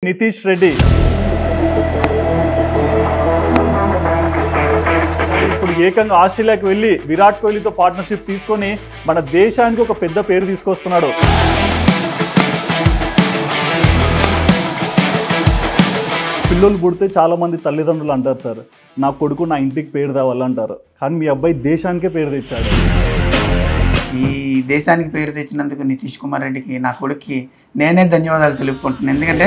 నితీష్ రెడ్డి. ఇప్పుడు ఏకంగా ఆస్ట్రేలియాకి వెళ్ళి విరాట్ కోహ్లీతో పార్ట్నర్షిప్ తీసుకొని మన దేశానికి ఒక పెద్ద పేరు తీసుకొస్తున్నాడు. పిల్లలు పుడితే చాలా మంది తల్లిదండ్రులు అంటారు సార్, నా కొడుకు నా ఇంటికి పేరు తేవాలంటారు. కానీ మీ అబ్బాయి దేశానికే పేరు తెచ్చాడు. ఈ దేశానికి పేరు తెచ్చినందుకు నితీష్ కుమార్ రెడ్డికి, నా కొడుక్కి నేనే ధన్యవాదాలు తెలుపుకుంటున్నాను. ఎందుకంటే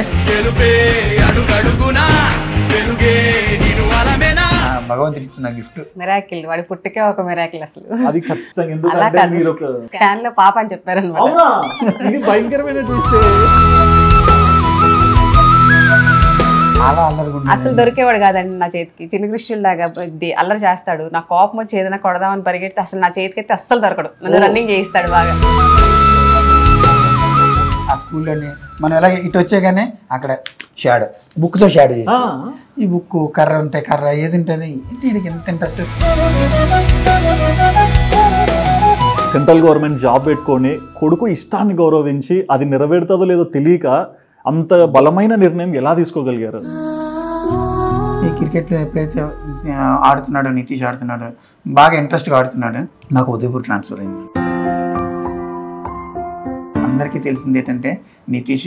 భగవంతుడు ఇచ్చిన గిఫ్ట్ మిరాకిల్. వాడి పుట్టుకే ఒక మిరాకిల్ అసలు. అది ఖచ్చితంగా. ఎందుకంటే మీరు ఒక స్కాన్ లో పాప అని చెప్పారన్నమాట. ఇది భయంకరమైన ట్విస్ట్. అసలు దొరికేవాడు కాదండి నా చేతికి. చిన్న కృష్ణుడు లాగా అల్లరి చేస్తాడు. నా కోపం వచ్చి ఏదైనా కొడదామని పరిగెడితే అసలు నా చేతికి అయితే అస్సలు దొరకడు. నన్ను రన్నింగ్ చేయిస్తాడు బాగా. ఆ స్కూల్లోనే మనం ఎలా ఇటు వచ్చేగానే అక్కడ షాడో, బుక్తో షాడో చేసి, ఈ బుక్ కర్ర ఉంటే కర్ర ఏది ఉంటుంది, వీడికి ఎంత ఇంట్రెస్ట్. సెంట్రల్ గవర్నమెంట్ జాబ్ పెట్టుకొని కొడుకు ఇష్టాన్ని గౌరవించి అది నెరవేరుతుందో లేదో తెలియక అంత బలమైన నిర్ణయం ఎలా తీసుకోగలిగారు? ఈ క్రికెట్లో ఎప్పుడైతే ఆడుతున్నాడో, నితీష్ ఆడుతున్నాడో, బాగా ఇంట్రెస్ట్గా ఆడుతున్నాడు, నాకు ఉదయపూర్ ట్రాన్స్ఫర్ అయింది. అందరికీ తెలిసింది ఏంటంటే నితీష్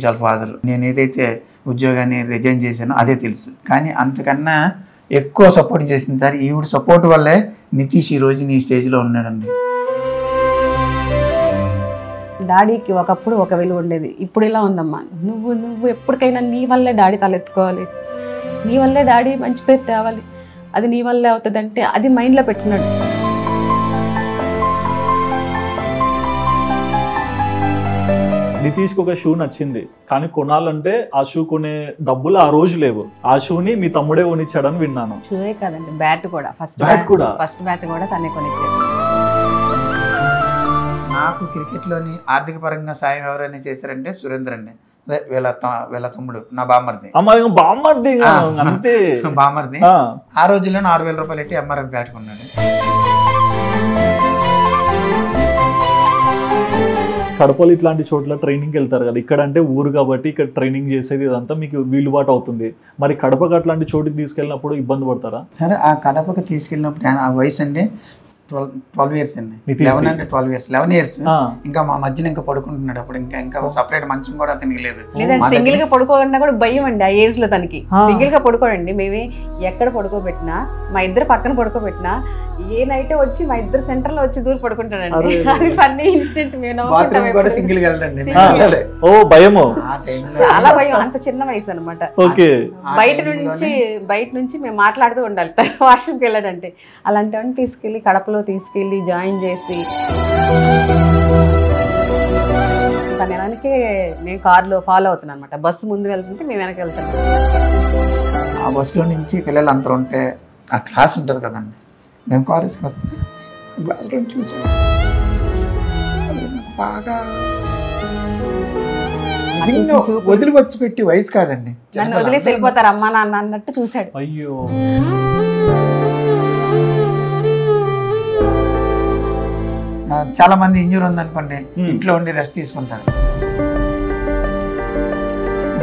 వాళ్ళ ఫాదర్. నేను ఏదైతే ఉద్యోగాన్ని రిజైన్ చేశానో అదే తెలుసు. కానీ అంతకన్నా ఎక్కువ సపోర్ట్ చేసింది సార్ ఈవిడ సపోర్ట్ వల్లే నితీష్ ఈరోజు నీ స్టేజ్లో ఉన్నాడండి. డాడీకి ఒకప్పుడు ఒక విలువ ఉండేది, ఇప్పుడు ఇలా ఉందమ్మా. నువ్వు ఎప్పటికైనా నీ వల్లే డాడీ తలెత్తుకోవాలి, నీ వల్లే డాడీ మంచి పేరు తేవాలి, అది నీ వల్లే అవుతుందంటే అది మైండ్లో పెట్టుకున్నాడు. నితీష్కి ఒక షూ నచ్చింది, కానీ కొనాలంటే ఆ షూ కొనే డబ్బులు ఆ రోజు లేవు. ఆ షూని మీ తమ్ముడే కొనిచ్చాడని విన్నాను. షూయే కాదండి, బ్యాట్ కూడా. ఫస్ట్ బ్యాట్ కూడా తనే కొనిచ్చాడు. నాకు క్రికెట్లోని ఆర్థిక పరంగా సాయం ఎవరైనా చేశారంటే సురేంద్ర అండి. అదే వీళ్ళ తమ్ముడు, నా బామ్మర్ది. ఆ రోజుల్లో 6,000 రూపాయలు పెట్టి ఎంఆర్ఎఫ్ బ్యాట్ కొన్నాడు. కడపలు ఇట్లాంటి చోట్ల ట్రైనింగ్కి వెళ్తారు కదా, ఇక్కడ అంటే ఊరు కాబట్టి ఇక్కడ ట్రైనింగ్ చేసేది ఇదంతా మీకు వీలుబాటు అవుతుంది. మరి కడపకి అట్లాంటి చోటుకి తీసుకెళ్ళినప్పుడు ఇబ్బంది పడతారా? సరే, ఆ కడపకి తీసుకెళ్ళినప్పుడు ఆ వయసు అండి 12 years అండి. 11 అంటే 11 years. ఇంకా మా మధ్యన ఇంకా పడుకుంటున్నాడు. అప్పుడు ఇంకా సపరేట్ మంచం కూడా అతనికి లేదు. సింగిల్ గా పడుకోవాలన్నా కూడా భయం అండి ఆ ఏజ్ లో తనకి. సింగిల్ గా పడుకోడండి. మేమే ఎక్కడ పడుకోబెట్టినా, మా ఇద్దరు పక్కన పడుకోబెట్టినా, ఏ నైట్ వచ్చి మా ఇద్దరు సెంటర్ లో వచ్చి దూరం పడుకుంటాడండి. అది ఫన్నీ ఇన్సిడెంట్. చాలా భయం. అంత చిన్న వయసు అనమాట. బయట నుంచి మేము మాట్లాడుతూ ఉండాలి వాష్రూమ్కి వెళ్ళాడంటే. అలాంటివన్నీ తీసుకెళ్లి కడపలో తీసుకెళ్లి జాయిన్ చేసి తన వెనకే మేము కారులో ఫాలో అవుతున్నాం అనమాట. బస్సు ముందు వెళ్తుంటే మేము వెనక వెళ్తాం. ఆ బస్సులో నుంచి పిల్లలు అంతా ఉంటే ఆ క్లాస్ ఉంటుంది కదండి, మేము కారు వస్తాం చూసి బాగా వదిలివచ్చి పెట్టి వయసు కాదండి, నన్ను వదిలేసి వెళ్ళిపోతారు అమ్మా నాన్న అన్నట్టు చూశాడు. అయ్యో, చాలా మంది ఇంజూర్ ఉందనుకోండి ఇంట్లో ఉండి రెస్ట్ తీసుకుంటారు.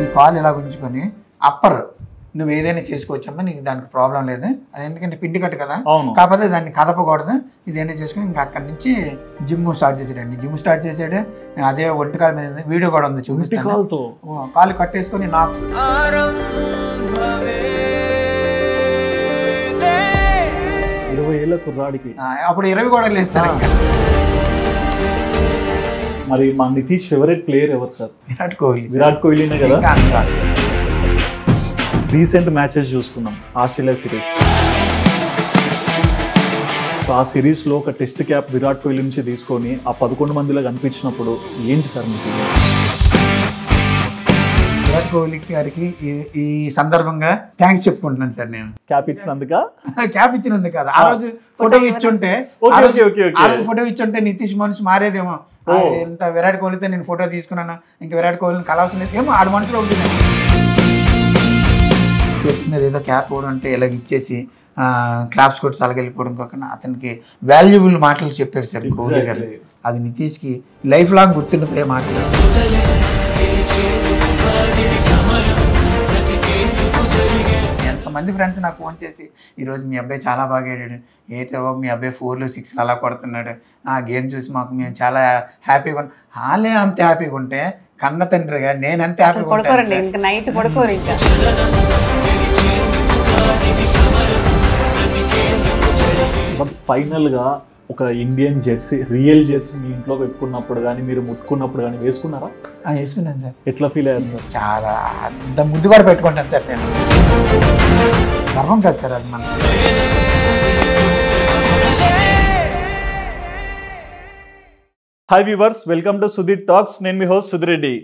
ఈ కాలు ఇలా ఉంచుకొని అప్పర్ నువ్వు ఏదైనా చేసుకోవచ్చమ్మా, నీకు దానికి ప్రాబ్లం లేదు. అది ఎందుకంటే పిండి కట్టు కదా, కాకపోతే దాన్ని కదపకూడదు, ఇదేనా చేసుకుని ఇంకా అక్కడి నుంచి జిమ్ స్టార్ట్ చేసాడండి. జిమ్ స్టార్ట్ చేసాడు. అదే ఒంటికాల మీద వీడియో కూడా ఉంది, చూపిస్తాను. కాలు కట్టేసుకొని నాక్స్. అప్పుడు 20 కూడా లేదు సార్. మరి మా నితీష్ ఫేవరెట్ ప్లేయర్ ఎవరు సార్? విరాట్ కోహ్లీనే కదా. రీసెంట్ మ్యాచెస్ చూసుకున్నాం, ఆస్ట్రేలియా సిరీస్. ఆ సిరీస్లో ఒక టెస్ట్ క్యాప్ విరాట్ కోహ్లీ నుంచి తీసుకొని ఆ 11 మందిలో కనిపించినప్పుడు ఏంటి సార్ మీకు? విరాట్ కోహ్లీ గారికి ఈ సందర్భంగా థ్యాంక్స్ చెప్పుకుంటున్నాను సార్. నేను క్యాప్ ఇచ్చినందుకు కాదు, ఆ రోజు ఫోటో ఇచ్చుంటే నితీష్ మనసు మారేదేమో. ఇంత విరాట్ కోహ్లీతో నేను ఫోటో తీసుకున్నాను, ఇంకా విరాట్ కోహ్లీని కలవాల్సిన ఏమో ఆడ మనసులో ఉంటుంది. మీద ఏదో క్యాప్ కూడా అంటే ఇలాగ ఇచ్చేసి క్లాప్స్ కొట్టి సలగెళ్ళిపోవడం కాకుండా అతనికి వాల్యుబుల్ మాటలు చెప్పాడు సార్ కోహ్లీ గారు. అది నితీష్కి లైఫ్ లాంగ్ గుర్తుండిపోయే మాటలు. మంది ఫ్రెండ్స్ నాకు ఫోన్ చేసి ఈరోజు మీ అబ్బాయి చాలా బాగా ఆడాడు, ఏటో మీ అబ్బాయి 4లు 6లు అలా కొడుతున్నాడు, ఆ గేమ్ చూసి మేము చాలా హ్యాపీగా ఉన్నాం. వాళ్ళే అంత హ్యాపీగా ఉంటే కన్న తండ్రిగా నేను అంత హ్యాపీగా పడుకోరండి, ఇంకా నైట్ పడుకోరు. ఇంకా ఫైనల్గా ఒక ఇండియన్ జెర్సీ, రియల్ జెర్సీ మీ ఇంట్లో పెట్టుకున్నప్పుడు కానీ మీరు ముట్టుకున్నప్పుడు కానీ వేసుకున్నారా? వేసుకున్నాను సార్. ఎట్లా ఫీల్ అయ్యారు సార్? చాలా అంత ముద్దు కూడా పెట్టుకుంటాను సార్. నేను గర్వం కాదు సార్ అది మనకి. Hi viewers, welcome to Sudheer talks. నేను మీ హోస్ట్ సుధిరెడ్డి.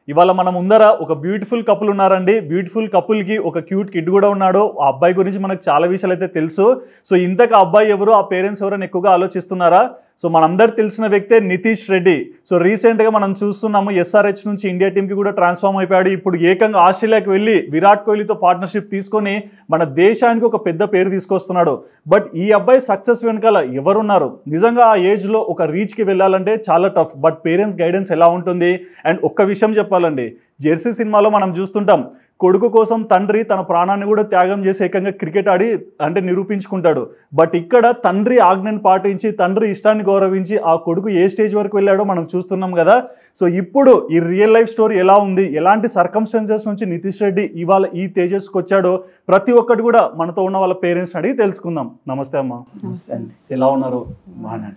ఇవాళ మన ముందర ఒక బ్యూటిఫుల్ కపుల్ ఉన్నారండి. బ్యూటిఫుల్ కపుల్కి ఒక క్యూట్ కిడ్ కూడా ఉన్నాడు. ఆ అబ్బాయి గురించి మనకు చాలా విషయాలు అయితే తెలుసు. సో ఇంతకు ఆ అబ్బాయి ఎవరు, ఆ పేరెంట్స్ ఎవరైనా ఎక్కువగా ఆలోచిస్తున్నారా? సో మనందరికి తెలిసిన వ్యక్తే నితీష్ రెడ్డి. సో రీసెంట్గా మనం చూస్తున్నాము SRH నుంచి ఇండియా టీంకి కూడా ట్రాన్స్ఫార్మ్ అయిపోయాడు. ఇప్పుడు ఏకంగా ఆస్ట్రేలియాకి వెళ్ళి విరాట్ కోహ్లీతో పార్ట్నర్షిప్ తీసుకొని మన దేశానికి ఒక పెద్ద పేరు తీసుకొస్తున్నాడు. బట్ ఈ అబ్బాయి సక్సెస్ వెనకాల ఎవరున్నారు? నిజంగా ఆ ఏజ్లో ఒక రీచ్కి వెళ్ళాలంటే చాలా టఫ్. బట్ పేరెంట్స్ గైడెన్స్ ఎలా ఉంటుంది? అండ్ ఒక్క విషయం చెప్పాలండి, జెర్సీ సినిమాలో మనం చూస్తుంటాం, కొడుకు కోసం తండ్రి తన ప్రాణాన్ని కూడా త్యాగం చేసి ఏకంగా క్రికెట్ ఆడి అంటే నిరూపించుకుంటాడు. బట్ ఇక్కడ తండ్రి ఆజ్ఞను పాటించి, తండ్రి ఇష్టాన్ని గౌరవించి ఆ కొడుకు ఏ స్టేజ్ వరకు వెళ్ళాడో మనం చూస్తున్నాం కదా. సో ఇప్పుడు ఈ రియల్ లైఫ్ స్టోరీ ఎలా ఉంది, ఎలాంటి సర్కమ్స్టాన్సెస్ నుంచి నితీష్ రెడ్డి ఇవాళ ఈ తేజస్కి వచ్చాడో ప్రతి ఒక్కటి కూడా మనతో ఉన్న వాళ్ళ పేరెంట్స్ అడిగి తెలుసుకుందాం. నమస్తే అమ్మా. నమస్తే అండి. ఎలా ఉన్నారు? బాగున్నాను.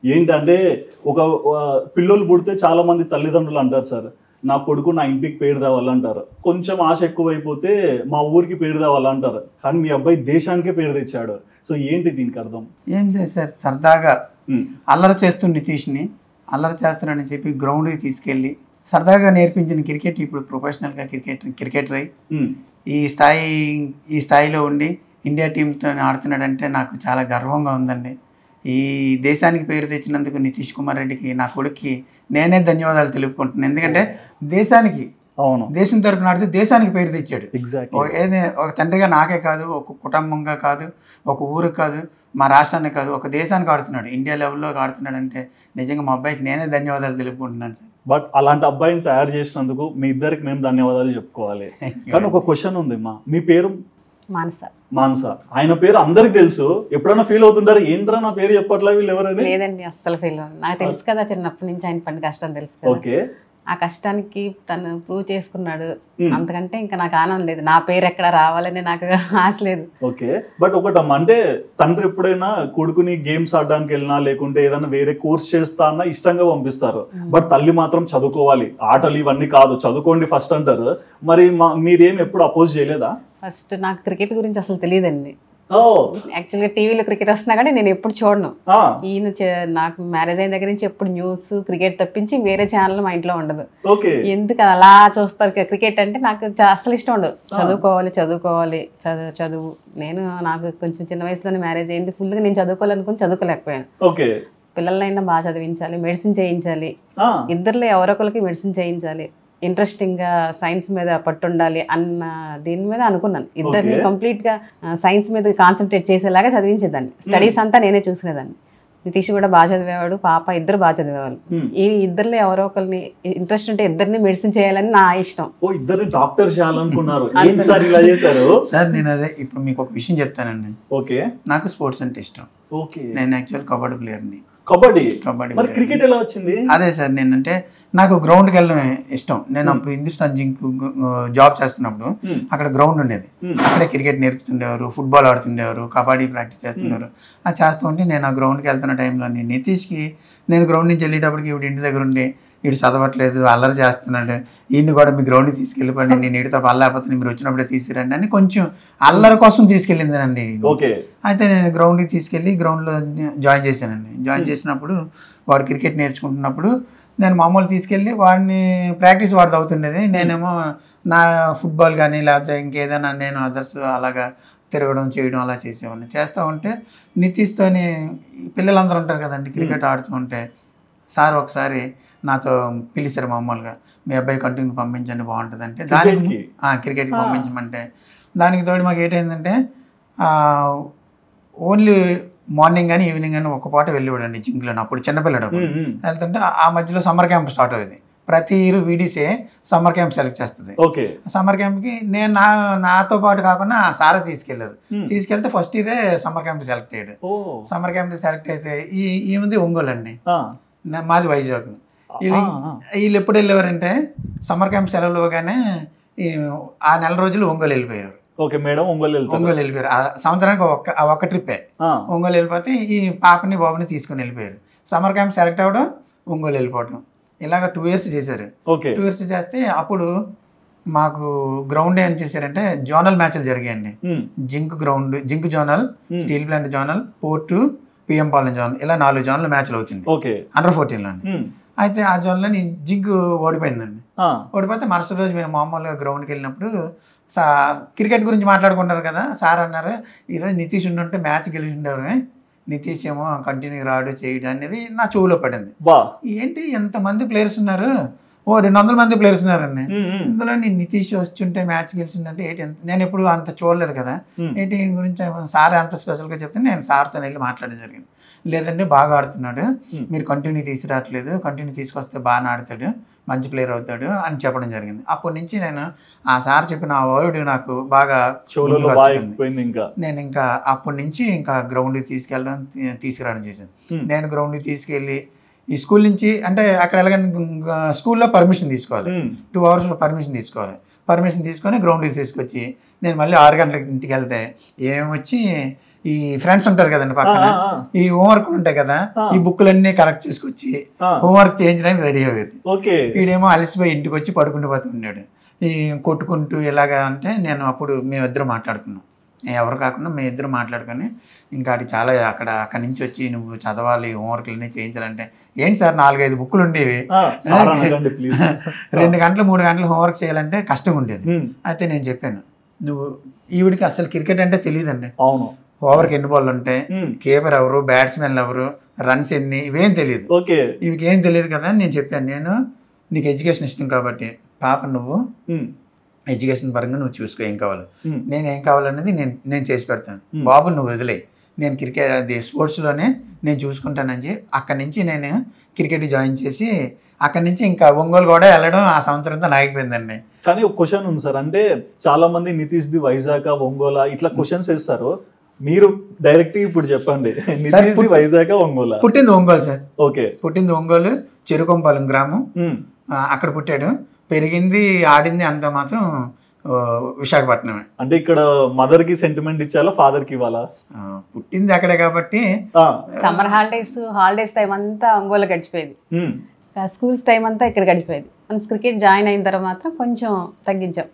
ఏంటంటే ఒక పిల్లలు పుడితే చాలా మంది తల్లిదండ్రులు అంటారు, సార్ నా కొడుకు నా ఇంటికి పేరు తేవాలంటారు. కొంచెం ఆశ ఎక్కువైపోతే మా ఊరికి పేరు తేవాలంటారు. కానీ మీ అబ్బాయి దేశానికే పేరు తెచ్చాడు. సో ఏంటి దీనికి అర్థం? ఏం లేదు సార్, సరదాగా అల్లరి చేస్తున్న నితీష్ని అల్లరి చేస్తున్నాడని చెప్పి గ్రౌండ్కి తీసుకెళ్ళి సరదాగా నేర్పించిన క్రికెట్ ఇప్పుడు ప్రొఫెషనల్గా క్రికెటర్ అయి ఈ స్థాయిలో ఉండి ఇండియా టీంతో ఆడుతున్నాడంటే నాకు చాలా గర్వంగా ఉందండి. ఈ దేశానికి పేరు తెచ్చినందుకు నితీష్ కుమార్ రెడ్డికి, నా కొడుక్కి నేనే ధన్యవాదాలు తెలుపుకుంటున్నాను. ఎందుకంటే దేశం తరపున ఆడితే దేశానికి పేరు తెచ్చాడు. ఒక తండ్రిగా నాకే కాదు, ఒక కుటుంబంగా కాదు, ఒక ఊరికి కాదు, మా రాష్ట్రానికి కాదు, ఒక దేశానికి ఆడుతున్నాడు, ఇండియా లెవెల్లో ఆడుతున్నాడు అంటే నిజంగా మా అబ్బాయికి నేనే ధన్యవాదాలు తెలుపుకుంటున్నాను సార్. బట్ అలాంటి అబ్బాయిని తయారు చేసినందుకు మీ ఇద్దరికి మేము ధన్యవాదాలు చెప్పుకోవాలి. కానీ ఒక క్వశ్చన్ ఉంది మా, మీ పేరు? మానస. ఆయన పేరు అందరికి తెలుసు. ఎప్పుడైనా ఫీల్ అవుతుంటారు, ఏంట్రా నా పేరు చెప్పట్లా వీళ్ళు ఎవరని? లేదండి, అస్సలు ఫీల్ అవ్వను. నాకు తెలుసు కదా, చిన్నప్పటి నుంచి ఆయన పని కష్టం తెలుసు. ఓకే, ఆ కష్టానికి తను ప్రూవ్ చేసుకున్నాడు. అంతకంటే ఇంకా నాకు ఆనందం లేదు. నా పేరు ఎక్కడ రావాలని నాకు ఆశ లేదు. ఓకే, బట్ ఒకటమ్మా, అంటే తండ్రి ఎప్పుడైనా కొడుకుని గేమ్స్ ఆడడానికి వెళ్ళినా లేకుంటే ఏదైనా వేరే కోర్స్ చేస్తా అన్నా ఇష్టంగా పంపిస్తారు. బట్ తల్లి మాత్రం చదువుకోవాలి, ఆటలు ఇవన్నీ కాదు, చదువుకోండి ఫస్ట్ అంటారు. మరి మీరేం ఎప్పుడు అపోజ్ చేయలేదా? ఫస్ట్ నాకు క్రికెట్ గురించి అసలు తెలియదండి. యాక్చువల్గా టీవీలో క్రికెట్ వస్తున్నా కానీ నేను ఎప్పుడు చూడను. ఈయన నాకు మ్యారేజ్ అయిన దగ్గర నుంచి ఎప్పుడు న్యూస్, క్రికెట్ తప్పించి వేరే ఛానల్ మా ఇంట్లో ఉండదు. ఎందుకు అలా చూస్తారు? క్రికెట్ అంటే నాకు అసలు ఇష్టం ఉండదు. చదువుకోవాలి చదువు. నాకు కొంచెం చిన్న వయసులోనే మ్యారేజ్ అయింది. ఫుల్గా నేను చదువుకోవాలనుకుని చదువుకోలేకపోయాను. పిల్లలైనా బాగా చదివించాలి, మెడిసిన్ చేయించాలి, ఇద్దరులో ఎవరొకరికి మెడిసిన్ చేయించాలి, ఇంట్రెస్టింగ్గా సైన్స్ మీద పట్టుండాలి అన్న దీని మీద అనుకున్నాను. ఇద్దరిని కంప్లీట్గా సైన్స్ మీద కాన్సన్ట్రేట్ చేసేలాగా చదివించేదాన్ని. స్టడీస్ అంతా నేనే చూసుకునేదాన్ని. నితీష్ కూడా బాగా చదివేవాడు, పాప ఇద్దరు బాగా చదివేవాళ్ళు. ఈ ఇద్దరులో ఎవరో ఒకరిని ఇంట్రెస్ట్ ఉంటే ఇద్దరిని మెడిసిన్ చేయాలని నా ఇష్టం. డాక్టర్ చేయాలనుకున్నారు సార్. నేను అదే ఇప్పుడు మీకు ఒక విషయం చెప్తానండి. ఓకే, నాకు స్పోర్ట్స్ అంటే ఇష్టం. నేను యాక్చువల్ కబడ్డీ ప్లేయర్ని. కబడ్డీ క్రికెట్ ఎలా వచ్చింది? అదే సార్, నేనంటే నాకు గ్రౌండ్కి వెళ్ళడం ఇష్టం. నేను అప్పుడు హిందుస్థాన్ జింక్ జాబ్ చేస్తున్నప్పుడు అక్కడ గ్రౌండ్ ఉండేది. అక్కడే క్రికెట్ నేర్పుతుండేవారు, ఫుట్బాల్ ఆడుతుండేవారు, కబడ్డీ ప్రాక్టీస్ చేస్తున్నారు. అది చేస్తూ ఉంటే నేను ఆ గ్రౌండ్కి వెళ్తున్న టైంలో నితీష్కి నేను గ్రౌండ్ నుంచి వెళ్ళేటప్పటికి ఇప్పుడు ఇంటి దగ్గర ఉండి వీడు చదవట్లేదు, అల్లరి చేస్తున్నాడు, ఈయన్ని కూడా మీ గ్రౌండ్కి తీసుకెళ్ళిపోండి, నేను వీడితో పల్లేకపోతే మీరు వచ్చినప్పుడే తీసుకురండి అని కొంచెం అల్లరి కోసం తీసుకెళ్ళిందేనండి. అయితే నేను గ్రౌండ్కి తీసుకెళ్ళి గ్రౌండ్లో జాయిన్ చేశానండి. జాయిన్ చేసినప్పుడు వాడు క్రికెట్ నేర్చుకుంటున్నప్పుడు నేను మామూలు తీసుకెళ్ళి వాడిని ప్రాక్టీస్ వాడితో అవుతుండేది. నేనేమో నా ఫుట్బాల్ కానీ లేకపోతే ఇంకేదైనా నేను అదర్స్ అలాగా తిరగడం చేయడం అలా చేసేవాడిని. చేస్తూ ఉంటే నితీష్తోని పిల్లలందరూ ఉంటారు కదండి, క్రికెట్ ఆడుతూ ఉంటే సార్ ఒకసారి నాతో పిలిచారు మామూలుగా, మీ అబ్బాయి కంటిన్యూ పంపించండి బాగుంటుంది అంటే, దానికి క్రికెట్కి పంపించమంటే దానికి తోడు మాకు ఏంటంటే ఓన్లీ మార్నింగ్ కానీ ఈవినింగ్ కానీ ఒక పాట వెళ్ళివాడండి జింక్లో. అప్పుడు చిన్నపిల్లడు వెళ్తుంటే ఆ మధ్యలో సమ్మర్ క్యాంప్ స్టార్ట్ అయ్యేది. ప్రతి ఇయర్ వీడీసే సమ్మర్ క్యాంప్ సెలెక్ట్ చేస్తుంది. ఓకే. సమ్మర్ క్యాంప్కి నేను నాతో పాటు కాకుండా సారే తీసుకెళ్ళారు. తీసుకెళ్తే ఫస్ట్ ఇయరే సమ్మర్ క్యాంప్ సెలెక్ట్ అయ్యాడు. సమ్మర్ క్యాంప్ సెలెక్ట్ అయితే ఈ ఉంది ఒంగోలు అండి, మాది వైజాగ్. వీళ్ళు ఎప్పుడు వెళ్ళేవారంటే సమ్మర్ క్యాంప్ సెలవులు ఇవ్వగానే ఆ నెల రోజులు ఒంగోలు వెళ్ళిపోయారు. ఓకే మేడం, ఒంగోలు వెళ్ళిపోయారు. ఆ సంవత్సరానికి ఒక్క ట్రిప్పే ఒంగోలు వెళ్ళిపోతే ఈ పాపని బాబుని తీసుకుని వెళ్ళిపోయారు. సమ్మర్ క్యాంప్ సెలెక్ట్ అవ్వడం, ఒంగోలు వెళ్ళిపోవడం, ఇలాగ 2 years చేశారు. 2 years చేస్తే అప్పుడు మాకు గ్రౌండ్ ఏం చేశారంటే జోనల్ మ్యాచ్లు జరిగాయండి. Zinc zonal, steel plant zonal, port, PM Palem zonal, ఇలా 4 జోన్ల మ్యాచ్లు అవుతుంది అండర్ 14 లోని. అయితే ఆ జోన్లో జింక్ ఓడిపోయిందండి. ఓడిపోతే మరుసటి రోజు మేము మామూలుగా గ్రౌండ్కి వెళ్ళినప్పుడు క్రికెట్ గురించి మాట్లాడుకుంటారు కదా, సార్ అన్నారు ఈరోజు నితీష్ ఉండుంటే మ్యాచ్ గెలిచి ఉండేవారు, నితీష్ ఏమో కంటిన్యూ రాడు చేయడం అనేది నా చెవులో పడింది. ఏంటి ఎంతమంది ప్లేయర్స్ ఉన్నారు, 200 మంది ప్లేయర్స్ ఉన్నారండి, ఇందులో నేను నితీష్ వచ్చుంటే మ్యాచ్ గెలిచిందంటే ఏంటి, నేను ఎప్పుడు అంత చూడలేదు కదా, ఏంటి దీని గురించి సార్ అంత స్పెషల్గా చెప్తే నేను సార్తో వెళ్ళి మాట్లాడడం జరిగింది. లేదంటే బాగా ఆడుతున్నాడు, మీరు కంటిన్యూ తీసుకురావట్లేదు, కంటిన్యూ తీసుకొస్తే బాగా ఆడతాడు, మంచి ప్లేయర్ అవుతాడు అని చెప్పడం జరిగింది. అప్పటి నుంచి నేను ఆ సార్ చెప్పిన ఆ వర్డ్ నాకు బాగా నేను ఇంకా అప్పటి నుంచి ఇంకా గ్రౌండ్కి తీసుకురావడం చేశాను. నేను గ్రౌండ్కి తీసుకెళ్ళి ఈ స్కూల్ నుంచి అంటే అక్కడ ఎలాగని స్కూల్లో పర్మిషన్ తీసుకోవాలి, 2 hours పర్మిషన్ తీసుకోవాలి. పర్మిషన్ తీసుకొని గ్రౌండ్కి తీసుకొచ్చి నేను మళ్ళీ 6 గంటలకు ఇంటికి వెళ్తే ఏమొచ్చి ఈ ఫ్రెండ్స్ ఉంటారు కదండి పక్కన, ఈ హోంవర్క్ ఉంటాయి కదా, ఈ బుక్లన్నీ కలెక్ట్ చేసుకొచ్చి హోంవర్క్ చేయించడానికి రెడీ అయ్యేది. వీడేమో అలసిపోయి ఇంటికి వచ్చి పడుకుంటూ పోతుండేడు, ఈ కొట్టుకుంటూ ఎలాగా అంటే నేను అప్పుడు మేమిద్దరం మాట్లాడుకున్నాం, ఎవరు కాకుండా మేమిద్దరం మాట్లాడుకొని ఇంకా అది చాలా అక్కడి నుంచి వచ్చి నువ్వు చదవాలి, హోంవర్క్లన్నీ చేయించాలంటే ఏంటి సార్ 4-5 బుక్కులు ఉండేవి, 2 గంటలు 3 గంటలు హోంవర్క్ చేయాలంటే కష్టంగా ఉండేది. అయితే నేను చెప్పాను నువ్వు ఈవిడికి అసలు క్రికెట్ అంటే తెలియదండి, ఓవర్కి ఎన్ని బాల్ ఉంటాయి, కీపర్ ఎవరు, బ్యాట్స్మెన్ ఎవరు, రన్స్ ఎన్ని, ఇవేం తెలియదు, ఇవికి ఏం తెలియదు కదా అని నేను చెప్పాను. నేను నీకు ఎడ్యుకేషన్ ఇష్టం కాబట్టి పాప నువ్వు ఎడ్యుకేషన్ పరంగా నువ్వు చూసుకో, ఏం కావాలి, నేను ఏం కావాలనేది నేను చేసి పెడతాను, బాబు నువ్వు వదిలే, నేను క్రికెట్ అది స్పోర్ట్స్లోనే నేను చూసుకుంటానని చెప్పి అక్కడి నుంచి నేను క్రికెట్ జాయిన్ చేసి అక్కడి నుంచి ఇంకా ఒంగోలు కూడా వెళ్ళడం ఆ సంవత్సరంతో నాగిపోయిందండి. కానీ ఒక క్వశ్చన్ ఉంది సార్, అంటే చాలా మంది నితీష్ ది వైజాగ్, ఒంగోలా ఇట్లా క్వశ్చన్స్ వేస్తారు, మీరు డైరెక్ట్ ఇప్పుడు చెప్పండి, వైజాగ్ ఒంగోలు? పుట్టింది ఒంగోలు సార్. ఓకే. పుట్టింది ఒంగోలు, చెరుకొంపాలెం గ్రామం, అక్కడ పుట్టాడు, పెరిగింది ఆడింది అంతా మాత్రం విశాఖపట్నమే. అంటే ఇక్కడ మదర్ కి సెంటిమెంట్ ఇచ్చాలా, ఫాదర్ కి ఇవ్వాలా? పుట్టింది అక్కడే కాబట్టి సమ్మర్ హాలిడేస్ టైం అంతా ఒంగోలు గడిచిపోయేది, స్కూల్స్ టైం అంతా ఇక్కడ గడిచిపోయేది. క్రికెట్ జాయిన్ అయిన తర్వాత మాత్రం కొంచెం తగ్గించాం.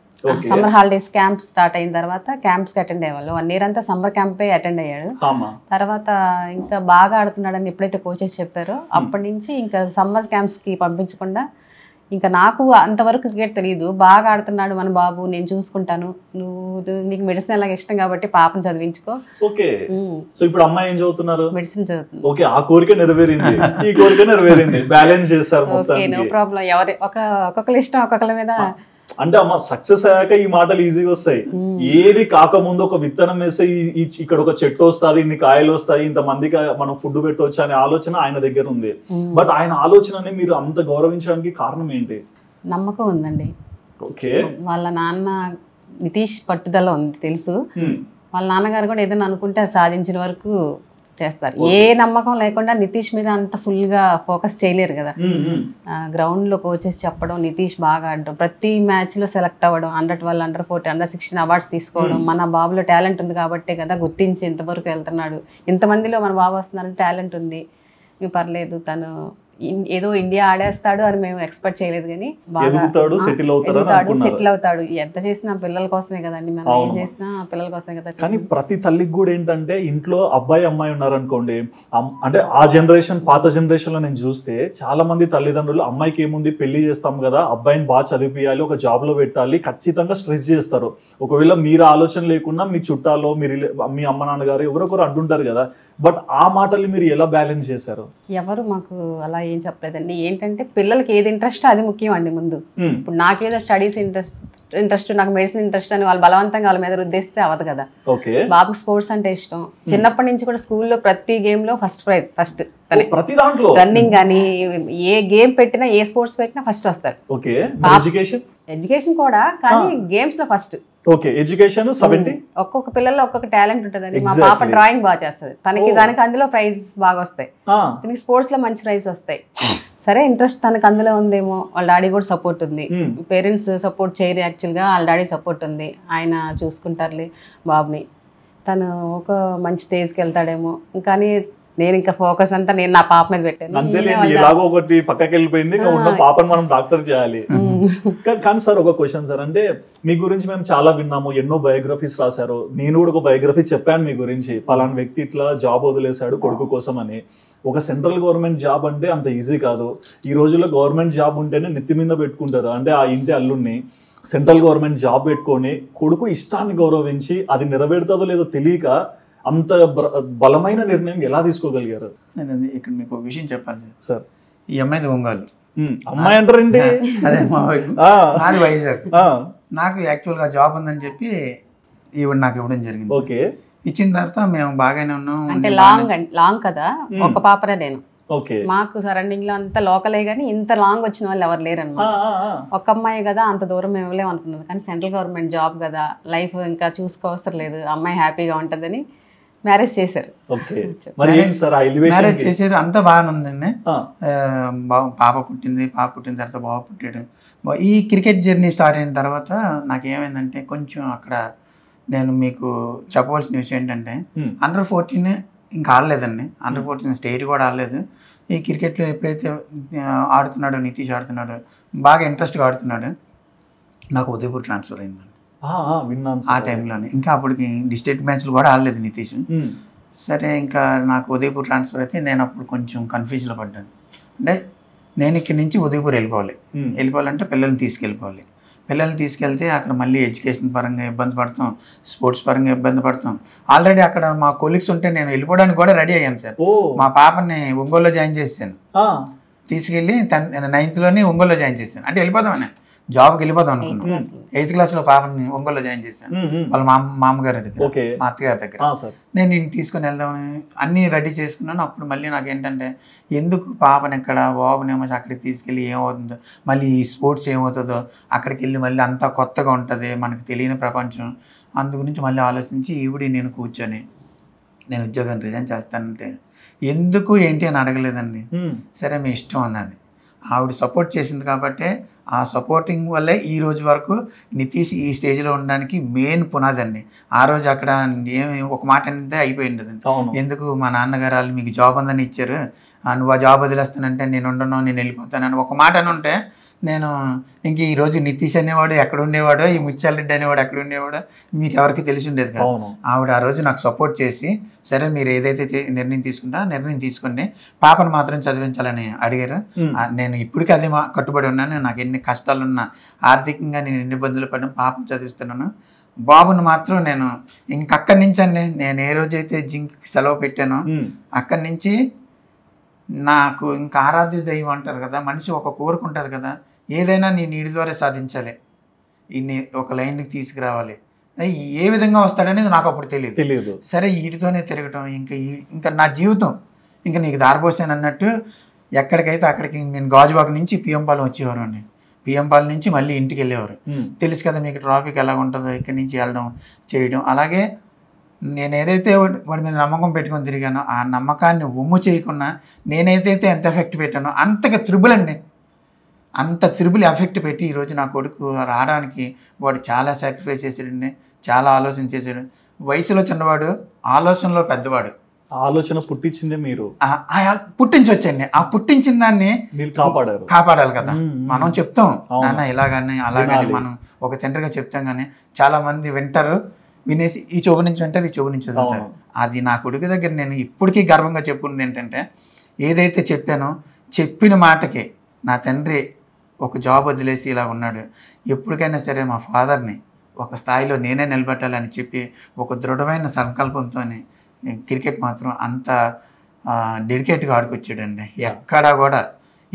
సమ్మర్ హాలిడేస్ క్యాంప్ స్టార్ట్ అయిన తర్వాత క్యాంప్స్కి అటెండ్ అయ్యేవాళ్ళు. 1 year అంతా సమ్మర్ క్యాంపే అటెండ్ అయ్యాడు. తర్వాత ఇంకా బాగా ఆడుతున్నాడని ఎప్పుడైతే కోచెస్ చెప్పారో అప్పటి నుంచి ఇంకా సమ్మర్ క్యాంప్స్కి పంపించకుండా, ఇంకా నాకు అంతవరకు క్రికెట్ తెలియదు, బాగా ఆడుతున్నాడు మన బాబు, నేను చూసుకుంటాను, నీకు మెడిసిన్ అలాగే ఇష్టం కాబట్టి పాపను చదివించుకో. ఓకే. సో ఇప్పుడు అమ్మాయి ఏం చదువుతున్నారు? మెడిసిన్ చదువుతుంది. ఓకే, ఆ కోరిక నెరవేరింది, ఈ కోరిక నెరవేరింది, బ్యాలెన్స్ చేస్తారు మొత్తం. No problem. ఎవరి ఒక్కొక్కరి ఇష్టం ఒక్కొక్కరి మీద. అంటే అమ్మ సక్సెస్ అయ్యాక ఈ మాటలు ఈజీగా వస్తాయి, ఏది కాకముందు ఒక విత్తనం వేస్తే ఇక్కడ ఒక చెట్టు వస్తుంది, ఇన్ని కాయలు వస్తాయి, ఇంత మందికి మనం ఫుడ్ పెట్టవచ్చు అనే ఆలోచన ఆయన దగ్గర ఉంది. బట్ ఆయన ఆలోచనని మీరు అంత గౌరవించడానికి కారణం ఏంటి? నమ్మకం ఉందండి. ఓకే. వాళ్ళ నాన్న నితీష్ పట్టుదల ఉంది తెలుసు, వాళ్ళ నాన్నగారు కూడా ఏదైనా అనుకుంటే అది సాధించిన వరకు చేస్తారు. ఏ నమ్మకం లేకుండా నితీష్ మీద అంత ఫుల్ గా ఫోకస్ చేయలేరు కదా. గ్రౌండ్ లో కోచెస్ చెప్పడం, నితీష్ బాగా ఆడడం, ప్రతి మ్యాచ్ లో సెలెక్ట్ అవ్వడం, Under-12, Under-14, Under-16 అవార్డ్స్ తీసుకోవడం, మన బాబులో టాలెంట్ ఉంది కాబట్టే కదా గుర్తించి ఇంతవరకు వెళ్తున్నాడు. ఇంతమందిలో మన బాబు వస్తున్నారంటే టాలెంట్ ఉంది, పర్లేదు, తను ఏదో ఇండియా ఆడేస్తాడు అని మేము ఎక్స్పెక్ట్ చేయలేదు, కానీ సెటిల్ అవుతాడు. ఎంత చేసినా పిల్లల కోసమే కదండి, మనం ఏం చేసినా పిల్లల కోసమే కదా. కానీ ప్రతి తల్లికి కూడా ఏంటంటే ఇంట్లో అబ్బాయి అమ్మాయి ఉన్నారనుకోండి, అంటే ఆ జనరేషన్ పాత జనరేషన్ లో నేను చూస్తే చాలా మంది తల్లిదండ్రులు అమ్మాయికి ఏముంది పెళ్లి చేస్తాం కదా, అబ్బాయిని బాగా చదివియాలి, ఒక జాబ్ లో పెట్టాలి, ఖచ్చితంగా స్ట్రెస్ చేస్తారు. ఒకవేళ మీరు ఆలోచన లేకుండా మీ చుట్టాలో మీ అమ్మ నాన్నగారు ఎవరొకరు అంటుంటారు కదా, బట్ ఆ మాటల్ని మీరు ఎలా బ్యాలెన్స్ చేశారు? ఎవరు మాకు అలా ఏం చెప్పలేదండి. ఏంటంటే పిల్లలకి ఏది ఇంట్రెస్ట్ అది ముఖ్యం అండి ముందు. ఇప్పుడు నాకేదో స్టడీస్ ఇంట్రెస్ట్ ఇంట్రెస్ట్, నాకు మెడిసిన్ ఇంట్రెస్ట్ అని వాళ్ళు బలవంతంగా వాళ్ళ మీద రుద్దేస్తే అవ్వదు కదా. ఓకే. బాబుకి స్పోర్ట్స్ అంటే ఇష్టం. చిన్నప్పటి నుంచి కూడా స్కూల్లో ప్రతి గేమ్ లో ఫస్ట్ ప్రైజ్, ఫస్ట్ ప్రతి దాంట్లో రన్నింగ్ కానీ ఏ గేమ్ పెట్టినా, ఏ స్పోర్ట్స్ పెట్టినా ఫస్ట్ వస్తాడు. ఓకే. ఎడ్యుకేషన్ కూడా, కానీ గేమ్స్ లో ఫస్ట్. ఓకే. ఎడ్యుకేషన్ 70. ఒక్కొక్క పిల్లల్లో ఒక్కొక్క టాలెంట్ ఉంటుందండి. మా పాప డ్రాయింగ్ బాగా చేస్తుంది, దానికి అందులో ప్రైజ్ బాగా వస్తాయి. దీనికి స్పోర్ట్స్ లో మంచి ప్రైజ్ వస్తాయి. సరే, ఇంట్రెస్ట్ తనకు అందులో ఉందేమో. వాళ్ళ డాడీ కూడా సపోర్ట్ ఉంది. పేరెంట్స్ సపోర్ట్ చేయరు యాక్చువల్గా, వాళ్ళ డాడీ సపోర్ట్ ఉంది. ఆయన చూసుకుంటారులే బాబుని, తను ఒక మంచి స్టేజ్కి వెళ్తాడేమో. కానీ నేను ఇంకా ఫోకస్ అంతా నేను నా పాప మీద పెట్టాను. ఎలాగో ఒకటి పక్కకి వెళ్ళిపోయింది, ఉన్న పాపను మనం డాక్టర్ చేయాలి. కానీ సార్ ఒక క్వశ్చన్ సార్, అంటే మీ గురించి మేము చాలా విన్నాము, ఎన్నో బయోగ్రఫీస్ రాశారు. నేను కూడా ఒక బయోగ్రఫీ చెప్పాను మీ గురించి, పలానా వ్యక్తి ఇట్లా జాబ్ వదిలేశాడు కొడుకు కోసం అని. ఒక సెంట్రల్ గవర్నమెంట్ జాబ్ అంటే అంత ఈజీ కాదు. ఈ రోజుల్లో గవర్నమెంట్ జాబ్ ఉంటేనే నెత్తి మీద పెట్టుకుంటారు. అంటే ఆ ఇంటి అల్లుడిని సెంట్రల్ గవర్నమెంట్ జాబ్ పెట్టుకొని కొడుకు ఇష్టాన్ని గౌరవించి అది నెరవేరుతుందో లేదో తెలియక అంత బలమైన నిర్ణయం ఎలా తీసుకోగలిగారు? ఇక్కడ మీకు ఒక విషయం చెప్పాలి సార్. ఈ అమ్మాయిది ఒంగోలు. అమ్మాయి అంటారండి? అదే మా వైఫ్. నాది వైజాగ్. నాకు యాక్చువల్గా జాబ్ ఉందని చెప్పి ఈవిడ నాకు ఇవ్వడం జరిగింది. ఓకే. ఇచ్చిన తర్వాత మేము బాగానే ఉన్నాం. అంటే లాంగ్ కదా, ఒక పాపనే నేను. మాకు సరౌండింగ్ లో అంతా లోకలే గానీ ఇంత లాంగ్ వచ్చిన వాళ్ళు ఎవరు లేరు అనమాట. ఒక అమ్మాయి కదా, అంత దూరం మేము ఇవ్వలేము అనుకున్నాను. కానీ సెంట్రల్ గవర్నమెంట్ జాబ్ కదా, లైఫ్ ఇంకా చూసుకోవసరం లేదు, అమ్మాయి హ్యాపీగా ఉంటుందని మ్యారేజ్ చేశారు. మ్యారేజ్ చేశారు, అంతా బాగానే ఉందండి. పాప పుట్టింది తర్వాత బాబు పుట్టాడు. ఈ క్రికెట్ జర్నీ స్టార్ట్ అయిన తర్వాత నాకేమైందంటే కొంచెం అక్కడ నేను మీకు చెప్పవలసిన విషయం ఏంటంటే, అండర్ 14 ఇంకా ఆడలేదండి. అండర్ 14 స్టేట్ కూడా ఆడలేదు. ఈ క్రికెట్లో ఎప్పుడైతే ఆడుతున్నాడో, నితీష్ ఆడుతున్నాడు, బాగా ఇంట్రెస్ట్గా ఆడుతున్నాడు, నాకు ఉదయపూర్ ట్రాన్స్ఫర్ అయిందండి ఆ టైంలోనే. ఇంకా అప్పటికి డిస్ట్రిక్ట్ మ్యాచ్లు కూడా ఆడలేదు నితీష్. సరే, ఇంకా నాకు ఉదయపూర్ ట్రాన్స్ఫర్ అయితే నేను అప్పుడు కొంచెం కన్ఫ్యూజన్లో పడ్డాను. అంటే నేను ఇక్కడి నుంచి ఉదయపూర్ వెళ్ళిపోవాలంటే పిల్లల్ని తీసుకెళ్తే అక్కడ మళ్ళీ ఎడ్యుకేషన్ పరంగా ఇబ్బంది పడతాం, స్పోర్ట్స్ పరంగా ఇబ్బంది పడతాం. ఆల్రెడీ అక్కడ మా కొలీగ్స్ ఉంటే నేను వెళ్ళిపోవడానికి కూడా రెడీ అయ్యాను సార్. మా పాపని ఒంగోలులో జాయిన్ చేశాను, తీసుకెళ్ళి 9th లోనే ఒంగోలులో జాయిన్ చేశాను. అంటే వెళ్ళిపోదామని, జాబ్కి వెళ్ళిపోదాం అనుకున్నాను. 8th క్లాస్లో పాపని ఒంగోలులో జాయిన్ చేశాను, వాళ్ళ మామగారి దగ్గర, మా అత్తగారి దగ్గర. నేను నిన్ను తీసుకొని వెళ్దామని అన్నీ రెడీ చేసుకున్నాను. అప్పుడు మళ్ళీ నాకు ఏంటంటే, ఎందుకు పాపని ఎక్కడ, బాబునేమో అక్కడికి తీసుకెళ్ళి ఏమవుతుందో, మళ్ళీ ఈ స్పోర్ట్స్ ఏమవుతుందో, అక్కడికి వెళ్ళి మళ్ళీ అంతా కొత్తగా ఉంటుంది, మనకు తెలియని ప్రపంచం. అందు గురించి మళ్ళీ ఆలోచించి ఈవిడి నేను కూర్చొని నేను ఉద్యోగాన్ని రిజైన్ చేస్తానంటే, ఎందుకు ఏంటి అని అడగలేదండి. సరే మీ ఇష్టం అన్నది. ఆవిడ సపోర్ట్ చేసింది కాబట్టి ఆ సపోర్టింగ్ వల్లే ఈ రోజు వరకు నితీష్ ఈ స్టేజ్లో ఉండడానికి మెయిన్ పునాది అండి. ఆ రోజు అక్కడ ఏమి ఒక మాట అంటే అయిపోయింది. ఎందుకు మా నాన్నగారు వాళ్ళు మీకు జాబ్ ఉందని ఇచ్చారు, నువ్వు ఆ జాబ్ వదిలేస్తానంటే నేను ఉండను, నేను వెళ్ళిపోతానని ఒక మాట అని ఉంటే, నేను ఇంక ఈరోజు నితీష్ అనేవాడు ఎక్కడ ఉండేవాడో, ఈ ముత్యాలరెడ్డి అనేవాడు ఎక్కడ ఉండేవాడో మీకు ఎవరికి తెలిసి ఉండేది కదా. ఆవిడ ఆ రోజు నాకు సపోర్ట్ చేసి, సరే మీరు ఏదైతే నిర్ణయం తీసుకోండి, పాపను మాత్రం చదివించాలని అడిగారు. నేను ఇప్పటికీ అదే కట్టుబడి ఉన్నాను. నాకు ఎన్ని కష్టాలున్నా, ఆర్థికంగా నేను ఎన్ని ఇబ్బందులు పడినా పాపను చదివిస్తున్నాను. బాబుని మాత్రం నేను ఇంకక్కడి నుంచి అండి, నేను ఏ రోజైతే జింక్కి సెలవు పెట్టానో అక్కడి నుంచి నాకు ఇంకా ఆరాధ్య దైవం అంటారు కదా, మనిషి ఒక కోరిక ఉంటుంది కదా, ఏదైనా నీ నీడి ద్వారా సాధించాలి, ఇన్ని ఒక లైన్కి తీసుకురావాలి, ఏ విధంగా వస్తాడనేది నాకు అప్పుడు తెలియదు. సరే వీటితోనే తిరగటం, ఇంకా నా జీవితం ఇంకా నీకు దారిపోసాను అన్నట్టు ఎక్కడికైతే అక్కడికి. నేను గాజువాక నుంచి పిఎంపాలెం వచ్చేవారు అండి, పిఎంపాలెం నుంచి మళ్ళీ ఇంటికి వెళ్ళేవారు. తెలుసు కదా మీకు ట్రాఫిక్ ఎలా ఉంటుందో, ఇక్కడి నుంచి వెళ్ళడం చేయడం. అలాగే నేను ఏదైతే వాడి మీద నమ్మకం పెట్టుకొని తిరిగానో, ఆ నమ్మకాన్ని ఒమ్ము చేయకుండా నేనేదైతే ఎంత ఎఫెక్ట్ పెట్టానో అంతగా అంత త్రిబుల్ ఎఫెక్ట్ పెట్టి ఈరోజు నా కొడుకు రావడానికి వాడు చాలా సాక్రిఫైస్ చేసాడండి, చాలా ఆలోచన చేశాడు. వయసులో చిన్నవాడు, ఆలోచనలో పెద్దవాడు. ఆలోచన పుట్టించిందే మీరు, పుట్టించవచ్చండి. ఆ పుట్టించిన దాన్ని కాపాడాలి కదా. మనం చెప్తాం నాన్న ఇలాగానే అలాగని, మనం ఒక తండ్రిగా చెప్తాం, కానీ చాలా మంది వింటారు, వినేసి ఈ చెవు నుంచి వింటారు, ఈ చెవు నుంచి వింటారు. అది నా కొడుకు దగ్గర నేను ఇప్పటికీ గర్వంగా చెప్పుకున్నది ఏంటంటే, ఏదైతే చెప్పానో చెప్పిన మాటకి నా తండ్రి ఒక జాబ్ వదిలేసి ఇలా ఉన్నాడు, ఎప్పటికైనా సరే మా ఫాదర్ని ఒక స్థాయిలో నేనే నిలబెట్టాలని చెప్పి ఒక దృఢమైన సంకల్పంతో క్రికెట్ మాత్రం అంత డెడికేట్గా ఆడుకొచ్చాడండి. ఎక్కడా కూడా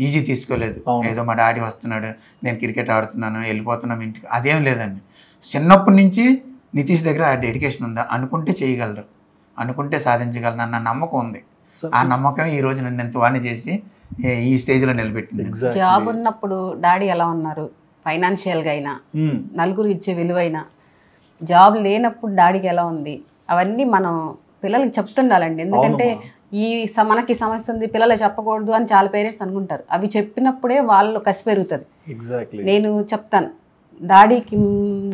ఈజీ తీసుకోలేదు. ఏదో మా డాడీ వస్తున్నాడు, నేను క్రికెట్ ఆడుతున్నాను, వెళ్ళిపోతున్నాం ఇంటికి, అదేం లేదండి. చిన్నప్పటి నుంచి నితీష్ దగ్గర ఆ డెడికేషన్ ఉందా, అనుకుంటే చేయగలరు, అనుకుంటే సాధించగలను అన్న నమ్మకం ఉంది. ఆ నమ్మకం ఈ రోజు నన్ను ఎంత వాణి చేసి ఈ స్టేజ్లో నిలబెట్టింది. జాబ్ ఉన్నప్పుడు డాడీ ఎలా ఉన్నారు, ఫైనాన్షియల్గా అయినా, నలుగురు ఇచ్చే విలువైనా, జాబ్ లేనప్పుడు డాడీకి ఎలా ఉంది, అవన్నీ మనం పిల్లలకి చెప్తుండాలండి. ఎందుకంటే మనకి సమస్య ఉంది, పిల్లలు చెప్పకూడదు అని చాలా పేరెంట్స్ అనుకుంటారు. అవి చెప్పినప్పుడే వాళ్ళు కసి పెరుగుతుంది. నేను చెప్తాను,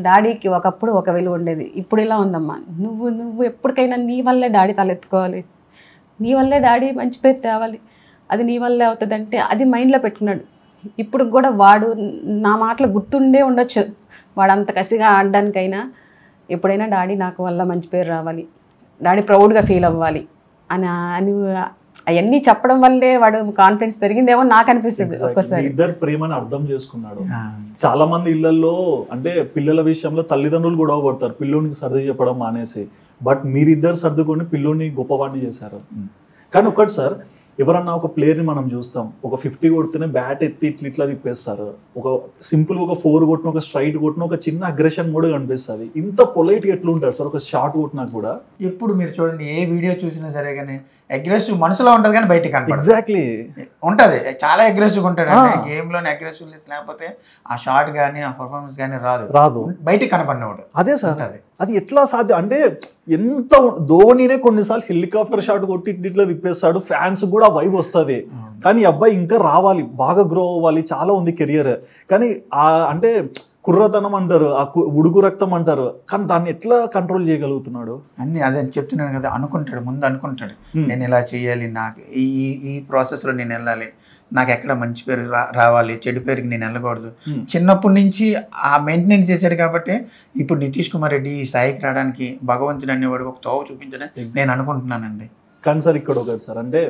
డాడీకి ఒకప్పుడు ఒక విలువ ఉండేది, ఇప్పుడు ఇలా ఉందమ్మా, నువ్వు ఎప్పటికైనా నీ వల్లే డాడీ తలెత్తుకోవాలి, నీ వల్లే డాడీ మంచి పేరు తేవాలి, అది నీ వల్లే అవుతుంది అంటే అది మైండ్లో పెట్టుకున్నాడు. ఇప్పుడు కూడా వాడు నా మాటలు గుర్తుండే ఉండొచ్చు, వాడు అంత కసిగా ఆడడానికైనా ఎప్పుడైనా డాడీ నాకు వల్ల మంచి పేరు రావాలి, డాడీ ప్రౌడ్గా ఫీల్ అవ్వాలి అని అవన్నీ చెప్పడం వల్లే వాడు కాన్ఫిడెన్స్ పెరిగిందేమో నాకు అనిపిస్తుంది. ఒక్కసారి ఇద్దరు ప్రేమని అర్థం చేసుకున్నాడు. చాలా మంది ఇళ్లలో అంటే పిల్లల విషయంలో తల్లిదండ్రులు గొడవ పడతారు పిల్లోనికి సర్ది చెప్పడం మానేసి, బట్ మీరిద్దరు సర్దుకొని పిల్లోని గొప్పవాడిని చేశారు. కానీ ఒకటి సార్, ఎవరన్నా ఒక ప్లేయర్ని మనం చూస్తాం, ఒక 50 కొడితేనే బ్యాట్ ఎత్తి ఇట్లా తిప్పేస్తారు, ఒక సింపుల్ ఒక 4 కొట్టిన, ఒక స్ట్రైట్ కొట్టిన, ఒక చిన్న అగ్రెషన్ కూడా కనిపిస్తుంది. ఇంత పొలైట్గా ఎట్లా ఉంటారు సార్ ఒక షాట్ కొట్టినా కూడా? ఎప్పుడు మీరు చూడండి, ఏ వీడియో చూసినా సరే కానీ అగ్రెసివ్ మనసులో ఉంటుంది కానీ బయటికి కనపడదు. ఎగ్జాక్ట్లీ ఉంటుంది, చాలా అగ్రెసివ్గా ఉంటాడు. గేమ్లోనే అగ్రెసివ్ లేకపోతే ఆ షాట్ కానీ ఆ పర్ఫార్మెన్స్ కానీ రాదు, బయటికి కనపడినవాడు. అదే సార్, అది ఎట్లా సాధ్యం అంటే ఎంత ధోనినే కొన్నిసార్లు హెలికాప్టర్ షాట్ కొట్టి ఇట్లా తిప్పేస్తాడు, ఫ్యాన్స్ కూడా వైబ్ వస్తుంది. కానీ అబ్బాయి ఇంకా రావాలి, బాగా గ్రో అవ్వాలి, చాలా ఉంది కెరియర్. కానీ అంటే కుర్రతనం అంటారు, ఆ ఉడుకు రక్తం అంటారు, కానీ దాన్ని ఎట్లా కంట్రోల్ చేయగలుగుతున్నాడు? అన్ని అదే చెప్తున్నాను కదా, అనుకుంటాడు, ముందు అనుకుంటాడు నేను ఇలా చేయాలి, నాకు ఈ ప్రాసెస్లో నేను వెళ్ళాలి, నాకు ఎక్కడ మంచి పేరు రావాలి, చెడు పేరుకి నేను వెళ్ళకూడదు. చిన్నప్పటి నుంచి ఆ మెయింటెనెన్స్ చేశాడు కాబట్టి ఇప్పుడు నితీష్ కుమార్ రెడ్డి ఈ స్థాయికి రావడానికి భగవంతుడు అనేవాడు ఒక తోవ చూపించడం నేను అనుకుంటున్నానండి. కానీ సార్ ఇక్కడ ఒకటి సార్, అంటే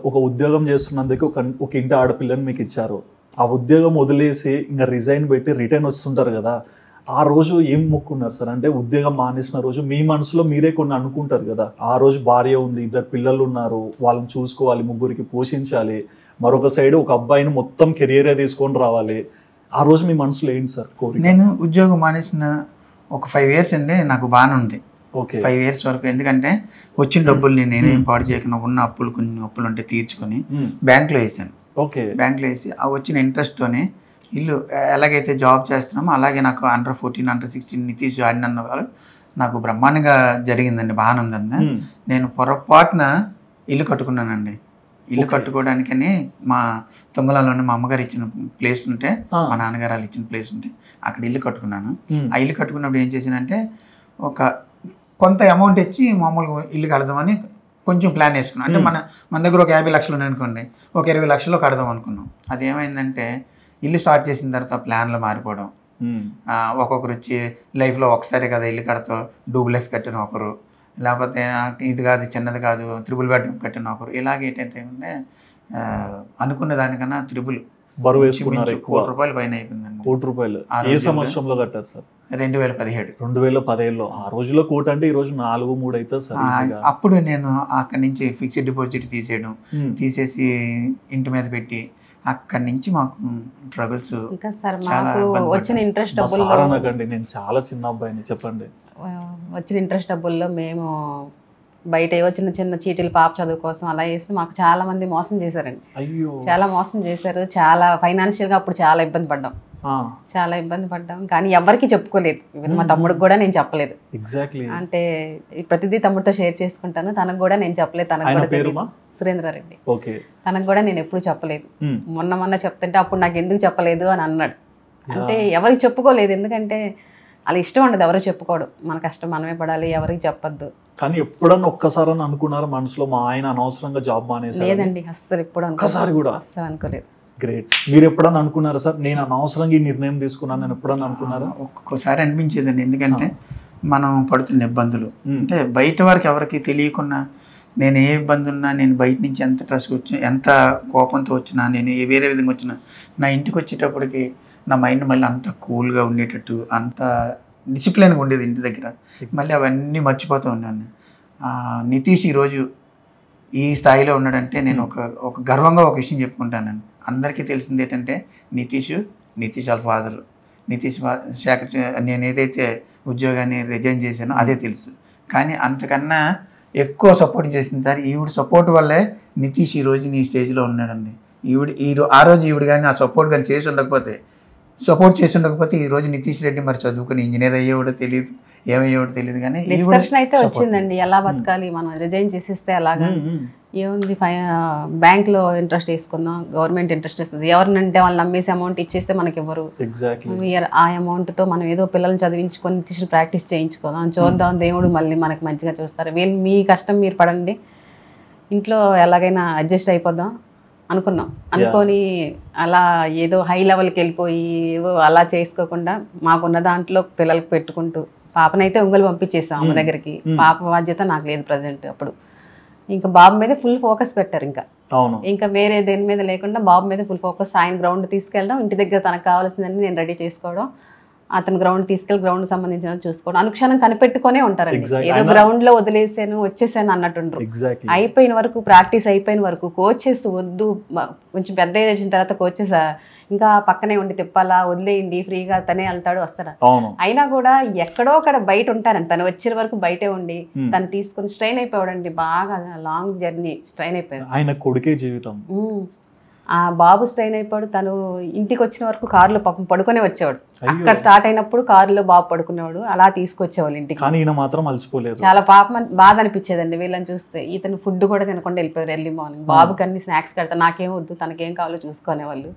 ఒక ఉద్యోగం చేస్తున్నందుకు ఒక ఇంటి ఆడపిల్లని మీకు ఇచ్చారు, ఆ ఉద్యోగం వదిలేసి ఇంకా రిజైన్ పెట్టి రిటర్న్ వస్తుంటారు కదా, ఆ రోజు ఏం మొక్కున్నారు సార్? అంటే ఉద్యోగం మానేసిన రోజు మీ మనసులో మీరే కొన్ని అనుకుంటారు కదా, ఆ రోజు భార్య ఉంది, 2 పిల్లలు ఉన్నారు, వాళ్ళని చూసుకోవాలి, 3 పోషించాలి, మరొక సైడ్ ఒక అబ్బాయిని మొత్తం కెరియరే తీసుకొని రావాలి, ఆ రోజు మీ మనసులో ఏంటి సార్ కోరిక? నేను ఉద్యోగం మానేసిన ఒక 5 years అండి నాకు బాగానే ఉంది. 5 years వరకు, ఎందుకంటే వచ్చిన డబ్బుల్ని నేనేం పాడు చేయకుండా ఉన్న కొన్ని అప్పులు ఉంటే తీర్చుకొని బ్యాంక్లో వేసాను. బ్యాంక్లో వేసి ఆ వచ్చిన ఇంట్రెస్ట్తోనే ఇల్లు ఎలాగైతే జాబ్ చేస్తున్నామో అలాగే నాకు Under 14 Under 16 నితీష్ ఆడిన వాళ్ళు నాకు బ్రహ్మాండంగా జరిగిందండి, బాగానే ఉందండి. నేను పొరపాటున ఇల్లు కట్టుకున్నానండి. ఇల్లు కట్టుకోవడానికని మా తొంగలలో మా అమ్మగారు ఇచ్చిన ప్లేస్ ఉంటే, మా నాన్నగారు వాళ్ళు ఇచ్చిన ప్లేస్ ఉంటే అక్కడ ఇల్లు కట్టుకున్నాను. ఆ ఇల్లు కట్టుకున్నప్పుడు ఏం చేశానంటే కొంత అమౌంట్ ఇచ్చి మామూలుగా ఇల్లు కడదామని కొంచెం ప్లాన్ వేసుకున్నాం. అంటే మన దగ్గర ఒక 50 లక్షలు ఉన్నాయనుకోండి, ఒక 20 లక్షలు కడదాం అనుకున్నాం. అది ఏమైందంటే ఇల్లు స్టార్ట్ చేసిన తర్వాత ప్లాన్లు మారిపోవడం, ఒక్కొక్కరు వచ్చి లైఫ్లో ఒకసారి కదా ఇల్లు కడతావు, డూప్లెక్స్ కట్టిన ఒకరు, లేకపోతే ఇది కాదు చిన్నది కాదు 3 bedroom కట్టిన ఒకరు, ఇలాగ ఏంటంటే అనుకున్న దానికన్నా 3 బరువు వేసుకున్నారు. ₹1 కోటి పైన అయిపోయిందండి. ₹1 ఏ సంవత్సరంలో కట్టారు సార్? 2017. 2017లో. ఆ రోజుల్లో కోటి అంటే ఈ రోజు 4-3 అవుతుంది సార్. అప్పుడు నేను అక్కడి నుంచి ఫిక్స్డ్ డిపాజిట్ తీసేసి ఇంటి మీద పెట్టి అక్కడి నుంచి మాకు ట్రబుల్స్ వచ్చిన ఇంట్రెస్ట్ డబ్బుల్లో, నేను చాలా చిన్న అబ్బాయిని, చెప్పండి. వచ్చిన ఇంట్రెస్ట్ డబ్బుల్లో మేము బయట ఏవో చిన్న చీటీలు పాప చదువు కోసం అలా వేస్తే మాకు చాలా మంది మోసం చేశారండి. చాలా మోసం చేశారు, చాలా ఫైనాన్షియల్గా అప్పుడు చాలా ఇబ్బంది పడ్డాం. కానీ ఎవరికి చెప్పుకోలేదు, మా తమ్ముడికి కూడా నేను చెప్పలేదు. అంటే ప్రతిదీ తమ్ముడితో షేర్ చేసుకుంటాను, తనకు కూడా నేను చెప్పలేదు. తనకు కూడా సురేంద్రారెడ్డి, తనకు కూడా నేను ఎప్పుడు చెప్పలేదు. మొన్న చెప్తుంటే అప్పుడు నాకు ఎందుకు చెప్పలేదు అని అన్నాడు. అంటే ఎవరికి చెప్పుకోలేదు, ఎందుకంటే అలా ఇష్టం ఉండదు ఎవరు చెప్పుకోవడం, మన కష్టం మనమే పడాలి, ఎవరికి చెప్పొద్దు. కానీ ఎప్పుడన్నా ఒక్కసారి అనుకున్నారా మనసులో మా ఆయన అనవసరంగా జాబ్ మానేసారు? లేదండి, అస్సలు ఎప్పుడు ఒక్కసారి కూడా అస్సలు అనుకోలేదు. గ్రేట్. మీరు ఎప్పుడన్నా అనుకున్నారా సార్ నేను అనవసరంగా ఈ నిర్ణయం తీసుకున్నాను నేను ఎప్పుడన్నా అనుకున్నారా? ఒక్కొక్కసారి అనిపించేదండి, ఎందుకంటే మనం పడుతున్న ఇబ్బందులు అంటే బయట వారికి ఎవరికి తెలియకుండా నేను ఏ ఇబ్బంది ఉన్నా, నేను బయట నుంచి ఎంత స్ట్రెస్ వచ్చినా, ఎంత కోపంతో వచ్చినా, నేను వేరే విధంగా వచ్చినా, నా ఇంటికి వచ్చేటప్పటికి నా మైండ్ మళ్ళీ అంత కూల్గా ఉండేటట్టు, అంత డిసిప్లిన్గా ఉండేది ఇంటి దగ్గర. మళ్ళీ అవన్నీ మర్చిపోతూ ఉన్నాను. నితీష్ ఈరోజు ఈ స్థాయిలో ఉన్నాడంటే నేను ఒక గర్వంగా ఒక విషయం చెప్పుకుంటానండి. అందరికీ తెలిసింది ఏంటంటే నితీష్ వాళ్ళ ఫాదరు, శేఖర్ నేను ఏదైతే ఉద్యోగాన్ని రిజైన్ చేశానో అదే తెలుసు. కానీ అంతకన్నా ఎక్కువ సపోర్ట్ చేసింది సార్ ఈవిడ సపోర్ట్ వల్లే నితీష్ ఈరోజు నీ స్టేజ్లో ఉన్నాడండి. ఆ రోజు ఈవిడ కానీ ఆ సపోర్ట్ కానీ చేసి ఉండకపోతే ఈరోజు నితీష్ రెడ్డి మరి చదువుకుని ఇంజనీర్ అయ్యేవాడో తెలియదు, ఏమయ్యేవాడో తెలియదు. కానీ డిస్కషన్ అయితే వచ్చిందండి, ఎలా బతకాలి మనం రిజైన్ చేసేస్తే అలాగా ఏముంది, బ్యాంక్లో ఇంట్రెస్ట్ వేసుకుందాం, గవర్నమెంట్ ఇంట్రెస్ట్ ఇస్తుంది, ఎవరినంటే వాళ్ళు నమ్మేసి అమౌంట్ ఇచ్చేస్తే మనకి ఇవ్వరు, ఆ అమౌంట్తో మనం ఏదో పిల్లల్ని చదివించుకొని నితీష్ ప్రాక్టీస్ చేయించుకుందాం, చూద్దాం దేవుడు మళ్ళీ మనకి మంచిగా చూస్తారు, వీళ్ళు మీ కష్టం మీరు పడండి, ఇంట్లో ఎలాగైనా అడ్జస్ట్ అయిపోదాం అనుకున్నాం. అనుకొని అలా ఏదో హై లెవెల్కి వెళ్ళిపోయి ఏవో అలా చేసుకోకుండా మాకున్న దాంట్లో పిల్లలకి పెట్టుకుంటూ, పాపనైతే ఒంగోలు పంపించేసాం అమ్మ దగ్గరికి, పాప బాధ్యత నాకు లేదు ప్రజెంట్. అప్పుడు ఇంకా బాబు మీద ఫుల్ ఫోకస్ పెట్టారు, ఇంకా వేరే దేని మీద లేకుండా బాబు మీద ఫుల్ ఫోకస్. ఆయన గ్రౌండ్ తీసుకెళ్ళడం, ఇంటి దగ్గర తనకు కావాల్సిందని నేను రెడీ చేసుకోవడం, అతను గ్రౌండ్ తీసుకెళ్ళి గ్రౌండ్ సంబంధించిన చూసుకోవడం, అనుక్షణం కనిపెట్టుకునే ఉంటారండి. ఏదో గ్రౌండ్ లో వదిలేసాను వచ్చేసాను అన్నట్టుండ్రు. అయిపోయిన వరకు ప్రాక్టీస్ అయిపోయిన వరకు కోచెస్ వద్దు, కొంచెం పెద్ద ఏజ్ వచ్చిన తర్వాత కోచెస్ ఇంకా పక్కనే ఉండి తిప్పాలా, వదిలేయండి ఫ్రీగా తనే వెళ్తాడు వస్తాడు, అయినా కూడా ఎక్కడో అక్కడ బయట ఉంటారండి. తను వచ్చే వరకు బయటే ఉండి తను తీసుకుని స్ట్రెయిన్ అయిపోయాడండి, బాగా లాంగ్ జర్నీ స్ట్రెయిన్ అయిపోయాడు. ఆయన కొడుకే జీవితం. ఆ బాబు స్ట్రెయిన్ అయిపోయాడు. తను ఇంటికి వచ్చిన వరకు కారులో పాపం పడుకునే వచ్చేవాడు, అక్కడ స్టార్ట్ అయినప్పుడు కారులో బాబు పడుకునేవాడు, అలా తీసుకొచ్చేవాళ్ళు ఇంటికి. కానీ ఈయన మాత్రం అలసిపోలేదు. చాలా పాపం బాధ అనిపించేదండి వీళ్ళని చూస్తే. ఇతను ఫుడ్ కూడా తినకుండా వెళ్ళిపోయారు ఎర్లీ మార్నింగ్. బాబుకి అన్ని స్నాక్స్ కడతా, నాకేం వద్దు తనకేం కావాలో చూసుకునేవాళ్ళు.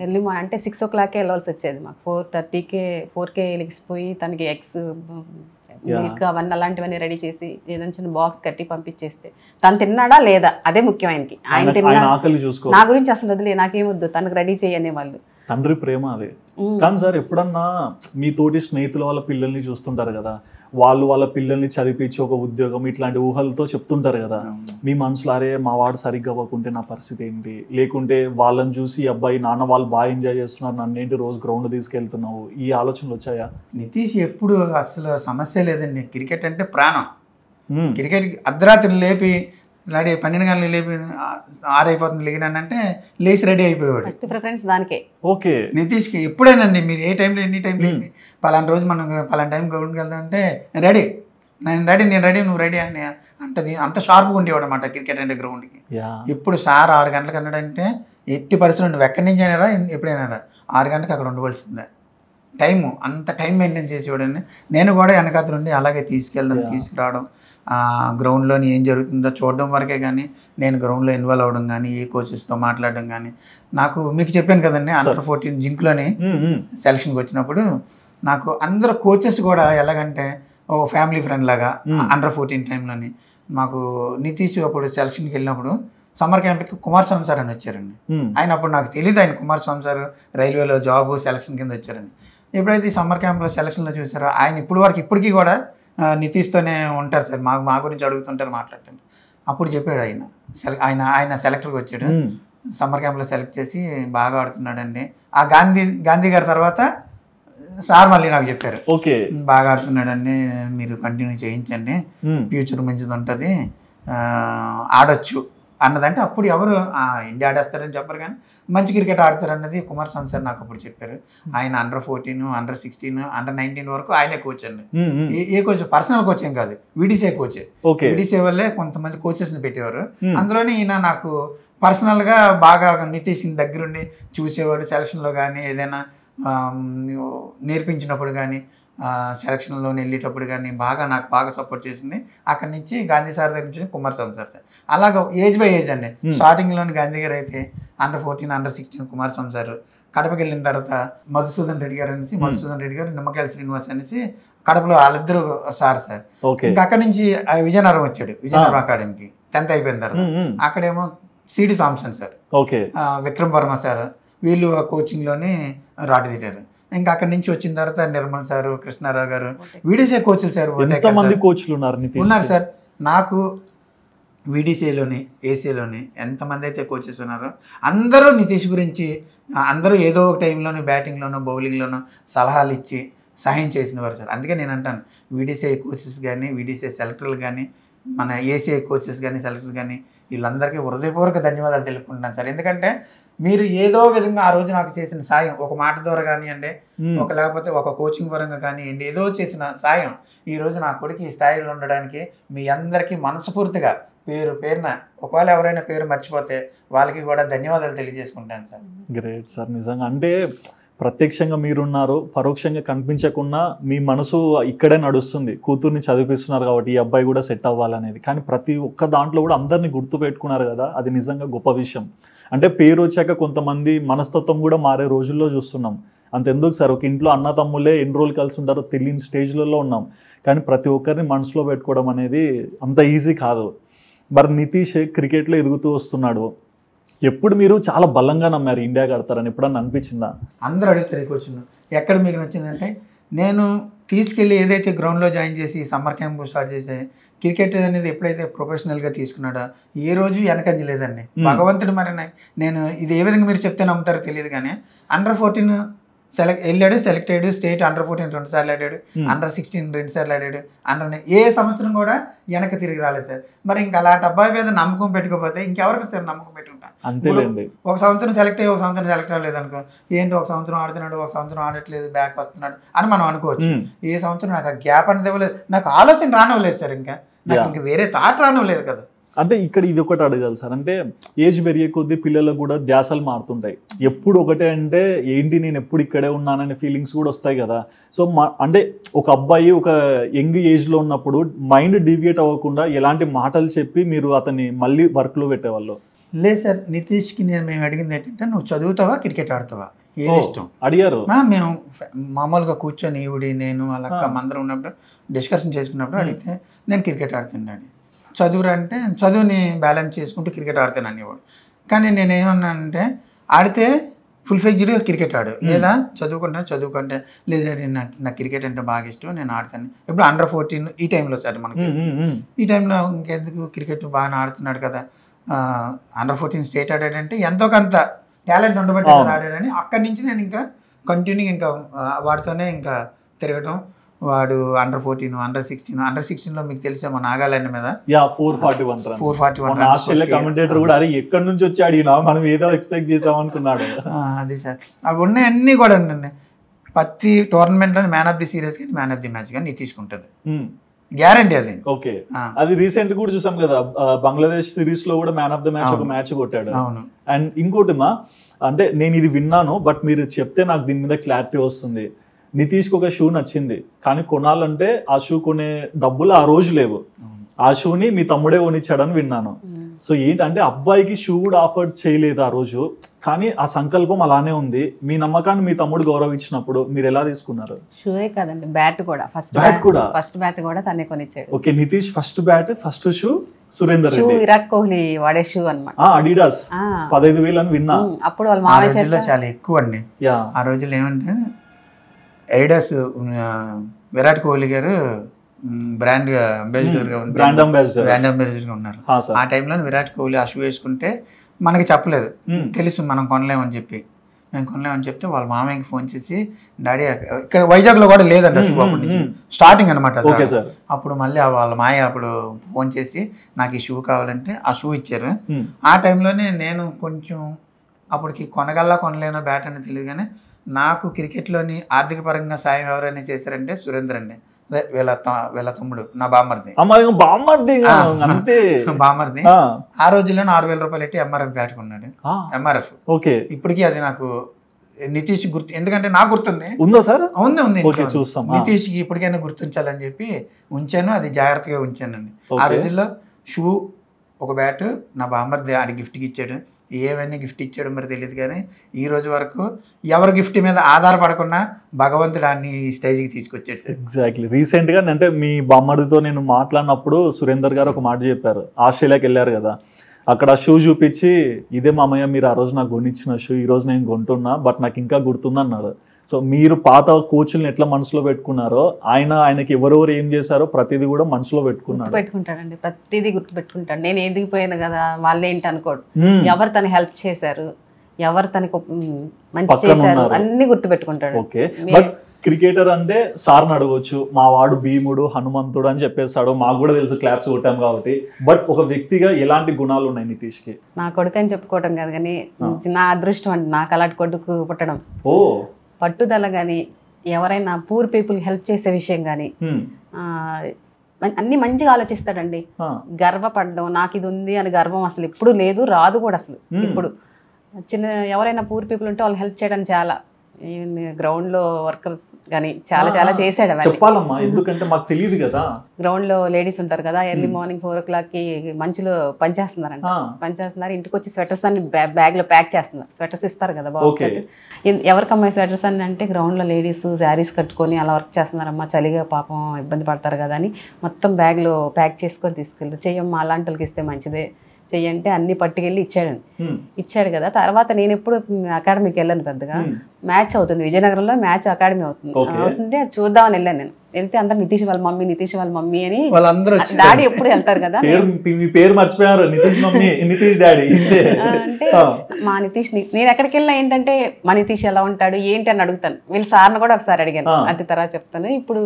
ఎర్లీ మార్నింగ్ అంటే 6 o'clock వెళ్ళాల్సి వచ్చేది మాకు. 4:30కే లెగిసిపోయి తనకి ఎగ్స్ మిల్క్ అవన్నీ అలాంటివన్నీ రెడీ చేసి ఏదైనా చిన్న బాక్స్ కట్టి పంపించేస్తే తను తిన్నాడా లేదా అదే ముఖ్యం ఆయనకి. ఆయన తిన్నా నా గురించి అసలు వదిలే, నాకేం వద్దు తనకు రెడీ చేయనే వాళ్ళు. తండ్రి ప్రేమ అదే. కానీ సార్ ఎప్పుడన్నా మీ తోటి స్నేహితుల వాళ్ళ పిల్లల్ని చూస్తుంటారు కదా, వాళ్ళ పిల్లల్ని చదివించి ఒక ఉద్యోగం ఇట్లాంటి ఊహలతో చెప్తుంటారు కదా, మీ మనసులో అరే మా వాడు సరిగ్గా అవ్వకుంటే నా పరిస్థితి ఏంటి, లేకుంటే వాళ్ళని చూసి అబ్బాయి నాన్న వాళ్ళు బాగా ఎంజాయ్ చేస్తున్నారు, నన్నేంటి రోజు గ్రౌండ్ తీసుకెళ్తున్నావు, ఈ ఆలోచనలు వచ్చాయా? నితీష్ ఎప్పుడు అసలు సమస్య లేదండి. క్రికెట్ అంటే ప్రాణం. క్రికెట్ అర్ధరాత్రి లేపి రెడీ 12 గంటలు లేపి 6 అయిపోతుంది లేగినంటే లేచి రెడీ అయిపోయాడు. దానికే ఓకే. నితీష్కి ఎప్పుడైనండి మీరు ఏ టైంలో ఎన్ని టైంలో పలానా రోజు మనం పలానా టైం గ్రౌండ్కి వెళ్దాం అంటే నేను రెడీ నువ్వు రెడీ అని అంత షార్ప్గా ఉండేవాడు అనమాట క్రికెట్ అంటే గ్రౌండ్కి. ఇప్పుడు సార్ 6 గంటలకు అన్నాడంటే ఎట్టి పరిస్థితులు నువ్వు ఎక్కడి నుంచి అయినారా ఎప్పుడైనా 6 గంటలకు అక్కడ ఉండవలసిందే. టైము అంత టైం మెయింటైన్ చేసేవాడండి. నేను కూడా వెనకాతలు ఉండి అలాగే తీసుకురావడం, గ్రౌండ్లోని ఏం జరుగుతుందో చూడడం వరకే కానీ నేను గ్రౌండ్లో ఇన్వాల్వ్ అవ్వడం కానీ ఏ కోచెస్తో మాట్లాడడం కానీ. నాకు మీకు చెప్పాను కదండి అండర్ 14 జింక్లోని సెలక్షన్కి వచ్చినప్పుడు నాకు అందరూ కోచెస్ కూడా ఎలాగంటే ఓ ఫ్యామిలీ ఫ్రెండ్ లాగా అండర్ 14 టైంలోని మాకు నితీష్ అప్పుడు సెలక్షన్కి వెళ్ళినప్పుడు సమ్మర్ క్యాంప్కి కుమారస్వామి సార్ అని వచ్చారండి. ఆయన అప్పుడు నాకు తెలియదు ఆయన కుమారస్వామి సార్ రైల్వేలో జాబ్ సెలక్షన్ కింద వచ్చారని. ఎప్పుడైతే ఈ సమ్మర్ క్యాంప్లో సెలక్షన్లో చూసారో ఆయన ఇప్పటికీ కూడా నితీష్తోనే ఉంటారు సార్, మా గురించి అడుగుతుంటారు మాట్లాడుతుంటారు. అప్పుడు చెప్పాడు ఆయన సెలెక్టర్కి వచ్చాడు, సమ్మర్ క్యాంప్లో సెలెక్ట్ చేసి బాగా ఆడుతున్నాడండి. ఆ గాంధీ గారి తర్వాత సార్ మళ్ళీ నాకు చెప్పారు, ఓకే బాగా ఆడుతున్నాడండి మీరు కంటిన్యూ చేయించండి ఫ్యూచర్ మంచిది ఉంటుంది ఆడొచ్చు అన్నదంటే అప్పుడు ఎవరు ఇండియా ఆడేస్తారని చెప్పరు కానీ మంచి క్రికెట్ ఆడతారన్నది కుమారస్వామి సార్ నాకు అప్పుడు చెప్పారు. ఆయన అండర్ 14, అండర్ 16, అండర్ 19 వరకు ఆయనే కోచ్ అండి. ఏ కోచ్ పర్సనల్ కోచ్ ఏం కాదు, విడిసే కోచ్. విడిసే వల్లే కొంతమంది కోచెస్ని పెట్టేవారు. అందులోనే ఈయన నాకు పర్సనల్గా బాగా నితీష్ దగ్గరుండి చూసేవాడు. సెలక్షన్లో కానీ ఏదైనా నేర్పించినప్పుడు కానీ సెలక్షన్లో వెళ్ళేటప్పుడు కానీ నాకు బాగా సపోర్ట్ చేసింది. అక్కడి నుంచి గాంధీ సార్ దగ్గర నుంచి కుమారస్వామి సార్ అలాగ ఏజ్ బై ఏజ్ అండి. స్టార్టింగ్లోని గాంధీ గారు అయితే అండర్ 14, అండర్ 16 కుమారస్వామి సార్. కడపకి వెళ్ళిన తర్వాత మధుసూదన్ రెడ్డి గారు అనేసి మధుసూదన్ రెడ్డి గారు, నిమ్మకాయల శ్రీనివాస్ అనేసి కడపలో వాళ్ళిద్దరు సార్. ఇంకా అక్కడి నుంచి విజయనగరం వచ్చాడు, విజయనగరం అకాడమీకి 10th అయిపోయిన తర్వాత. అక్కడేమో C D Thomson sir, Vikram Varma sir, వీళ్ళు కోచింగ్లోనే రాటు తీరారు. ఇంకా అక్కడి నుంచి వచ్చిన తర్వాత నిర్మల్ సారు, కృష్ణారావు గారు, వీడిసే కోచ్లు సార్ ఉన్నారు సార్. నాకు వీడిసీలోని ఏసీలోని ఎంతమంది అయితే కోచెస్ ఉన్నారో అందరూ నితీష్ గురించి అందరూ ఏదో ఒక టైంలోనూ బ్యాటింగ్లోనూ బౌలింగ్లోనూ సలహాలు ఇచ్చి సహాయం చేసినవారు సార్. అందుకే నేను అంటాను వీడిసీ కోచెస్ కానీ వీడిసీ సెలెక్టర్లు కానీ మన ఏసీఐ కోచెస్ కానీ సెలెక్టర్లు కానీ వీళ్ళందరికీ హృదయపూర్వక ధన్యవాదాలు తెలుపుకుంటున్నాను సార్. ఎందుకంటే మీరు ఏదో విధంగా ఆ రోజు నాకు చేసిన సాయం, ఒక మాట ద్వారా కానివ్వండి, ఒక లేకపోతే ఒక కోచింగ్ పరంగా కానివ్వండి, ఏదో చేసిన సాయం ఈ రోజు నా కొడుకు ఈ స్థాయిలో ఉండడానికి మీ అందరికీ మనస్ఫూర్తిగా పేరు పేరున, ఒకవేళ ఎవరైనా పేరు మర్చిపోతే వాళ్ళకి కూడా ధన్యవాదాలు తెలియజేసుకుంటాను సార్. గ్రేట్ సార్, నిజంగా అంటే ప్రత్యక్షంగా మీరున్నారు, పరోక్షంగా కనిపించకుండా మీ మనసు ఇక్కడే నడుస్తుంది, కూతుర్ని చదివిస్తున్నారు కాబట్టి ఈ అబ్బాయి కూడా సెట్ అవ్వాలనేది. కానీ ప్రతి ఒక్క దాంట్లో కూడా అందరినీ గుర్తుపెట్టుకున్నారు కదా, అది నిజంగా గొప్ప విషయం. అంటే పేరు వచ్చాక కొంతమంది మనస్తత్వం కూడా మారే రోజుల్లో చూస్తున్నాం. అంతెందుకు సార్, ఒక ఇంట్లో అన్న తమ్ముళ్ళే ఎన్ని రోజులు కలిసి ఉంటారో తెలియని స్టేజ్లలో ఉన్నాం. కానీ ప్రతి ఒక్కరిని మనసులో పెట్టుకోవడం అనేది అంత ఈజీ కాదు. మరి నితీష్ క్రికెట్లో ఎదుగుతూ వస్తున్నాడు, ఎప్పుడు మీరు చాలా బలంగా నమ్మారు ఇండియాకి ఆడతారని ఎప్పుడన్నా అనిపించిందా? అందరూ అడుగుతారు ఈ క్వశ్చన్, ఎక్కడ మీకు నచ్చిందంటే నేను తీసుకెళ్ళి ఏదైతే గ్రౌండ్లో జాయిన్ చేసి సమ్మర్ క్యాంప్ స్టార్ట్ చేసి క్రికెట్ అనేది ఎప్పుడైతే ప్రొఫెషనల్గా తీసుకున్నాడో ఏ రోజు వెనకంజ లేదండి. భగవంతుడు మరి నేను ఇది ఏ విధంగా మీరు చెప్తే నమ్ముతారో తెలియదు, కానీ అండర్-14 సెలెక్ట్ అయ్యాడు, స్టేట్ అండర్-14 2 సార్లు ఆడాడు, అండర్-16 2 సార్లు ఆడాడు, ఏ సంవత్సరం కూడా వెనక తిరిగి రాలేదు సార్. మరి ఇంకా అలాంటి అబ్బాయి మీద నమ్మకం పెట్టుకోకపోతే ఇంకెవరికి సార్ నమ్మకం పెట్టుకుంటాను? అంతేలేండి. ఒక సంవత్సరం సెలెక్ట్ అయ్యి ఒక సంవత్సరం సెలెక్ట్ అవ్వలేదు అనుకో, ఏంటి ఒక సంవత్సరం ఆడుతున్నాడు, ఒక సంవత్సరం ఆడట్లేదు, బ్యాక్ వస్తున్నాడు అని మనం అనుకోవచ్చు. ఏ సంవత్సరం నాకు ఆ గ్యాప్ అనేది ఇవ్వలేదు, నాకు ఆలోచన రానివ్వలేదు సార్, ఇంకా నాకు ఇంకా వేరే థాట్ రానివ్వలేదు కదా. అంటే ఇక్కడ ఇది ఒకటి అడగాలి సార్, అంటే ఏజ్ పెరిగే కొద్దీ పిల్లలకు కూడా ధ్యాసలు మారుతుంటాయి. ఎప్పుడు ఒకటే అంటే ఏంటి నేను ఎప్పుడు ఇక్కడే ఉన్నాననే ఫీలింగ్స్ కూడా వస్తాయి కదా. సో అంటే ఒక అబ్బాయి ఒక యంగ్ ఏజ్లో ఉన్నప్పుడు మైండ్ డీవియేట్ అవ్వకుండా ఎలాంటి మాటలు చెప్పి మీరు అతన్ని మళ్ళీ వర్క్లో పెట్టేవాళ్ళు? లేదు సార్, నితీష్కి మేము అడిగింది ఏంటంటే నువ్వు చదువుతావా క్రికెట్ ఆడతావా, ఏది ఇష్టం అడిగారు. మేము మామూలుగా కూర్చొని ఈవిడి నేను అలా అందరం ఉన్నప్పుడు డిస్కషన్ చేసుకున్నప్పుడు అడిగితే నేను క్రికెట్ ఆడుతున్నాడు, చదువురా అంటే చదువుని బ్యాలెన్స్ చేసుకుంటూ క్రికెట్ ఆడుతాను అనేవాడు. కానీ నేనేమన్నానంటే ఆడితే ఫుల్ ఫ్లెడ్జ్డ్గా క్రికెట్ ఆడు, లేదా చదువుకుంటే లేదు నాకు క్రికెట్ అంటే బాగా ఇష్టం, నేను ఆడతాను. ఇప్పుడు అండర్-14 ఈ టైంలో సార్ మనకి ఈ టైంలో ఇంకెందుకు క్రికెట్ బాగానే ఆడుతున్నాడు కదా, అండర్-14 స్టేట్ ఆడాడంటే ఎంతో కొంత టాలెంట్ ఉండబట్టి ఆడాడని అక్కడి నుంచి నేను ఇంకా కంటిన్యూ ఇంకా వాడితోనే ఇంకా తిరగటం. వాడు అండర్-14 అండర్-16లో మీకు తెలిసే మన నాగాలాండ్ మీద 441 ఆస్ట్రేలియా కమెంటేటర్ కూడా అరే ఎక్కడి నుంచి వచ్చి అడిగినా మనం ఏదో ఎక్స్పెక్ట్ చేసాం అనుకున్నాడు. అది సార్, అవి ఉన్నాయన్నీ కూడా అండి. ప్రతి టోర్నమెంట్లో మ్యాన్ ఆఫ్ ది సిరీస్ కానీ మ్యాన్ ఆఫ్ ది మ్యాచ్ కానీ నీ తీసుకుంటుంది, గ్యారంటీ అది. ఓకే, అది రీసెంట్ కూడా చూసాం కదా, బంగ్లాదేశ్ సిరీస్ లో కూడా మ్యాన్ ఆఫ్ ద మ్యాచ్ ఒక మ్యాచ్ కొట్టాడు. అండ్ ఇంకోటి అంటే నేను ఇది విన్నాను, బట్ మీరు చెప్తే నాకు దీని మీద క్లారిటీ వస్తుంది. నితీష్కి ఒక షూ నచ్చింది, కానీ కొనాలంటే ఆ షూ కొనే డబ్బులు ఆ రోజు లేవు, ఆ షూని మీ తమ్ముడే కొనిచ్చాడని విన్నాను. సో ఏంటంటే అబ్బాయికి షూ కూడా ఆఫర్ చేయలేదు ఆ రోజు, కానీ ఆ సంకల్పం అలానే ఉంది. మీ నమ్మకాన్ని మీ తమ్ముడు గౌరవించినప్పుడు మీరు ఎలా తీసుకున్నారు? షూయే కాదండి, బ్యాట్ కూడా, ఫస్ట్ బ్యాట్ కూడా తనే కొనిచ్చాడు. Okay, Nitish first bat first shoe Surender Reddy, Virat Kohli వాడే షూ అన్నమాట, అడిడాస్ 15,000 అని విన్నా. అప్పుడు వాళ్ళ మామయ్య చాలా ఎక్కువ అండి ఆ రోజుల్లో. ఏమంటే ఎడిడాస్ విరాట్ కోహ్లీ గారు బ్రాండ్ అంబాసిడర్గా ఉన్నారు. ఆ టైంలో విరాట్ కోహ్లీ ఆ షూ వేసుకుంటే మనకి చెప్పలేదు, తెలుసు మనం కొనలేమని చెప్పి. మేము కొనలేమని చెప్తే వాళ్ళ మామయ్యకి ఫోన్ చేసి డాడీ ఇక్కడ వైజాగ్లో కూడా లేదంట షూ, అప్పటి నుంచి స్టార్టింగ్ అనమాట. అప్పుడు మళ్ళీ వాళ్ళ మాయ అప్పుడు ఫోన్ చేసి నాకు ఈ షూ కావాలంటే ఆ షూ ఇచ్చారు. ఆ టైంలోనే నేను కొంచెం అప్పటికి కొనలేనో బ్యాట్ అని తెలియదు, కానీ నాకు క్రికెట్లోని ఆర్థిక పరంగా సాయం ఎవరైనా చేశారంటే సురేందర్ అండి, అదే వీళ్ళ తమ్ముడు, నా బామ్మర్ది. ఆ రోజుల్లో 6,000 రూపాయలు పెట్టి ఎంఆర్ఎఫ్ బ్యాట్ కొన్నాడు. ఎంఆర్ఎఫ్ ఇప్పటికీ అది నాకు నితీష్ గుర్తు, ఎందుకంటే నాకు గుర్తుంది. ఉందా సార్? ఉంది. నితీష్కి ఇప్పటికైనా గుర్తుంచాలని చెప్పి ఉంచాను, అది జాగ్రత్తగా ఉంచానండి. ఆ రోజుల్లో షూ, ఒక బ్యాట్ నా బామ్మర్ది ఆడి గిఫ్ట్కి ఇచ్చాడు. ఏవన్నీ గిఫ్ట్ ఇచ్చాడు మరి తెలియదు, కానీ ఈ రోజు వరకు ఎవరి గిఫ్ట్ మీద ఆధారపడకుండా భగవంతుడు అన్ని స్టేజ్కి తీసుకొచ్చాడు సార్. ఎగ్జాక్ట్లీ. రీసెంట్గా అంటే మీ బామ్మడితో నేను మాట్లాడినప్పుడు సురేందర్ గారు ఒక మాట చెప్పారు, ఆస్ట్రేలియాకి వెళ్ళారు కదా, అక్కడ షూ చూపించి ఇదే మామయ్య మీరు ఆ రోజు నాకు కొనిచ్చిన షూ ఈ రోజు నేను కొంటున్నా, బట్ నాకు ఇంకా గుర్తుందన్నారు. సో మీరు పాత కోచ్లను ఎట్లా మనసులో పెట్టుకున్నారో ఆయనకి ఎవరెవరు ఏం చేశారో ప్రతిదీ కూడా మనసులో పెట్టుకుంటాడండి, ప్రతిదీ గుర్తు పెట్టుకుంటాడు. నేను ఎదిగిపోయాను కదా వాళ్ళు ఏంటి అనుకోడు, ఎవరు తనకి హెల్ప్ చేశారు, ఎవరు తనకు మంచి చేశారు అన్ని గుర్తు పెట్టుకుంటాడు. ఓకే, బట్ క్రికెటర్ అంటే సార్ని అడగవచ్చు, మా వాడు భీముడు హనుమంతుడు అని చెప్పేస్తాడు, మాకు కూడా తెలుసు క్లాప్స్ కొట్టాం కాబట్టి. బట్ ఒక వ్యక్తిగా ఎలాంటి గుణాలు ఉన్నాయి నితీష్కి? నా కొడుకు అని చెప్పుకోవటం కాదు కానీ నా అదృష్టం అండి నాకు అలాంటి కొడుకు పుట్టడం. పట్టుదల కానీ, ఎవరైనా పూర్ పీపుల్ హెల్ప్ చేసే విషయం కానీ అన్ని మంచిగా ఆలోచిస్తాడండి. గర్వపడడం, నాకు ఇది ఉంది అని గర్వం అసలు ఎప్పుడు లేదు, రాదు కూడా అసలు. ఇప్పుడు ఎవరైనా పూర్ పీపుల్ ఉంటే వాళ్ళు హెల్ప్ చేయడం చాలా, గ్రౌండ్ లో వర్కర్స్ కానీ చాలా చాలా చేసాడు. చెప్పాలమ్మా, ఎందుకంటే మాకు తెలియదు కదా. గ్రౌండ్ లో లేడీస్ ఉంటారు కదా, ఎర్లీ మార్నింగ్ 4 o'clock కి మంచులో పనిచేస్తున్నారు. ఇంటికి వచ్చి స్వెటర్స్ అన్ని బ్యాగ్ లో ప్యాక్ చేస్తున్నారు. స్వెటర్స్ ఇస్తారు కదా బాబు, ఎవరికమ్మాయి స్వెటర్స్ అని అంటే గ్రౌండ్ లో లేడీస్ శారీస్ కట్టుకొని అలా వర్క్ చేస్తున్నారమ్మా, చలిగా పాపం ఇబ్బంది పడతారు కదా అని మొత్తం బ్యాగ్ లో ప్యాక్ చేసుకొని తీసుకెళ్ళి, చెయ్యమ్మా అలాంటి వాళ్ళకి ఇస్తే మంచిదే, చెయ్యంటే అన్ని పట్టుకెళ్ళి ఇచ్చాడు కదా. తర్వాత నేను ఎప్పుడు అకాడమీకి వెళ్ళాను, పెద్దగా మ్యాచ్ అవుతుంది విజయనగరంలో, మ్యాచ్ అకాడమీ అవుతుంది చూద్దామని వెళ్ళాను. నేను వెళ్తే అందరు నితీష్ వాళ్ళ మమ్మీ అని డాడీ ఎప్పుడు వెళ్తారు కదా, పేరు మర్చిపోయారు నితీష్ డాడీ అంటే మా నితీష్. నేను ఎక్కడికి వెళ్ళినా ఏంటంటే మా నితీష్ ఎలా ఉంటాడు ఏంటి అని అడుగుతాను. వీళ్ళు సార్ని కూడా ఒకసారి అడిగాను, అది తర్వాత చెప్తాను. ఇప్పుడు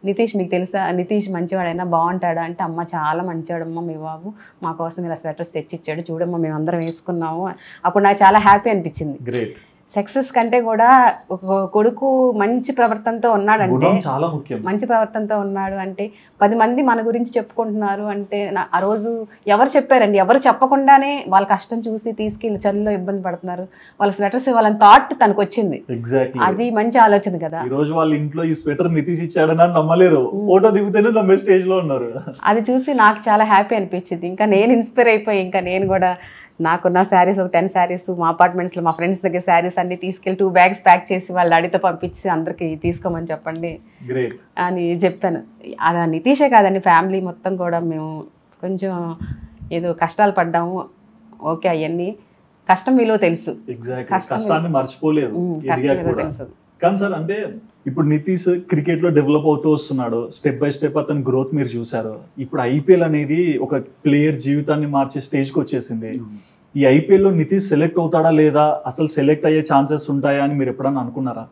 నితీష్ మీకు తెలుసా, నితీష్ మంచివాడైనా బాగుంటాడా అంటే, అమ్మ చాలా మంచివాడమ్మా మీ బాబు, మా కోసం ఇలా స్వెటర్స్ తెచ్చిచ్చాడు చూడమ్మా మేము అందరం వేసుకున్నాము. అప్పుడు నాకు చాలా హ్యాపీ అనిపించింది. సక్సెస్ కంటే కూడా ఒక కొడుకు మంచి ప్రవర్తనతో ఉన్నాడంటే, చాలా ముఖ్యం. మంచి ప్రవర్తనతో ఉన్నాడు అంటే 10 మంది మన గురించి చెప్పుకుంటున్నారు అంటే, ఆ రోజు ఎవరు చెప్పారండి, ఎవరు చెప్పకుండానే వాళ్ళ కష్టం చూసి తీసుకెళ్ళి చలిలో ఇబ్బంది పడుతున్నారు, వాళ్ళ స్వెటర్స్ ఇవ్వాలని థాట్ తనకు వచ్చింది. అది మంచి ఆలోచన కదా. ఈ రోజు వాళ్ళ ఇంట్లో ఈ స్వెటర్ నితీష్ ఇచ్చాడని నమ్మలేరు, ఫోటో దిగుతేనే నమ్మే స్టేజ్ లో ఉన్నారు. అది చూసి నాకు చాలా హ్యాపీ అనిపించింది. ఇంకా నేను ఇన్స్పైర్ అయిపోయి, ఇంకా నేను కూడా నాకున్న శారీస్ ఒక 10 శారీస్ మా అపార్ట్మెంట్స్లో మా ఫ్రెండ్స్ దగ్గర శారీస్ అన్ని తీసుకెళ్ళి 2 bags ప్యాక్ చేసి వాళ్ళ డాడీతో పంపించి అందరికి తీసుకోమని చెప్పండి అని చెప్పాను. అది నితీషే కాదండి, ఫ్యామిలీ మొత్తం కూడా మేము కొంచెం ఏదో కష్టాలు పడ్డాము. ఓకే, అవన్నీ కష్టం విలువ తెలుసు, కష్టాన్ని మర్చిపోలేదు. తెలుసు కానీ సార్, అంటే ఇప్పుడు నితీష్ క్రికెట్ లో డెవలప్ అవుతూ వస్తున్నాడు, స్టెప్ బై స్టెప్ అతని గ్రోత్ మీరు చూసారు. ఇప్పుడు ఐపీఎల్ అనేది ఒక ప్లేయర్ జీవితాన్ని మార్చే స్టేజ్కి వచ్చేసింది. ఈ ఐపీఎల్ లో నితీష్ సెలెక్ట్ అవుతాడా లేదా, అసలు సెలెక్ట్ అయ్యే ఛాన్సెస్ ఉంటాయా అని మీరు ఎప్పుడన్నా అనుకున్నారా?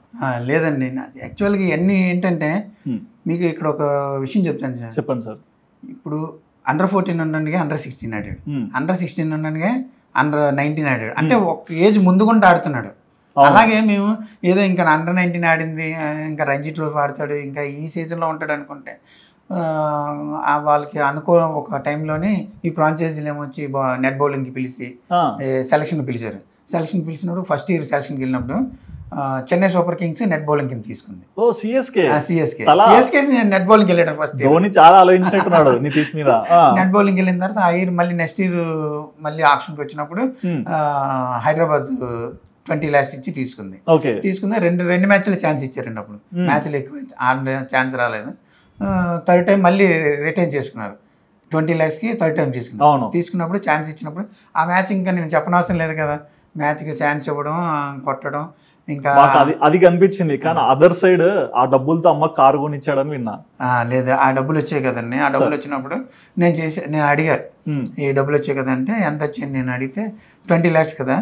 లేదండి, యాక్చువల్గా ఇవన్నీ ఏంటంటే మీకు ఇక్కడ ఒక విషయం చెప్తాను సార్. చెప్పండి సార్. ఇప్పుడు Under-14 ఉండగా Under-16 ఆడాడు, Under-16 ఉండగా Under-19 ఆడాడు, అంటే ఒక ఏజ్ ముందుకుంటూ ఆడుతున్నాడు. అలాగే మేము ఏదో ఇంకా Under-19 ఆడింది, ఇంకా రంజీ ట్రోఫీ ఆడతాడు, ఇంకా ఈ సీజన్లో ఉంటాడు అనుకుంటే, వాళ్ళకి ఒక టైంలోనే ఈ ఫ్రాంచైజీలు ఏమొచ్చి నెట్ బౌలింగ్కి పిలిచి సెలక్షన్ పిలిచారు. సెలక్షన్ పిలిచినప్పుడు ఫస్ట్ ఇయర్ సెలక్షన్కి వెళ్ళినప్పుడు Chennai super Kings net bowling కింద తీసుకుంది. సిఎస్కే నెట్ బౌలింగ్ వెళ్ళాడు ఫస్ట్. చాలా ఆలోచించినట్టున్నాడు నితీష్ మీద. నెట్ బౌలింగ్ వెళ్ళిన తర్వాత ఆ ఇయర్ మళ్ళీ నెక్స్ట్ ఇయర్ మళ్ళీ ఆప్షన్కి వచ్చినప్పుడు హైదరాబాద్ 20 lakhs ఇచ్చి తీసుకుంది. రెండు మ్యాచ్లు ఛాన్స్ ఇచ్చారండి. అప్పుడు మ్యాచ్లు ఎక్కువ ఛాన్స్ రాలేదు. థర్డ్ టైం మళ్ళీ రిటైన్ చేసుకున్నారు. 20 lakhsకి థర్డ్ టైం తీసుకున్నారు. తీసుకున్నప్పుడు ఛాన్స్ ఇచ్చినప్పుడు ఆ మ్యాచ్ ఇంకా నేను చెప్పనవసరం లేదు కదా, మ్యాచ్కి ఛాన్స్ ఇవ్వడం, కొట్టడం, ఇంకా అది కనిపించింది. కానీ అదర్ సైడ్ ఆ డబ్బులతో అమ్మ కారు కొనిచ్చాడని విన్నా. లేదు, ఆ డబ్బులు వచ్చాయి కదండి. ఆ డబ్బులు వచ్చినప్పుడు నేను అడిగా, ఈ డబ్బులు వచ్చాయి కదంటే ఎంత వచ్చింది నేను అడిగితే 20 lakhs కదా,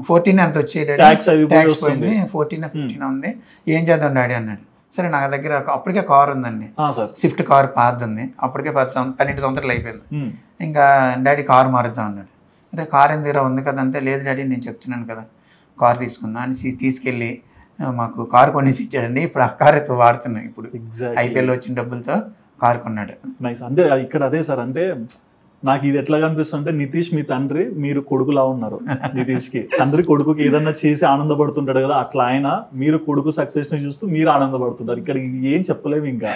14 ఎంత వచ్చేది, ట్యాక్స్ పోయింది, 14-15 ఉంది, ఏం చేద్దాం డాడీ అన్నాడు. సరే, నా దగ్గర అప్పటికే కార్ ఉందండి, స్విఫ్ట్ కార్ పాత ఉంది, అప్పటికే 12 సంవత్సరాలు అయిపోయింది. ఇంకా డాడీ కారు మారుద్దాం అన్నాడు. అరే కార్ ఏం దగ్గర ఉంది కదా అంటే, లేదు డాడీ నేను చెప్తున్నాను కదా కార్ తీసుకుందాం అని తీసుకెళ్ళి మాకు కారు కొనేసి ఇచ్చాడండి. ఇప్పుడు ఆ కార్ అయితే వాడుతున్నాం. ఇప్పుడు ఐపీఎల్ వచ్చిన డబ్బులతో కారు కొన్నాడు. నైస్. అంటే ఇక్కడ అదే సార్, అంటే నాకు ఇది ఎట్లా కనిపిస్తుంది అంటే, నితీష్ మీ తండ్రి, మీరు కొడుకులా ఉన్నారు. నితీష్కి తండ్రి కొడుకుకి ఏదన్నా చేసి ఆనందపడుతుంటాడు కదా, అట్లా ఆయన మీరు కొడుకు సక్సెస్ ని చూస్తూ మీరు ఆనందపడుతుంటారు. ఇక్కడ ఏం చెప్పలేము ఇంకా.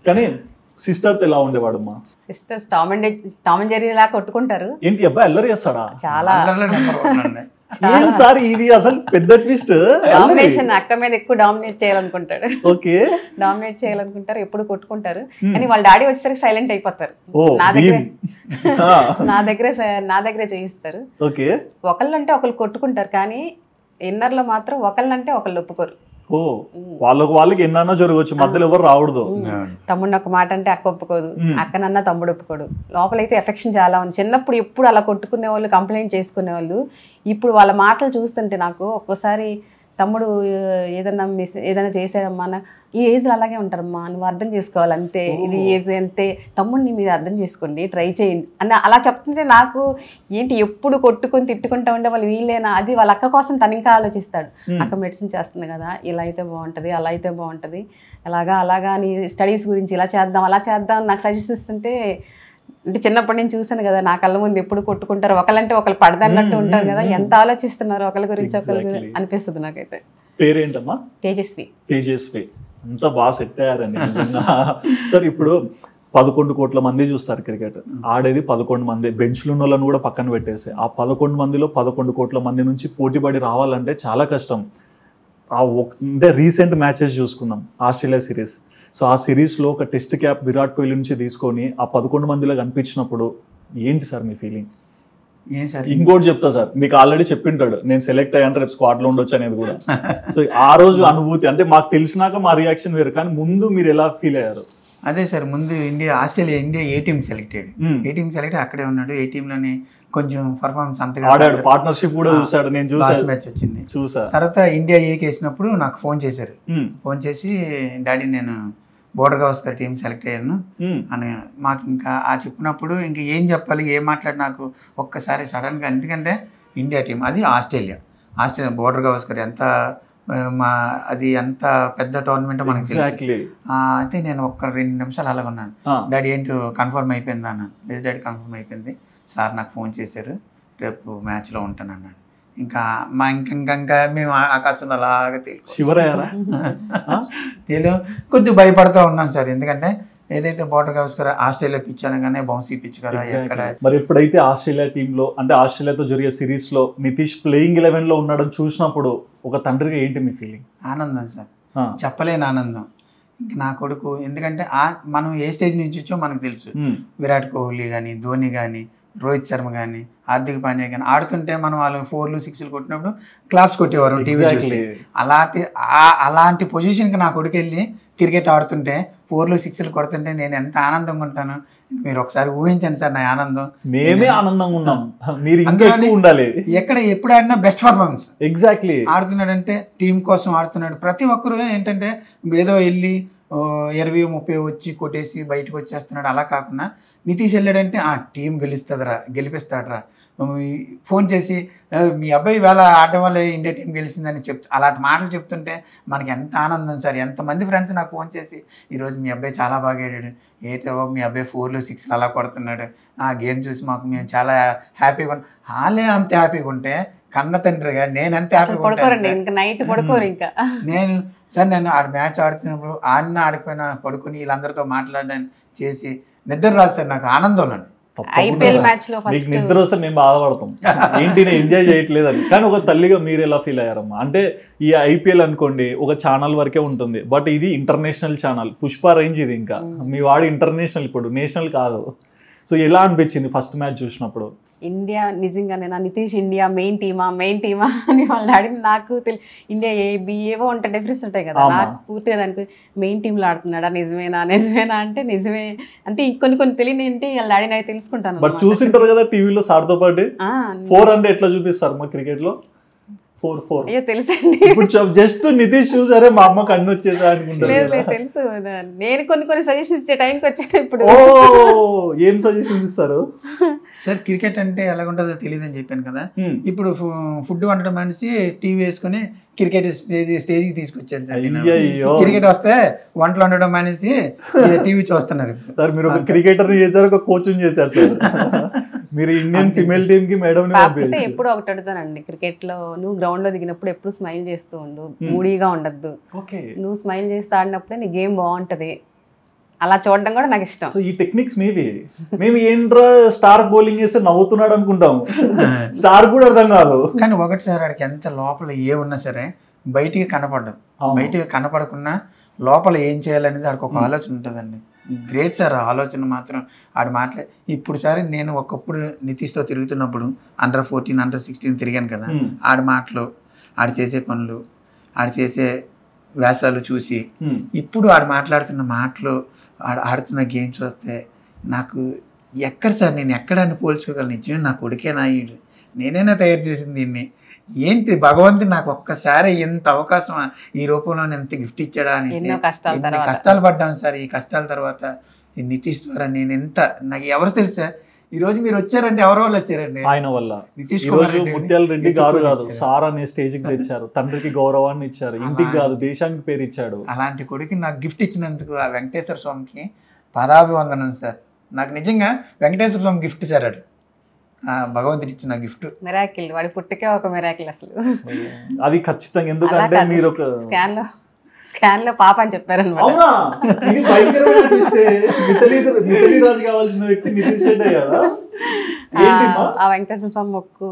కానీ సిస్టర్ ఎలా ఉండేవాడమ్మా? సిస్టర్స్ టామ్ అండ్ జెర్రీ లా కొట్టుకుంటారు. ఏంటి అబ్బాయి అల్లరి చేస్తాడా? చాలా సార్, ఇది అసలు పెద్ద ట్విస్ట్. డామినేషన్, అక్క మీద ఎక్కువ డామినేట్ చేయాలనుకుంటాడు. ఓకే, డామినేట్ చేయాలనుకుంటారు, ఎప్పుడు కొట్టుకుంటారు. కానీ వాళ్ళ డాడీ వచ్చేసరికి సైలెంట్ అయిపోతారు. నా దగ్గరే చేయిస్తారు. ఒకళ్ళంటే ఒకళ్ళు కొట్టుకుంటారు, కానీ ఇన్నర్ లో మాత్రం ఒకళ్ళంటే ఒకళ్ళు ఒప్పుకోరు. వాళ్ళకి ఎన్నన్నా జరగవచ్చు, మధ్యలో ఎవరు రావడదు. తమ్ముడిని ఒక మాట అంటే అక్క ఒప్పుకోదు, అక్కనన్నా తమ్ముడు ఒప్పుకోడు. లోపలైతే ఎఫెక్షన్ చాలా ఉంది. చిన్నప్పుడు ఎప్పుడు అలా కొట్టుకునే వాళ్ళు, కంప్లైంట్ చేసుకునే వాళ్ళు, ఇప్పుడు వాళ్ళ మాటలు చూస్తుంటే నాకు ఒక్కోసారి తమ్ముడు ఏదైనా చేసాడమ్మా ఈ ఏజ్లో అలాగే ఉంటారమ్మా, నువ్వు అర్థం చేసుకోవాలి అంతే, ఇది ఏజ్ అంతే, తమ్ముడిని మీరు అర్థం చేసుకోండి, ట్రై చేయండి అని అలా చెప్తుంటే నాకు ఏంటి ఎప్పుడు కొట్టుకొని తిట్టుకుంటూ ఉండే వాళ్ళు వీళ్ళేనా, అది వాళ్ళ అక్క కోసం తను ఇంకా ఆలోచిస్తాడు. అక్క మెడిసిన్ చేస్తుంది కదా, ఇలా అయితే బాగుంటుంది, అలా అయితే బాగుంటుంది, అలాగా నీ స్టడీస్ గురించి ఇలా చేద్దాం అలా చేద్దాం నాకు సజెస్ట్ ఇస్తుంటే, అంటే చిన్నప్పటి నుంచి చూసాను కదా, నా కళ్ళ ముందు ఎప్పుడు కొట్టుకుంటారు, ఒకళ్ళంటే ఒకళ్ళు పడదన్నట్టు ఉంటారు కదా, ఎంత ఆలోచిస్తున్నారు ఒకళ్ళ గురించి ఒకళ్ళు అనిపిస్తుంది నాకైతే. పేరేంటమ్మా? తేజస్వి. అంత బాగా సెట్ అయ్యారండి సార్. ఇప్పుడు 11 కోట్ల మంది చూస్తారు క్రికెట్, ఆడేది 11 మంది, బెంచ్లు ఉన్న వాళ్ళని కూడా పక్కన పెట్టేసి ఆ 11 మందిలో 11 కోట్ల మంది నుంచి పోటీపడి రావాలంటే చాలా కష్టం. అంటే రీసెంట్ మ్యాచెస్ చూసుకుందాం, ఆస్ట్రేలియా సిరీస్. సో ఆ సిరీస్లో ఒక టెస్ట్ క్యాప్ విరాట్ కోహ్లీ నుంచి తీసుకొని ఆ 11 మందిలో కనిపించినప్పుడు ఏంటి సార్ మీ ఫీలింగ్? ఏం సార్ ఇంకోటి చెప్తా సార్, మీకు ఆల్రెడీ చెప్పింటాడు నేను సెలెక్ట్ అయ్యాను రేపు స్క్వాడ్లో ఉండొచ్చు అనేది కూడా. సో ఆ రోజు అనుభూతి అంటే మాకు తెలిసినాక మా రియాక్షన్ వేరు, కానీ ముందు మీరు ఎలా ఫీల్ అయ్యారు? అదే సార్, ముందు ఇండియా ఏ టీం సెలెక్ట్ అయ్యాడు, ఏ టీం సెలెక్ట్ అక్కడే ఉన్నాడు, ఏ టీంలోని కొంచెం పర్ఫార్మెన్స్ అంతగా ఆడాడు, పార్ట్నర్షిప్ కూడా చూసాడు, నేను చూసాను మ్యాచ్ వచ్చింది చూసా. తర్వాత ఇండియా ఏకి వేసినప్పుడు నాకు ఫోన్ చేశారు, ఫోన్ చేసి డాడీ నేను బోర్డర్ గవాస్కర్ టీం సెలెక్ట్ అయ్యాను అని మాకు ఇంకా ఆ చెప్పినప్పుడు ఇంకా ఏం చెప్పాలి ఏం మాట్లాడి నాకు ఒక్కసారి సడన్గా, ఎందుకంటే ఇండియా టీం అది ఆస్ట్రేలియా బోర్డర్ గవాస్కర్ అది ఎంత పెద్ద టోర్నమెంట్ మనకి తెలుసు. అయితే నేను 1-2 నిమిషాలు అలాగ ఉన్నాను, డాడీ ఏంటి కన్ఫర్మ్ అయిపోయిందా అన్నాను. లేదు డాడీ కన్ఫర్మ్ అయిపోయింది, సార్ నాకు ఫోన్ చేశారు రేపు మ్యాచ్లో ఉంటాను అన్నాడు. ఇంకా ఇంకా మేము ఆకాశంలో అలాగా కొద్దిగా భయపడుతూ ఉన్నాం సార్, ఎందుకంటే ఏదైతే బోర్డర్ గవాస్కర్ ఆస్ట్రేలియా పిచ్ అనగానే బౌన్సీ పిచ్ కదా ఎక్కడ. మరి ఎప్పుడైతే ఆస్ట్రేలియా టీంలో అంటే ఆస్ట్రేలియాతో జరిగే సిరీస్ లో నితీష్ ప్లేయింగ్ 11 లో ఉన్నాడని చూసినప్పుడు ఒక తండ్రిగా ఏంటి మీ ఫీలింగ్? ఆనందం సార్, చెప్పలేని ఆనందం. ఇంక నా కొడుకు, ఎందుకంటే మనం ఏ స్టేజ్ నుంచి వచ్చో మనకు తెలుసు, విరాట్ కోహ్లీ కానీ, ధోని కానీ, రోహిత్ శర్మ కానీ, హార్దిక్ పాండ్యా కానీ ఆడుతుంటే మనం వాళ్ళు 4లు 6లు కొట్టినప్పుడు క్లాప్స్ కొట్టేవారు టీవీ చూసి. అలాంటి పొజిషన్కి నా కొడుకు వెళ్ళి క్రికెట్ ఆడుతుంటే 4లు 6లు కొడుతుంటే నేను ఎంత ఆనందంగా ఉంటాను మీరు ఒకసారి ఊహించండి సార్ నా ఆనందం. మేమే ఆనందంగా ఉన్నాం, మీరు ఇంకా ఉండాలి. ఎక్కడ ఎప్పుడు ఆడినా బెస్ట్ పర్ఫార్మెన్స్. ఎగ్జాక్ట్లీ ఆడుతున్నాడంటే టీం కోసం ఆడుతున్నాడు. ప్రతి ఒక్కరు ఏంటంటే ఏదో వెళ్ళి 20-30 వచ్చి కొట్టేసి బయటకు వచ్చేస్తున్నాడు, అలా కాకుండా నితీష్ వెళ్ళాడంటే టీం గెలిపిస్తాడరా, ఫోన్ చేసి మీ అబ్బాయి వేళ ఆడడం వల్ల ఇండియా టీం గెలిచిందని అలాంటి మాటలు చెప్తుంటే మనకి ఎంత ఆనందం సార్. ఎంతమంది ఫ్రెండ్స్ నాకు ఫోన్ చేసి ఈరోజు మీ అబ్బాయి చాలా బాగా ఆడాడు, మీ అబ్బాయి 4లు 6లు అలా కొడుతున్నాడు, ఆ గేమ్ చూసి మేము చాలా హ్యాపీగా ఉన్నాం. వాళ్ళే అంత హ్యాపీగా ఉంటే కన్న తండ్రిగా నేను ఎంత హ్యాపీగా ఉంటాను. నేను ఆడ మ్యాచ్ ఆడుతున్నప్పుడు ఆడిపోయినా పడుకుని వీళ్ళందరితో మాట్లాడడానికి చేసి నిద్ర రాదు సార్, నాకు ఆనందం ఉన్నాడు. ఐపీఎల్ మ్యాచ్ లో మీకు నిద్ర వస్తే మేము బాధపడతాం ఏంటి నేను ఎంజాయ్ చేయట్లేదని. కానీ ఒక తల్లిగా మీరు ఎలా ఫీల్ అయ్యారమ్మా? అంటే ఈ ఐపీఎల్ అనుకోండి ఒక ఛానల్ వరకే ఉంటుంది, బట్ ఇది ఇంటర్నేషనల్ ఛానల్, పుష్ప రేంజ్ ఇది, ఇంకా మీ వాడు ఇంటర్నేషనల్, ఇప్పుడు నేషనల్ కాదు. సో ఎలా అనిపించింది ఫస్ట్ మ్యాచ్ చూసినప్పుడు? ఇండియా నిజంగానే నితీష్ ఇండియా మెయిన్ టీమా అని వాళ్ళు అడిగి నాకు ఇండియా ఏవో ఉంటాయి డిఫరెన్స్ ఉంటాయి కదా, నాకు పూర్తిగా దానికి మెయిన్ టీంలో ఆడుతున్నాడా నిజమేనా అంటే నిజమే అంటే కొన్ని తెలియని ఏంటి వాళ్ళ డాడీ నాకు తెలుసుకుంటాను. బట్ చూసింటారు కదా టీవీలో సార్తో పాటు 4 అంటే ఎట్లా చూపిస్తారు మా క్రికెట్ లో? 4 అయ్యో తెలుసండి. ఇప్పుడు జస్ట్ నితీష్ చూసారే మా అమ్మకి అన్ని వచ్చేసా అనుకుంటారు. తెలుసు, నేను కొన్ని సజెషన్స్ ఇచ్చే టైంకి వచ్చాను. ఇప్పుడు ఏం సజెషన్స్ ఇస్తారు సార్? క్రికెట్ అంటే ఎలాగుంటుందో తెలియదు అని చెప్పాను కదా, ఇప్పుడు ఫుడ్ వండడం మనిషి టీవీ వేసుకుని క్రికెట్ స్టేజ్కి తీసుకొచ్చాను సార్. క్రికెట్ వస్తే వంటలు వండడం మనిషి టీవీ చూస్తున్నారు. సార్ మీరు ఒక క్రికెటర్ చేశారు, ఒక కోచింగ్ చేశారు సార్. మీరు ఇండియన్ ఫిమేల్ టీమ్ కి మేడం ఎప్పుడు ఒకటి అడుగుతానండి, క్రికెట్ లో నువ్వు గ్రౌండ్ లో దిగినప్పుడు ఎప్పుడు స్మైల్ చేస్తూ ఉండు, మూడీగా ఉండద్దు, నువ్వు స్మైల్ చేస్తూ ఆడినప్పుడే నీ గేమ్ బాగుంటది, అలా చూడడం కూడా నాకు ఇష్టం. సో ఈ టెక్నిక్స్ మేము ఏంట్రా స్టార్ బౌలింగ్ చేస్తే నవ్వుతున్నాడు అనుకుంటాము, స్టార్ కూడా అర్థం కాదు. కానీ ఒకటి సార్ ఆడికి ఎంత లోపల ఏమున్నా సరే బయటికి కనపడదు, బయటికి కనపడకున్నా లోపల ఏం చేయాలనేది ఆడికి ఒక ఆలోచన ఉంటుందండి. గ్రేట్ సార్ ఆ ఆలోచన మాత్రం ఆడు ఇప్పుడు సరే నేను ఒకప్పుడు నితీష్తో తిరుగుతున్నప్పుడు Under-14 Under-16 తిరిగాను కదా, ఆడి మాటలు, ఆడు చేసే పనులు, ఆడు చేసే వ్యాసాలు చూసి ఇప్పుడు ఆడు మాట్లాడుతున్న మాటలు, ఆడుతున్న గేమ్స్ వస్తే నాకు ఎక్కడ సార్ నేను ఎక్కడాన్ని పోల్చుకోగలను? నిజమే నా కొడుకే నాయుడు, నేనైనా తయారు చేసింది దీన్ని, ఏంటి భగవంతుడు నాకు ఒక్కసారి ఎంత అవకాశం ఈ రూపంలో ఎంత గిఫ్ట్ ఇచ్చాడా అని ఎన్నో కష్టాలు పడ్డాను సార్. ఈ కష్టాల తర్వాత ఈ నితీష్ ద్వారా నేను ఎంత నాకు ఎవరు తెలుసా ఈ రోజు మీరు వచ్చారంటే ఎవరో వాళ్ళు వచ్చారండి ఆయన వల్ల. నితీష్ ఈ కుమార్ రోజు ముత్యాల రెడ్డి గారు కాదు సార్ అనే స్టేజ్ కి తెచ్చారు, తండ్రికి గౌరవాన్ని ఇచ్చారు, ఇంటికి కాదు దేశానికి పేరు ఇచ్చాడు. అలాంటి కొడుకు నాకు గిఫ్ట్ ఇచ్చినందుకు ఆ వెంకటేశ్వర స్వామికి పదాభివందనం సార్. నాకు నిజంగా వెంకటేశ్వర స్వామి గిఫ్ట్ సార్ అది భగవంతుడు ఇచ్చిన గిఫ్ట్. మిరాకిల్, వాడి పుట్టుకే ఒక మిరాకిల్ అసలు. అది ఖచ్చితంగా, ఎందుకంటే మీరు ఒక స్కాన్ లో పాప అని చెప్పారనమాట. కావాల్సిన వ్యక్తి ఆ వెంకటేశ్వర స్వామి మొక్కు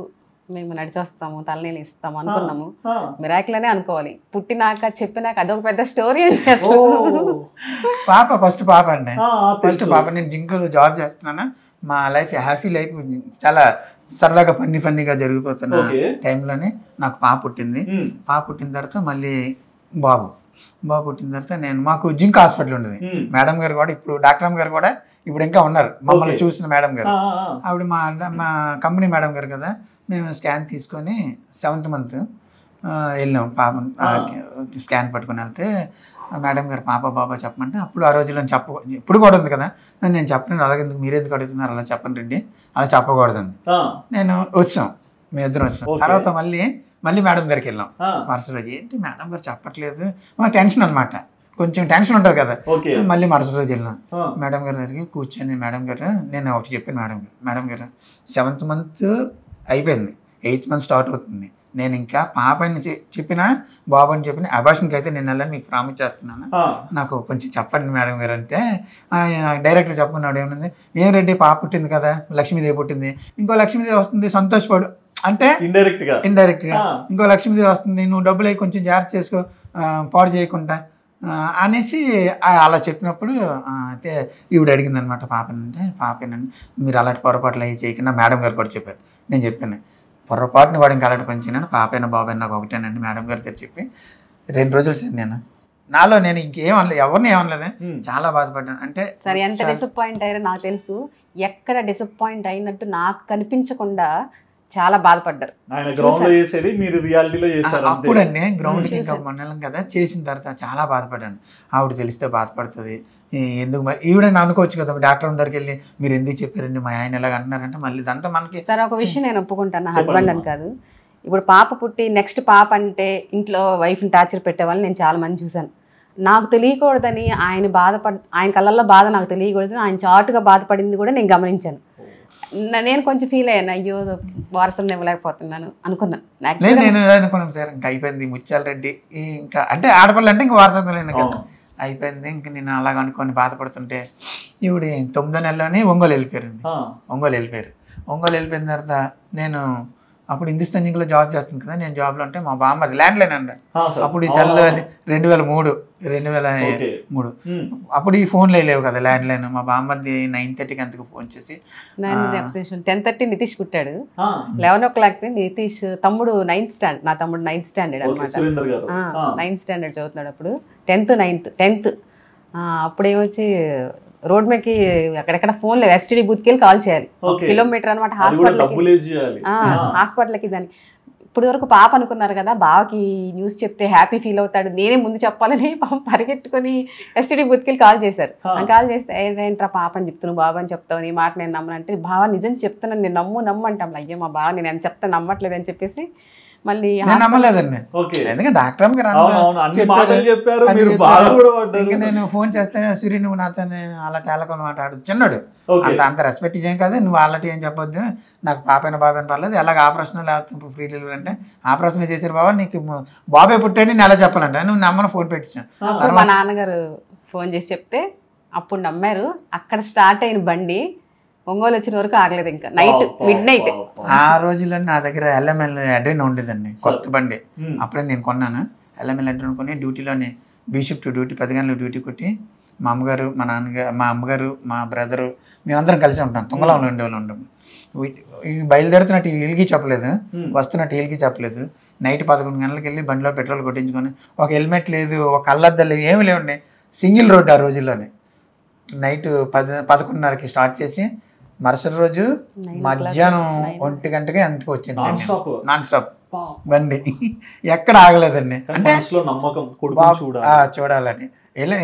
మేము నడిచొస్తాము, తలనీళ్ళు ఇస్తాము అనుకున్నాము. మిరాకిల్ అనే అనుకోవాలి. పుట్టినాక చెప్పినాక అదొక పెద్ద స్టోరీ అండి. పాప ఫస్ట్ పాప అండి, ఫస్ట్ పాప. నేను జింకలో జాబ్ చేస్తున్నాను. మా లైఫ్ హ్యాపీ లైఫ్ చాలా సరదాగా ఫన్నీగా జరిగిపోతున్న టైంలోనే నాకు పాప పుట్టింది. పాప పుట్టిన తర్వాత మళ్ళీ బాబు పుట్టిన తర్వాత నేను మాకు జింక్ హాస్పిటల్ ఉండేది. మేడం గారు కూడా ఇప్పుడు డాక్టర్ గారు కూడా ఇప్పుడు ఇంకా ఉన్నారు, మమ్మల్ని చూసిన మేడం గారు. ఆవిడ మా కంపెనీ మేడం గారు కదా. మేము స్కాన్ తీసుకొని 7th month వెళ్ళాం. పాప స్కాన్ పట్టుకొని వెళ్తే మేడం గారు పాప బాబా చెప్పమంటే అప్పుడు ఆ రోజుల్లో ఇప్పుడు కూడా ఉంది కదా, నేను చెప్పను అలాగే మీరెందుకు అడుగుతున్నారు, అలా చెప్పండి రెడ్డి, అలా చెప్పకూడదండి. నేను వచ్చాం, మేము ఇద్దరం వచ్చాం. తర్వాత మళ్ళీ మేడం గారికి వెళ్ళాం. మరుసటి రోజు ఏంటి మేడం గారు చెప్పట్లేదు, మాకు టెన్షన్ అనమాట, కొంచెం టెన్షన్ ఉంటుంది కదా. మళ్ళీ మరుసటి రోజు వెళ్ళాం మేడం గారి దగ్గరికి కూర్చొని. మేడం గారు నేను ఒకటి చెప్పాను, మేడం గారు 7th month అయిపోయింది, 8th month స్టార్ట్ అవుతుంది. నేను ఇంకా పాపని చెప్పినా బాబు అని చెప్పిన అబార్షన్కి అయితే నేను వెళ్ళని మీకు ప్రామిస్ చేస్తున్నాను, నాకు కొంచెం చెప్పండి మేడం గారు అంటే డైరెక్ట్గా చెప్పుకున్నాడు. ఏముంది, ఏం రెడ్డి పాప పుట్టింది కదా, లక్ష్మీదేవి పుట్టింది, ఇంకో లక్ష్మీదేవి వస్తుంది సంతోషపడు అంటే ఇండైరెక్ట్ గా ఇంకో లక్ష్మీదేవి వస్తుంది, నువ్వు డబ్బులు అవి కొంచెం జాగ్రత్త చేసుకో పాడు చేయకుండా అనేసి అలా చెప్పినప్పుడు అయితే ఈవిడ అడిగింది అనమాట పాపనంటే. పాపేనండి మీరు అలాంటి పొరపాట్లు అవి చేయకుండా మేడం గారు కూడా చెప్పారు. నేను చెప్పాను పొరపాటుని వాడు ఇంకా అలాంటి పని చేయను, పాపైనా బాబాయ్ నాకు ఒకటేనండి మేడం గారు తెచ్చి చెప్పి 2 రోజులు సార్ నాలో నేను ఇంకేం అనలేదు, ఎవరిని ఏమనలేదు, చాలా బాధపడ్డాను. అంటే సరే ఎంత డిసప్పాయింట్ అయ్యారో నాకు తెలుసు. ఎక్కడ డిసప్పాయింట్ అయినట్టు నాకు కనిపించకుండా చాలా బాధపడ్డారు. అప్పుడండి గ్రౌండ్కి ఇంకా మొన్నెళ్ళం కదా, చేసిన తర్వాత చాలా బాధపడ్డాను. ఆవిడ తెలిస్తే బాధపడుతుంది ఎందుకు మరి ఈవిడ అనుకోవచ్చు కదా, డాక్టర్ దగ్గరికి వెళ్ళి మీరు ఎందుకు చెప్పారండి మా ఆయన ఎలాగ అంటున్నారంటే మళ్ళీ ఇదంతా మనకి. సరే ఒక విషయం నేను ఒప్పుకుంటాను, నా హస్బెండ్ అని కాదు. ఇప్పుడు పాప పుట్టి నెక్స్ట్ పాప అంటే ఇంట్లో వైఫ్ని టార్చర్ పెట్టే వాళ్ళని నేను చాలా మంది చూశాను. నాకు తెలియకూడదని ఆయన కళ్ళల్లో బాధ నాకు తెలియకూడదని ఆయన చాటుగా బాధపడింది కూడా నేను గమనించాను. నేను కొంచెం ఫీల్ అయ్యాను, అయ్యో వారసుని ఇవ్వలేకపోతున్నాను అనుకున్నాను. నేను అనుకున్నాను సార్ ఇంకా అయిపోయింది ముత్యాల రెడ్డి ఇంకా అంటే ఆడపిల్ల అంటే ఇంకా వారసత్వం లేదు కదా, అయిపోయింది ఇంక నేను అలాగ అనుకొని బాధపడుతుంటే ఈవిడ 9వ నెలలోనే ఒంగోలు వెళ్ళిపోయారండి. ఒంగోలు వెళ్ళిపోయిన తర్వాత నేను అప్పుడు హిందుస్థాన్ జింక్లో జాబ్ చేస్తాను కదా, నేను జాబ్లో అంటే మా బామ్మది ల్యాండ్ లైన్ అండి. అప్పుడు ఈ సెల్ అది 2003 అప్పుడు ఈ ఫోన్లు లేవు కదా ల్యాండ్ లైన్. మా బామ్మది 9:30కి అంతకు ఫోన్ చేసి 10:30 నితీష్ పుట్టాడు, 11 o'clock నితీష్ తమ్ముడు 9th standard, నా తమ్ముడు 9th standard అనమాట, 9th standard చదువుతున్నాడు అప్పుడు. 10th అప్పుడేమొచ్చి రోడ్ మీదకి అక్కడెక్కడ ఫోన్ లేదు, ఎస్టీడీ బూత్కి వెళ్ళి కాల్ చేయాలి, కిలోమీటర్ అనమాట హాస్పిటల్కి. దాన్ని ఇప్పుడు వరకు పాప అనుకున్నారు కదా, బావకి న్యూస్ చెప్తే హ్యాపీ ఫీల్ అవుతాడు, నేనే ముందు చెప్పాలని పాప పరిగెట్టుకుని ఎస్టీడీ బూత్కి వెళ్ళి కాల్ చేశారు. కాల్ చేస్తే ఏంట్రా పాప అని చెప్తున్నావు, బాబా అని చెప్తావు, నీ మాట నేను నమ్మనంటే, బావ నిజం చెప్తున్నాను నేను నమ్ము అంటాం. అయ్యో మా బావ నేను చెప్తే నమ్మట్లేదు అని చెప్పేసి మళ్ళీ నమ్మలేదండి. ఎందుకంటే డాక్టర్ నేను ఫోన్ చేస్తే సూర్య నువ్వు నాతో అలా టేలకొని మాట్లాడు చిన్నాడు, అంత రెస్పెక్ట్ చేయం కదా, నువ్వు అలాంటి ఏం చెప్పొద్దు, నాకు పాపైన బాబాయని పర్లేదు, ఎలాగ ఆపరేషన్ లేకపోతే ఫ్రీ డెలివరీ అంటే ఆపరేషన్ చేశారు బాబా నీకు బాబాయ్ పుట్టాడు నేను ఎలా చెప్పాలంటే నువ్వు నమ్మను ఫోన్ పెట్టించాను. మా నాన్నగారు ఫోన్ చేసి చెప్తే అప్పుడు నమ్మారు. అక్కడ స్టార్ట్ అయిన బండి ఒంగోలు వచ్చిన వరకు ఆగలేదు, ఇంకా మిడ్-నైట్. ఆ రోజుల్లో నా దగ్గర ఎల్ఎంఎల్ అడ్రీన్ ఉండేదండి, కొత్త బండి అప్పుడే నేను కొన్నాను. ఎల్ఎంఎల్ అడ్రీన్ కొని డ్యూటీలోనే బీ షిఫ్ట్ డ్యూటీ 10 గంటలకు డ్యూటీ కొట్టి మా అమ్మగారు మా నాన్నగారు మా అమ్మగారు మా బ్రదరు మేమందరం కలిసి ఉంటాం. తుంగలంలో ఉండేవాళ్ళు ఉంటాం. బయలుదేరుతున్నట్టు వీళ్ళకి చెప్పలేదు, వస్తున్నట్టు వీళ్ళకి చెప్పలేదు. నైట్ 11 గంటలకు వెళ్ళి బండిలో పెట్రోల్ కొట్టించుకొని, ఒక హెల్మెట్ లేదు, ఒక అల్లద్దలు లేవు, ఏమి లేవండి, సింగిల్ రోడ్. ఆ రోజుల్లోనే నైట్ 11:30కి స్టార్ట్ చేసి మరుసటి రోజు మధ్యాహ్నం 1 గంటకి ఎంతకు వచ్చింది నాన్ స్టాప్ బండి ఎక్కడ ఆగలేదండి. అంటే నమ్మకం చూడాలని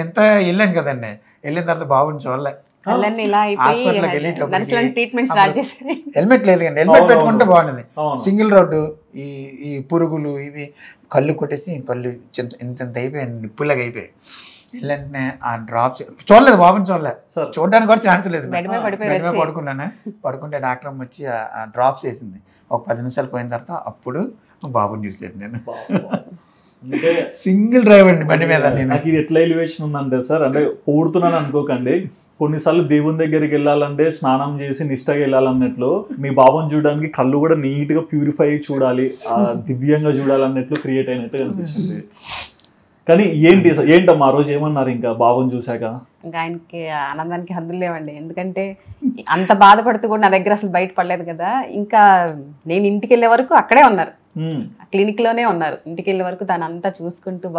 ఎంత వెళ్ళాను కదండి. వెళ్ళిన తర్వాత బాబుని చూడలే. హాస్పిటల్కి హెల్మెట్ లేదు కండి, హెల్మెట్ పెట్టుకుంటే బాగుండేది. సింగిల్ రోడ్డు, ఈ పురుగులు ఇవి కళ్ళు కొట్టేసి కళ్ళు ఇంత అయిపోయాయి, నిప్పులాగా అయిపోయాయి. వెళ్ళంటే ఆ డ్రాప్స్ చూడలేదు, బాబుని చూడలేదు, చూడడానికి కూడా ఛాన్స్ లేదు. పడుకున్నాను. పడుకుంటే డాక్టర్ అమ్మ వచ్చి ఆ డ్రాప్స్ వేసింది. ఒక 10 నిమిషాలు పోయిన తర్వాత అప్పుడు బాబుని చూసాను నేను. సింగిల్ డ్రైవ్ అండి బండి మీద. నాకు ఇది ఎట్లా ఎలివేషన్ ఉందంటే సార్, అంటే పూడుతున్నాను అనుకోకండి, కొన్నిసార్లు దేవుని దగ్గరికి వెళ్ళాలంటే స్నానం చేసి నిష్టగా వెళ్ళాలన్నట్లు మీ బాబుని చూడడానికి కళ్ళు కూడా నీట్గా ప్యూరిఫై చూడాలి, దివ్యంగా చూడాలన్నట్లు క్రియేట్ అయినట్టు కనిపిస్తుంది. కానీ ఏంటమ్మా ఆ రోజు ఏమన్నారు ఇంకా బాబుని చూసాక? ఇంకా ఆయనకి ఆనందానికి హద్దులు లేవండి. ఎందుకంటే అంత బాధపడుతూ కూడా నా దగ్గర అసలు బయట పడలేదు కదా. ఇంకా నేను ఇంటికి వెళ్ళే వరకు అక్కడే ఉన్నారు, క్లినిక్ లోనే ఉన్నారు. ఇంటికి వెళ్ళే వరకు దాని అంతా చూసుకుంటూ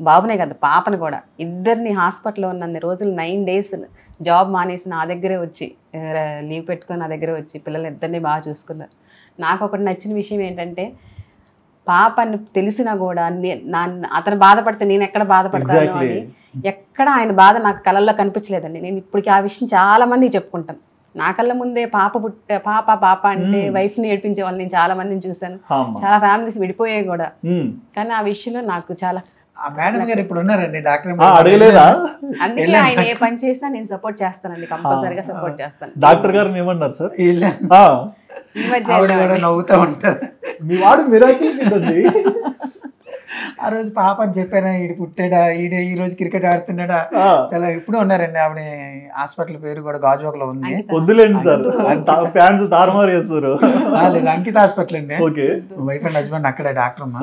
బాబునే కదా పాపని కూడా, ఇద్దరిని హాస్పిటల్లో ఉన్న రోజులు 9 days జాబ్ మానేసి నా దగ్గరే వచ్చి లీవ్ పెట్టుకొని నా దగ్గరే వచ్చి పిల్లలు ఇద్దరిని బాగా చూసుకున్నారు. నాకు ఒకటి నచ్చిన విషయం ఏంటంటే, పాపని తెలిసినా కూడా అతను బాధపడితే నేను ఎక్కడ బాధపడతాను అని ఎక్కడ ఆయన బాధ నాకు కళ్ళల్లో కనిపించలేదండి. నేను ఇప్పటికి ఆ విషయం చాలా మందికి చెప్పుకుంటాను. నా కళ్ళ ముందే పాప అంటే వైఫ్ ని ఏడిపించే వాళ్ళని నేను చాలా మందిని చూశాను. చాలా ఫ్యామిలీస్ విడిపోయాయి కూడా. కానీ ఆ విషయంలో నాకు చాలా మేడం గారు ఇప్పుడు ఉన్నారండి, డాక్టర్ అందుకే ఆయన ఏ పని చేసినా నేను సపోర్ట్ చేస్తానండి, కంపల్సరీగా సపోర్ట్ చేస్తాను. డాక్టర్ గారు ఏమన్నారు సార్? నవ్వుతూ ఉంటారు. మీ వాడు మిరాకిల్ ఉంది. ఆ రోజు పాప అని చెప్పానా, ఈడు పుట్టాడా, ఈ రోజు క్రికెట్ ఆడుతున్నాడా, చాలా ఇప్పుడు ఉన్నారండి. ఆవిడ హాస్పిటల్ పేరు కూడా గాజువాకలో ఉంది. వద్దులేండి సార్, ఫ్యాన్స్ తారుమారు చేస్తారు. లేదు, అంకిత హాస్పిటల్ అండి. వైఫ్ అండ్ హస్బెండ్ అక్కడ డాక్టర్ అమ్మా,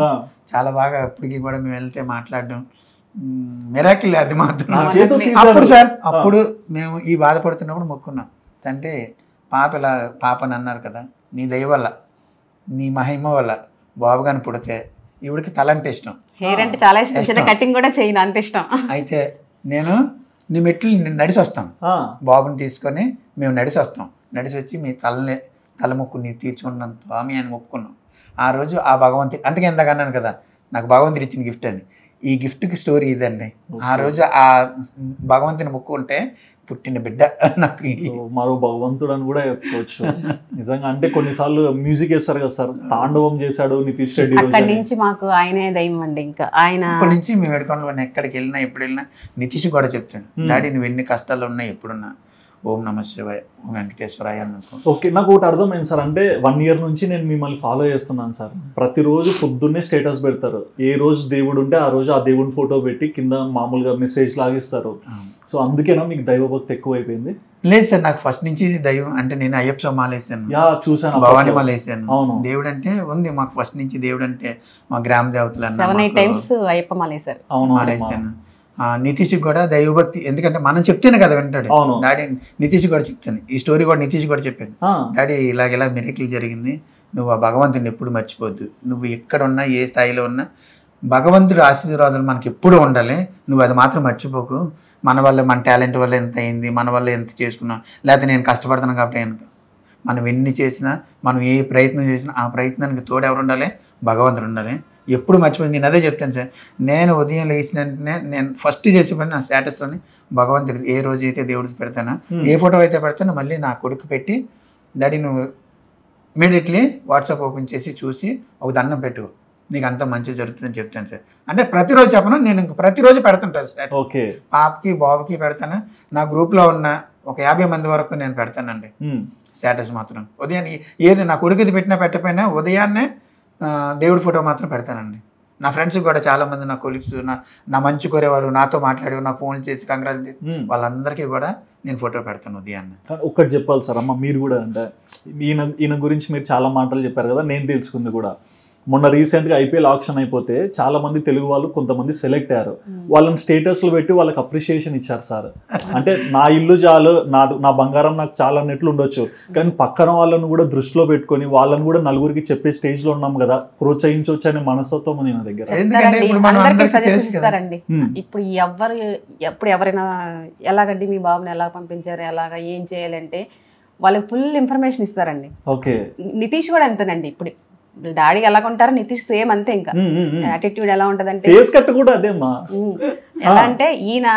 చాలా బాగా ఇప్పటికి కూడా మేము వెళ్తే మాట్లాడడం మిరాకిల్ అది మాత్రం. అప్పుడు సార్, అప్పుడు మేము ఈ బాధపడుతున్నప్పుడు మొక్కున్నాం, తండ్రి పాపని అన్నారు కదా, నీ దయ వల్ల నీ మహిమ వల్ల బాబు గాని పుడితే ఈవిడికి తల అంటే ఇష్టం, హెయిర్ అంటే చాలా ఇష్టం, చిన్న కటింగ్ కూడా చేయను అంత ఇష్టం. అయితే నేను నీ మెట్లు నడిచి వస్తాను, బాబుని తీసుకొని మేము నడిచి వస్తాం, నడిచి వచ్చి మీ తల మొక్కు నీ తీర్చుకున్నాను స్వామి అని మొక్కుకున్నాం. ఆ రోజు ఆ భగవంతుడి, అందుకే ఎందాక అన్నాను కదా నాకు భగవంతుడు ఇచ్చిన గిఫ్ట్ అని. ఈ గిఫ్ట్కి స్టోరీ ఇదండి. ఆ రోజు ఆ భగవంతుని మొక్కుకుంటే పుట్టిన బిడ్డ నాకు మరో భగవంతుడు అని కూడా చెప్పుకోవచ్చు నిజంగా. అంటే కొన్నిసార్లు మ్యూజిక్ వేస్తారు కదా సార్, తాండవం చేశాడు నితీష్ రెడ్డి, అక్కడి నుంచి మాకు ఆయనే దైవం అండి. ఇంకా ఆయన అప్పటి నుంచి మేము ఎక్కడికి ఎక్కడికి వెళ్ళినా ఎప్పుడు వెళ్ళినా నితీష్ కూడా చెప్తాను, డాడీ నువ్వు ఎన్ని కష్టాలు ఉన్నాయి ఎప్పుడున్నా ఓం నమ శివాయ, ఓం వెంకటేశ్వరాయ అన్నట్టు. ఓకే, నాకు ఒకటి అర్థమైంది సార్. అంటే 1 year నుంచి నేను మిమ్మల్ని ఫాలో చేస్తున్నాను సార్. ప్రతిరోజు పొద్దున్నే స్టేటస్ పెడతారు, ఏ రోజు దేవుడు ఉంటే ఆ రోజు ఆ దేవుని ఫోటో పెట్టి కింద మామూలుగా మెసేజ్ లాగిస్తారు. సో అందుకేనా మీకు దైవభక్తి ఎక్కువ అయిపోయింది? లేదు సార్, నాకు ఫస్ట్ నుంచి దైవం అంటే నేను అయ్యప్ప మాల వేసాను, చూసాను, భవానీ మాల వేసాను. దేవుడు అంటే ఉంది మాకు ఫస్ట్ నుంచి. దేవుడు అంటే మా గ్రామ దేవతలు 7-8 times అయ్యప్ప మాల వేసారు. మాల వేసాను. నితీష్ కూడా దైవభక్తి, ఎందుకంటే మనం చెప్తేనే కదా వింటాడు. డాడీ నితీష్ కూడా చెప్తాను, ఈ స్టోరీ కూడా నితీష్ కూడా చెప్పాను, డాడీ ఇలా మిరకిల్ జరిగింది, నువ్వు ఆ భగవంతుని ఎప్పుడు మర్చిపోద్దు, నువ్వు ఎక్కడ ఉన్నా ఏ స్థాయిలో ఉన్నా భగవంతుడు ఆశీర్వాదాలు మనకి ఎప్పుడు ఉండాలి, నువ్వు అది మాత్రం మర్చిపోకు. మన వల్ల మన టాలెంట్ వల్ల ఎంత అయింది, మన వల్ల ఎంత చేసుకున్నాం, లేకపోతే నేను కష్టపడుతున్నాను కాబట్టి మనం ఎన్ని చేసినా, మనం ఏ ప్రయత్నం చేసినా ఆ ప్రయత్నానికి తోడు ఎవరు ఉండాలి, భగవంతుడు ఉండాలి. ఎప్పుడు మర్చిపోయింది. నేను అదే చెప్తాను సార్, నేను ఉదయం లేచిన వెంటనే నేను ఫస్ట్ చేసే పని నా స్టేటస్లోని భగవంతుడి ఏ రోజు అయితే దేవుడికి పెడతానో, ఏ ఫోటో అయితే పెడతానో మళ్ళీ నా కొడుకు పెట్టి, డాడీ నువ్వు ఇమీడియట్లీ వాట్సాప్ ఓపెన్ చేసి చూసి ఒక దండం పెట్టు, నీకు అంతా మంచిగా జరుగుతుందని చెప్తాను సార్. అంటే ప్రతిరోజు చెప్పను, నేను ఇంక ప్రతిరోజు పెడుతుంటాను స్టేటస్. పాపకి బాబుకి పెడతాను, నా గ్రూప్లో ఉన్న ఒక 50 మంది వరకు నేను పెడతానండి స్టేటస్ మాత్రం. ఉదయాన్ని ఏది నా కొడుకుది పెట్టినా పెట్టకపోయినా ఉదయాన్నే దేవుడి ఫోటో మాత్రం పెడతానండి. నా ఫ్రెండ్స్ కూడా చాలామంది, నా కొలీగ్స్, నా మంచి కోరేవారు, నాతో మాట్లాడేవారు, నాకు ఫోన్ చేసి కంగ్రాచులేట్, వాళ్ళందరికీ కూడా నేను ఫోటో పెడతాను ఉదయాన్నే. ఒక్కటి చెప్పాలి సార్ అమ్మ, మీరు కూడా అంటే ఈయన గురించి మీరు చాలా మాటలు చెప్పారు కదా, నేను తెలుసుకుంది కూడా. మొన్న రీసెంట్గా IPL ఆక్షన్ అయిపోతే చాలా మంది తెలుగు వాళ్ళు కొంతమంది సెలెక్ట్ అయ్యారు, వాళ్ళని స్టేటస్లు పెట్టి వాళ్ళకి అప్రిషియేషన్ ఇచ్చారు సార్. అంటే నా ఇల్లు చాలు, నా బంగారం నాకు చాలా అన్నట్లు ఉండొచ్చు, కానీ పక్కన వాళ్ళను కూడా దృష్టిలో పెట్టుకొని వాళ్ళని కూడా నలుగురికి చెప్పే స్టేజ్లో ఉన్నాం కదా, ప్రోత్సహించవచ్చు అనే మనస్తత్వం ఉంది నా దగ్గర. ఇప్పుడు ఎప్పుడు ఎవరైనా ఎలాగండి మీ బాబుని ఎలా పంపించారు, ఎలాగా ఏం చేయాలంటే వాళ్ళకి ఫుల్ ఇన్ఫర్మేషన్ ఇస్తారండి. ఓకే. నితీష్ కూడా అంతేనండి. ఇప్పుడు డాడీ ఎలా ఉంటారో నితీష్ సేమ్ అంతే. ఇంకా యాటిట్యూడ్ ఎలా ఉంటదంటే ఫేస్ కట్ కూడా అదేమ్మా. ఎలా అంటే ఈయన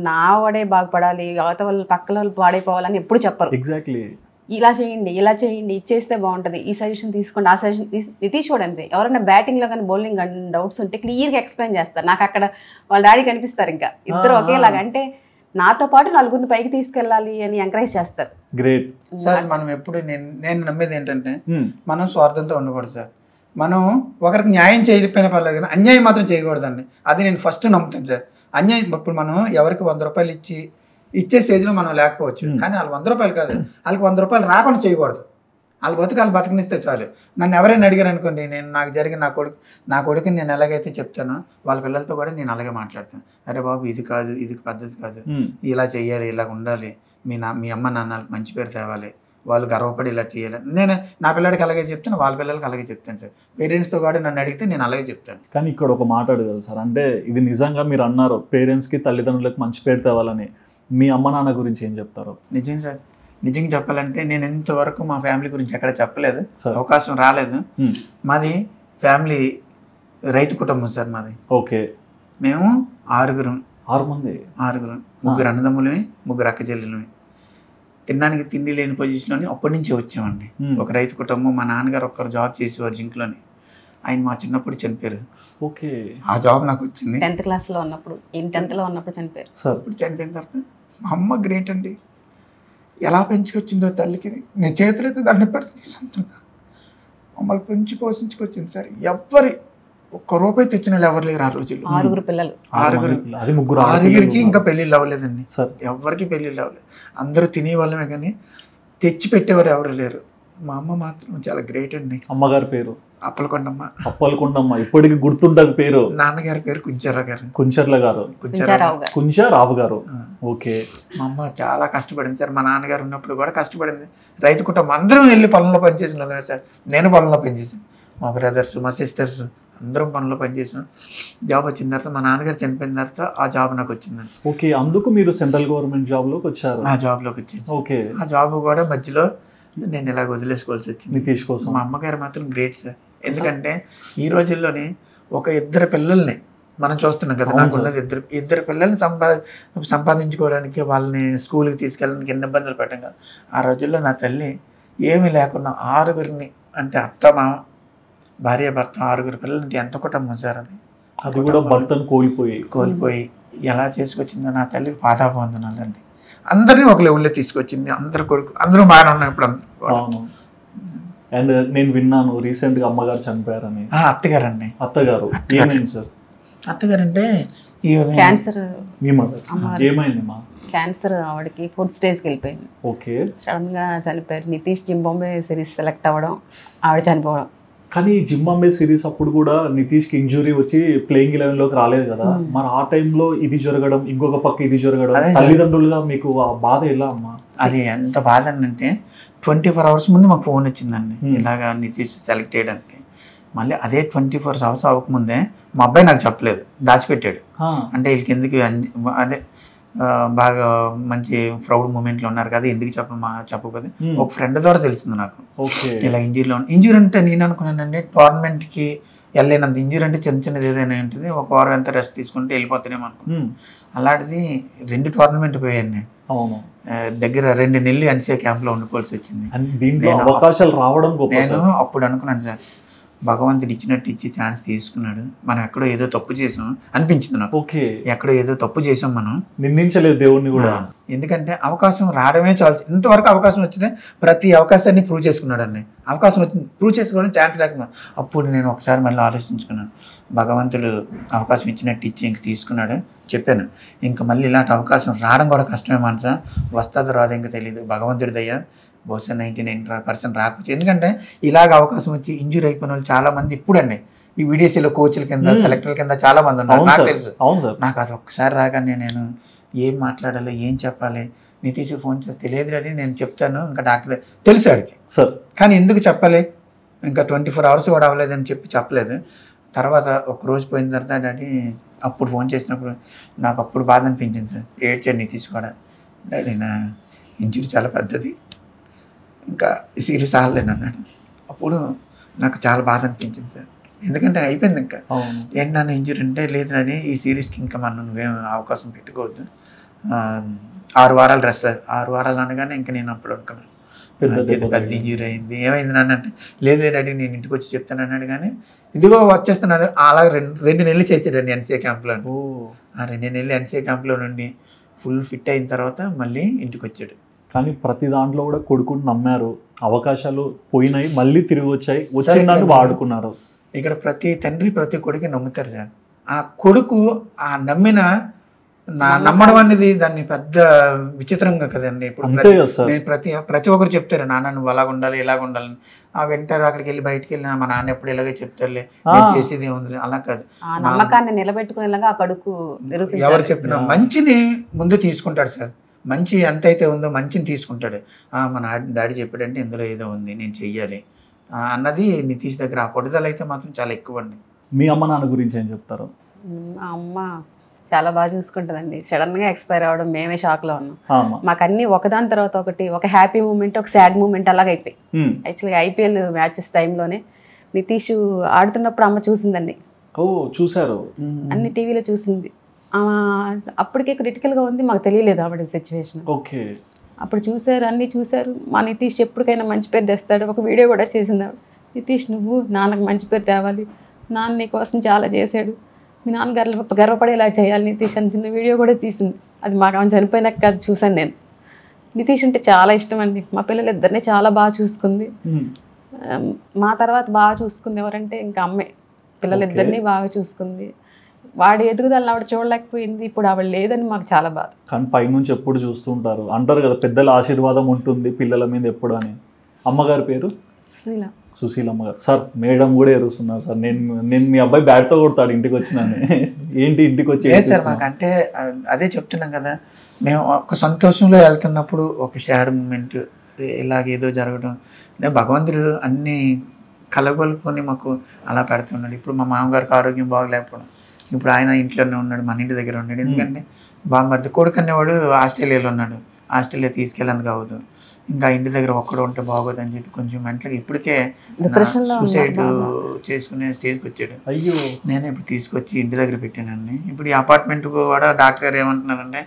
నా వాడే బాగుపడాలి, అవతల వాళ్ళు పక్కల వాళ్ళు పాడైపోవాలని ఎప్పుడు చెప్పరు. ఎగ్జాక్ట్లీ. ఇలా చేయండి, ఇలా చేయండి, ఇచ్చేస్తే బాగుంటుంది, ఈ సజెషన్ తీసుకోండి, ఆ సజెషన్. నితీష్ కూడా అంతే. ఎవరైనా బ్యాటింగ్లో కానీ బౌలింగ్ కానీ డౌట్స్ ఉంటే క్లియర్గా ఎక్స్ప్లెయిన్ చేస్తారు. నాకు అక్కడ వాళ్ళ డాడీ కనిపిస్తారు. ఇంకా ఇద్దరు ఒకేలాగా, అంటే నాతో పాటు నలుగురిని పైకి తీసుకెళ్ళాలి అని ఎంకరేజ్ చేస్తారు. Great sir. మనం ఎప్పుడు నేను నమ్మేది ఏంటంటే మనం స్వార్థంతో ఉండకూడదు సార్. మనం ఒకరికి న్యాయం చేయకపోయినా పర్లేదు కానీ అన్యాయం మాత్రం చేయకూడదండి. అది నేను ఫస్ట్ నమ్ముతాను సార్. అన్యాయం ఇప్పుడు మనం ఎవరికి 100 రూపాయలు ఇచ్చే స్టేజ్లో మనం లేకపోవచ్చు, కానీ వాళ్ళు 100 రూపాయలు కాదు, వాళ్ళకి 100 రూపాయలు రాకుండా చేయకూడదు. వాళ్ళు బతకనిస్తే చాలు. నన్ను ఎవరైనా అడిగారు అనుకోండి, నేను నాకు జరిగిన నా కొడుకుని నేను ఎలాగైతే చెప్తానో వాళ్ళ పిల్లలతో కూడా నేను అలాగే మాట్లాడతాను. అరే బాబు, ఇది కాదు, ఇది పద్ధతి కాదు, ఇలా చెయ్యాలి, ఇలా ఉండాలి, మీ అమ్మ నాన్నలకు మంచి పేరు తేవాలి, వాళ్ళు గర్వపడి ఇలా చేయాలి. నేను నా పిల్లడికి అలాగే చెప్తాను, వాళ్ళ పిల్లలకి అలాగే చెప్తాను సార్. పేరెంట్స్తో కూడా నన్ను అడిగితే నేను అలాగే చెప్తాను. కానీ ఇక్కడ ఒక మాట అడగదు సార్, అంటే ఇది నిజంగా మీరు అన్నారు పేరెంట్స్కి తల్లిదండ్రులకు మంచి పేరు తేవాలని. మీ అమ్మ నాన్న గురించి ఏం చెప్తారు? నిజం సార్. నిజంగా చెప్పాలంటే నేను ఇంతవరకు మా ఫ్యామిలీ గురించి ఎక్కడ చెప్పలేదు, అవకాశం రాలేదు. మాది ఫ్యామిలీ రైతు కుటుంబం సార్ మాది. ఓకే. మేము 6 మంది, 3 అన్నదమ్ములమే, 3 అక్క చెల్లెలమే. తినడానికి తిండి లేని పొజిషన్లోని అప్పటి నుంచి వచ్చామండి. ఒక రైతు కుటుంబం. మా నాన్నగారు ఒక్కరు జాబ్ చేసేవారు జింక్లోని. ఆయన మా చిన్నప్పుడు చనిపోయారు. ఓకే. ఆ జాబ్ నాకు వచ్చింది 10th క్లాస్లో ఉన్నప్పుడు, 10th లో ఉన్నప్పుడు చనిపోయారు. ఇప్పుడు చనిపోయిన తర్వాత మా అమ్మ గ్రేట్ అండి. ఎలా పెంచుకొచ్చిందో తల్లికి నేను చేతులైతే దాన్ని పెడుతుంది సొంతంగా. మమ్మల్ని పెంచి పోషించుకొచ్చింది సార్. ఒక్క రూపాయి తెచ్చిన వాళ్ళు ఎవరు లేరు ఆ రోజుల్లో. 6 పిల్లలు. 6 ఇంకా పెళ్ళిళ్ళు అవ్వలేదండి. ఎవరికి పెళ్ళిళ్ళు అవ్వలేదు. అందరూ తినేవాళ్ళమే కానీ తెచ్చి పెట్టేవారు ఎవరు లేరు. మా అమ్మ మాత్రం చాలా గ్రేట్ అండి. అమ్మగారి పేరు అప్పలకొండమ్మ. ఇప్పటికి గుర్తుంటది పేరు. నాన్నగారి పేరు కుంచర్ల గారు. కుంచారావు గారు. ఓకే. మా అమ్మ చాలా కష్టపడింది సార్. మా నాన్నగారు ఉన్నప్పుడు కూడా కష్టపడింది. రైతు కుటుంబం అందరం వెళ్ళి పొలంలో పనిచేసిన వాళ్ళమే సార్. నేను పొలంలో పనిచేసాను, మా బ్రదర్స్, మా సిస్టర్స్ అందరం పనులు పనిచేసాం. జాబ్ వచ్చిన తర్వాత మా నాన్నగారు చనిపోయిన తర్వాత ఆ జాబ్ నాకు వచ్చిందండి. ఓకే. అందుకు మీరు సెంట్రల్ గవర్నమెంట్ జాబ్లోకి వచ్చారు? ఆ జాబ్లోకి వచ్చాను. ఓకే. ఆ జాబ్ కూడా మధ్యలో నేను ఇలాగ వదిలేసుకోవాల్సి వచ్చింది నితీష్ కోసం. మా అమ్మగారు మాత్రం గ్రేట్ సార్. ఎందుకంటే ఈ రోజుల్లోనే ఒక 2 పిల్లల్ని మనం చూస్తున్నాం కదా. నాకు ఉన్నది ఇద్దరు పిల్లల్ని సంపాదించుకోవడానికి, వాళ్ళని స్కూల్కి తీసుకెళ్ళడానికి ఎన్ని ఇబ్బందులు పెట్టాం కదా. ఆ రోజుల్లో నా తల్లి ఏమీ లేకుండా 6 అంటే అత్త, మామ, భార్య, భర్త 6 పిల్లలు ఎంత కుటుంబం సార్. అది కూడా భర్తను కోల్పోయి ఎలా చేసుకొచ్చిందో నా తల్లికి పాదాభివందనాలండి. అందరినీ ఒక లెవెల్లో తీసుకొచ్చింది. అందరూ బాగానే ఉన్నాయి ఇప్పుడు. అండ్ నేను విన్నాను రీసెంట్ గా అమ్మగారు చనిపోయారని. అత్తగారండి. అత్తగారు ఏమైంది సార్? అత్తగారు అంటే క్యాన్సర్. ఏమైంది మా? క్యాన్సర్ ఆవిడకి 4th స్టేజ్కి వెళ్ళిపోయింది. ఓకే. సడన్ గా చనిపోయారు. నితీష్ జింబాంబే సిరీస్ సెలెక్ట్ అవ్వడం, ఆవిడ చనిపోవడం. కానీ జింబాంబే సిరీస్ అప్పుడు కూడా నితీష్కి ఇంజురీ వచ్చి ప్లేయింగ్ 11లోకి రాలేదు కదా. మరి ఆ టైంలో ఇది జరగడం, ఇంకొక పక్క ఇది జరగడం, తల్లిదండ్రులుగా మీకు ఆ బాధ ఎలా అమ్మా? అది ఎంత బాధ అంటే 24 hours ముందు మాకు ఫోన్ వచ్చిందండి, ఇలాగా నితీష్ సెలెక్ట్ చేయడానికి. మళ్ళీ అదే 24 hours అవ్వకముందే మా అబ్బాయి నాకు చెప్పలేదు, దాచిపెట్టాడు. అంటే వీళ్ళకి ఎందుకు అదే బాగా మంచి ప్రౌడ్ మూమెంట్లో ఉన్నారు కదా, ఎందుకు చెప్పకపోతే ఒక ఫ్రెండ్ ద్వారా తెలిసింది నాకు ఇలా ఇంజూరీ అంటే. నేను అనుకున్నానండి టోర్నమెంట్కి వెళ్ళలేనంత ఇంజూరీ అంటే చిన్నది ఏదైనా ఉంటుంది, ఒక వారం ఎంత రెస్ట్ తీసుకుంటే వెళ్ళిపోతానేమో అనుకున్నాను. అలాంటిది 2 టోర్నమెంట్ పోయాను నేను. దగ్గర 2 నెలలు ఎన్సీఏ క్యాంప్లో ఉండిపోవాల్సి వచ్చింది. అవకాశాలు రావడం నేను అప్పుడు అనుకున్నాను సార్, భగవంతుడు ఇచ్చినట్టు ఇచ్చి ఛాన్స్ తీసుకున్నాడు, మనం ఎక్కడో ఏదో తప్పు చేసాం అనిపించింది నాకు. ఎక్కడో ఏదో తప్పు చేసాం, మనం నిందించలేదు దేవుణ్ణి కూడా. ఎందుకంటే అవకాశం రావడమే చాలు. ఇంతవరకు అవకాశం వచ్చిందే, ప్రతి అవకాశాన్ని ప్రూవ్ చేసుకున్నాడు అండి. అవకాశం వచ్చింది, ప్రూవ్ చేసుకోవడం ఛాన్స్ లేకున్నాడు. అప్పుడు నేను ఒకసారి మళ్ళీ ఆలోచించుకున్నాను, భగవంతుడు అవకాశం ఇచ్చినట్టు ఇచ్చి ఇంక తీసుకున్నాడు. చెప్పాను, ఇంకా మళ్ళీ ఇలాంటి అవకాశం రావడం కూడా కష్టమే మనసా, వస్తుందో రాదో ఇంకా తెలియదు, భగవంతుడి దయ. బహుశా 99% రాకపోవచ్చు. ఎందుకంటే ఇలాగ అవకాశం వచ్చి ఇంజూరీ అయిపోయిన వాళ్ళు చాలా మంది ఇప్పుడండి ఈ వీడియోసీలో కోచ్ల కింద, సెలెక్టర్ల కింద చాలా మంది ఉన్నారు, నాకు తెలుసు. నాకు అది ఒక్కసారి రాగానే నేను ఏం మాట్లాడాలి, ఏం చెప్పాలి, నితీష్ ఫోన్ చేస్తే లేదు డాడీ నేను చెప్తాను, ఇంకా డాక్టర్ తెలుసు ఆడికి సార్, కానీ ఎందుకు చెప్పాలి, ఇంకా 24 hours కూడా అవ్వలేదని చెప్పలేదు. తర్వాత ఒక రోజు పోయిన తర్వాత డాడీ అప్పుడు ఫోన్ చేసినప్పుడు నాకు అప్పుడు బాధ అనిపించింది సార్. ఏడ్చాడు నితీష్ కూడా, డాడీ నా ఇంజురీ చాలా పెద్దది, ఇంకా ఈ సిరీస్ ఆడలేను అన్నాడు. అప్పుడు నాకు చాలా బాధ అనిపించింది సార్. ఎందుకంటే అయిపోయింది ఇంకా. ఏంటన్నా ఇంజురీ అంటే లేదు అని ఈ సిరీస్కి ఇంకా మనం నువ్వేం అవకాశం పెట్టుకోవద్దు, 6 వారాలు రెస్ట్. 6 వారాలు అనగానే ఇంకా నేను అప్పుడు అనుకున్నాను పెద్ద ఇంజురీ అయింది. ఏమైంది నాన్న అంటే లేదు డాడీ నేను ఇంటికి వచ్చి చెప్తాను అన్నాడు. కానీ ఇదిగో వచ్చేస్తున్నది. అలాగే 2 నెలలు చేసాడండి ఎన్సీఏ క్యాంప్లో. ఆ 2 నెలలు ఎన్సీఏ క్యాంప్లో నుండి ఫుల్ ఫిట్ అయిన తర్వాత మళ్ళీ ఇంటికి వచ్చాడు. కానీ ప్రతి దాంట్లో కూడా కొడుకుని నమ్మారు, అవకాశాలు పోయినాయి మళ్ళీ తిరిగి వచ్చాయి, వచ్చిందని వాడుకున్నారు. ఇక్కడ ప్రతి తండ్రి ప్రతి కొడుకు నమ్ముతారు సార్. ఆ కొడుకు ఆ నమ్మడం అనేది దాన్ని పెద్ద విచిత్రంగా కదండి. ఇప్పుడు ప్రతి ఒక్కరు చెప్తారు నాన్న నువ్వు అలాగ ఉండాలి ఇలాగ ఉండాలని. వింటారు, అక్కడికి వెళ్ళి బయటకు వెళ్ళి మా నాన్న ఎప్పుడు ఇలాగే చెప్తారులే చేసేది ఏముంది. అలా కాదు, నమ్మకాన్ని నిలబెట్టుకునేలాగా ఆ కొడుకు ఎవరు చెప్పినా మంచిని ముందు తీసుకుంటాడు సార్. మంచి ఎంత అయితే ఉందో మంచిని తీసుకుంటాడు. మా డాడీ చెప్పాడంటే ఇందులో ఏదో ఉంది నేను చెయ్యాలి అన్నది నితీష్ దగ్గర. ఆ పట్టుదల అయితే మాత్రం చాలా ఎక్కువ అండి. మీ అమ్మ నాన్న గురించి ఏం చెప్తారు? మా అమ్మ చాలా బాగా చూసుకుంటుందండి. సడన్గా ఎక్స్పైర్ అవ్వడం మేమే షాక్లో ఉన్నాం. మాకు అన్ని ఒకదాని తర్వాత ఒకటి, ఒక హ్యాపీ మూమెంట్ ఒక సాడ్ మూమెంట్ అలాగ అయిపోయి. యాక్చువల్గా ఐపీఎల్ మ్యాచెస్ టైంలోనే నితీష్ ఆడుతున్నప్పుడు అమ్మ చూసిందండి. చూసారు, అన్ని టీవీలో చూసింది. అప్పటికే క్రిటికల్గా ఉంది, మాకు తెలియలేదు ఆవిడ సిచ్యువేషన్. అప్పుడు చూశారు, అన్నీ చూశారు. మా నితీష్ ఎప్పటికైనా మంచి పేరు తెస్తాడు. ఒక వీడియో కూడా చేసింది ఆవిడ, నితీష్ నువ్వు నాన్నకు మంచి పేరు తేవాలి, నాన్న నీ కోసం చాలా చేశాడు, మీ నాన్న గర్వపడేలా చేయాలి నితీష్ అని చిన్న వీడియో కూడా తీసింది. అది మాకు ఆమె చనిపోయినాక కాదు చూశాను నేను. నితీష్ అంటే చాలా ఇష్టం అండి. మా పిల్లలిద్దరినీ చాలా బాగా చూసుకుంది. మా తర్వాత బాగా చూసుకుంది ఎవరంటే ఇంకా అమ్మే. పిల్లలిద్దరినీ బాగా చూసుకుంది. వాడి ఎదుగుదల ఆవిడ చూడలేకపోయింది. ఇప్పుడు ఆవిడ లేదని మాకు చాలా బాధ. కానీ పైనుంచి ఎప్పుడు చూస్తుంటారు అంటారు కదా, పెద్దల ఆశీర్వాదం ఉంటుంది పిల్లల మీద ఎప్పుడు అని. అమ్మగారి పేరు సుశీల. సుశీలమ్మ గారు. సార్ మేడం కూడా ఎరుస్తున్నారు సార్. నేను మీ అబ్బాయి బ్యాట్తో కొడతాడు ఇంటికి వచ్చినాను. ఏంటి ఇంటికి వచ్చి సార్ మాకు అంటే అదే చెప్తున్నాం కదా, మేము ఒక సంతోషంలో వెళ్తున్నప్పుడు ఒక షాడ్ మూమెంట్ ఇలాగేదో జరగడం, భగవంతుడు అన్నీ కలగొలుకొని మాకు అలా పెడుతున్నాడు. ఇప్పుడు మా మామగారికి ఆరోగ్యం బాగలేకపోవడం, ఇప్పుడు ఆయన ఇంట్లోనే ఉన్నాడు, మన ఇంటి దగ్గర ఉన్నాడు. ఎందుకంటే బామ్మర్ది కొడుకు అనేవాడు ఆస్ట్రేలియాలో ఉన్నాడు. ఆస్ట్రేలియా తీసుకెళ్ళేందుకు అవ్వదు, ఇంకా ఇంటి దగ్గర ఒక్కడు ఉంటే బాగోదు అని చెప్పి కొంచెం మెంటల్గా ఇప్పటికే సూసైడ్ చేసుకునే స్టేజ్కి వచ్చాడు. అయ్యో, నేనే ఇప్పుడు తీసుకొచ్చి ఇంటి దగ్గర పెట్టానండి. ఇప్పుడు ఈ అపార్ట్మెంట్ కూడా డాక్టర్ గారు ఏమంటున్నారంటే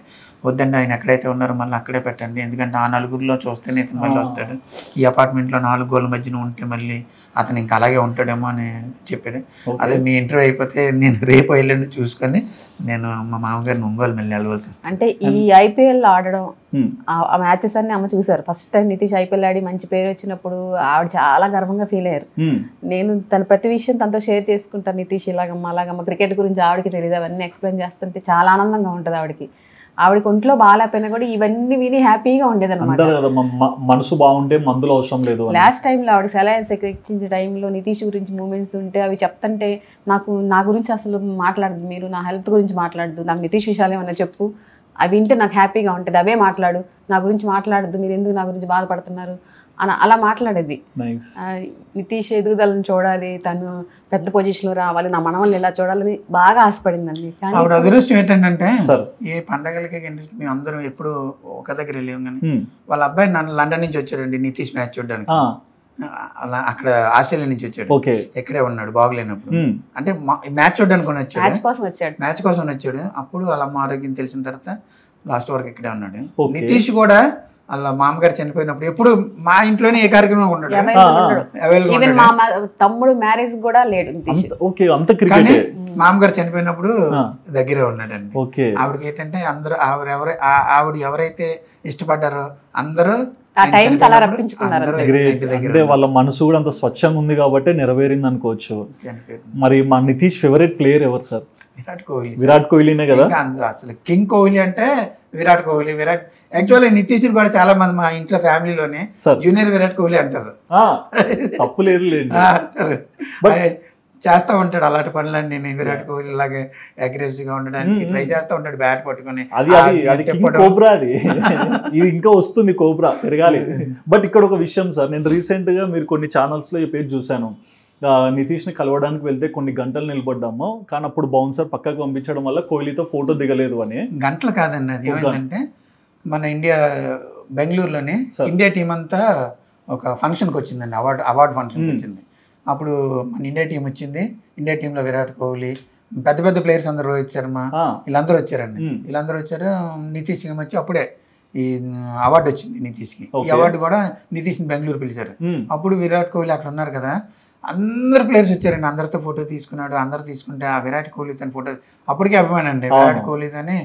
వద్దండి, ఆయన ఎక్కడైతే ఉన్నారో మళ్ళీ అక్కడే పెట్టండి, ఎందుకంటే ఆ నలుగురిలో చూస్తేనే ఇతను మళ్ళీ వస్తాడు, ఈ అపార్ట్మెంట్లో 4 గోళ్ళ మధ్యన ఉంటే మళ్ళీ అతను ఇంకా అలాగే ఉంటాడేమో అని చెప్పాడు. అదే మీ ఇంటర్వ్యూ అయిపోతే నేను రేపు వెళ్ళండి చూసుకొని నేను మా మామగారిని ఒంగోలు మళ్ళీ వెళ్ళవలసి వస్తుంది. అంటే ఈ ఐపీఎల్ ఆడడం ఆ మ్యాచెస్ అన్ని అమ్మ చూసారు. ఫస్ట్ టైం నితీష్ ఐపీఎల్ ఆడి మంచి పేరు వచ్చినప్పుడు ఆవిడ చాలా గర్వంగా ఫీల్ అయ్యారు. నేను తన ప్రతి విషయం తనతో షేర్ చేసుకుంటాను. నితీష్ ఇలాగమ్మ అలాగమ్మ, క్రికెట్ గురించి ఆవిడకి తెలియదు, అవన్నీ ఎక్స్ప్లెయిన్ చేస్తుంటే చాలా ఆనందంగా ఉంటుంది ఆవిడకి. ఆవిడకి ఒంట్లో బాగాలేకపోయినా కూడా ఇవన్నీ విని హ్యాపీగా ఉండేది అనమాట. మనసు బాగుంటే మందులు అవసరం లేదు. లాస్ట్ టైంలో ఆవిడ సెలైన్స్ ఎక్కించే టైంలో నితీష్ గురించి మూమెంట్స్ ఉంటే అవి చెప్తుంటే నా గురించి అసలు మాట్లాడదు, మీరు నా హెల్త్ గురించి మాట్లాడదు, నాకు నితీష్ విషయాలు ఏమన్నా చెప్పు, అవి వింటే నాకు హ్యాపీగా ఉంటుంది, అవే మాట్లాడు, నా గురించి మాట్లాడద్దు, మీరు ఎందుకు నా గురించి బాధపడుతున్నారు అని అలా మాట్లాడేది. నితీష్ ఎదుగుదలను చూడాలి, తను పెద్ద పొజిషన్లో రావాలి, నా మనవల్ని ఇలా చూడాలని బాగా ఆశపడిందండి. ఆవిడ అదృష్టం ఏంటంటే ఏ పండగలకి మేము అందరం ఎప్పుడు ఒక దగ్గర వెళ్ళాం, కానీ వాళ్ళ అబ్బాయి లండన్ నుంచి వచ్చాడండి నితీష్ మ్యాచ్ చూడడానికి. అలా అక్కడ ఆస్ట్రేలియా నుంచి వచ్చాడు, ఎక్కడే ఉన్నాడు బాగలేనప్పుడు, అంటే మ్యాచ్ చూడడానికి వచ్చాడు, మ్యాచ్ కోసం వచ్చాడు. అప్పుడు వాళ్ళ అమ్మ ఆరోగ్యం తెలిసిన తర్వాత లాస్ట్ వరకు ఇక్కడే ఉన్నాడు. నితీష్ కూడా అలా మామగారు చనిపోయినప్పుడు ఎప్పుడు మా ఇంట్లోనే ఏ కార్యక్రమం ఉన్నాడు, తమ్ముడు మ్యారేజ్ కూడా లేడు. మామగారు చనిపోయినప్పుడు దగ్గరే ఉన్నాడండి. ఆవిడకి ఏంటంటే అందరూ ఆవిడ ఎవరైతే ఇష్టపడ్డారో అందరూ అంటే వాళ్ళ మనసు కూడా అంత స్వచ్ఛంగా ఉంది కాబట్టి నెరవేరింది అనుకోవచ్చు. మరి మా నితీష్ ఫేవరెట్ ప్లేయర్ ఎవరు సార్? విరాట్ కోహ్లీనే కదా. అసలు కింగ్ కోహ్లీ అంటే విరాట్ కోహ్లీ. యాక్చువల్లీ నితీష్ కూడా చాలా మంది మా ఇంట్లో ఫ్యామిలీలోనే జూనియర్ విరాట్ కోహ్లీ అంటారు. తప్పులేదు అంటారు, చేస్తా ఉంటాడు అలాంటి పనులన్నీ. నేను విరాట్ కోహ్లీ లాగే అగ్రెసివ్ గా ఉండడానికి ట్రై చేస్తా ఉంటాడు, బ్యాట్ పట్టుకొని. ఇది ఇంకా వస్తుంది, కోబ్రా పెరగాలి. బట్ ఇక్కడ ఒక విషయం సార్, నేను రీసెంట్ గా మీరు కొన్ని ఛానల్స్ లో ఈ పేజ్ చూసాను, నితీష్ని కలవడానికి వెళ్తే కొన్ని గంటలు నిలబడ్డాము, కానీ అప్పుడు బౌన్సర్ పక్కకు పంపించడం వల్ల కోహ్లీతో ఫోటో దిగలేదు అని. గంటలు కాదండి, అది ఏమైందంటే మన ఇండియా బెంగళూరులోనే ఇండియా టీం అంతా ఒక ఫంక్షన్కి వచ్చిందండి, అవార్డు ఫంక్షన్కి వచ్చింది. అప్పుడు మన ఇండియా టీం వచ్చింది. ఇండియా టీంలో విరాట్ కోహ్లీ, పెద్ద పెద్ద ప్లేయర్స్ అందరూ, రోహిత్ శర్మ, వీళ్ళందరూ వచ్చారండి. వీళ్ళందరూ వచ్చారు. నితీష్ సింగ్ వచ్చి అప్పుడే ఈ అవార్డు వచ్చింది నితీష్కి. ఈ అవార్డు కూడా నితీష్ని బెంగళూరు పిలిచారు. అప్పుడు విరాట్ కోహ్లీ అక్కడ ఉన్నారు కదా, అందరు ప్లేయర్స్ వచ్చారండి. అందరితో ఫోటో తీసుకున్నాడు. అందరు తీసుకుంటే ఆ విరాట్ కోహ్లీతో ఫోటో అప్పటికే అభిమానం అండి. విరాట్ కోహ్లీతోనే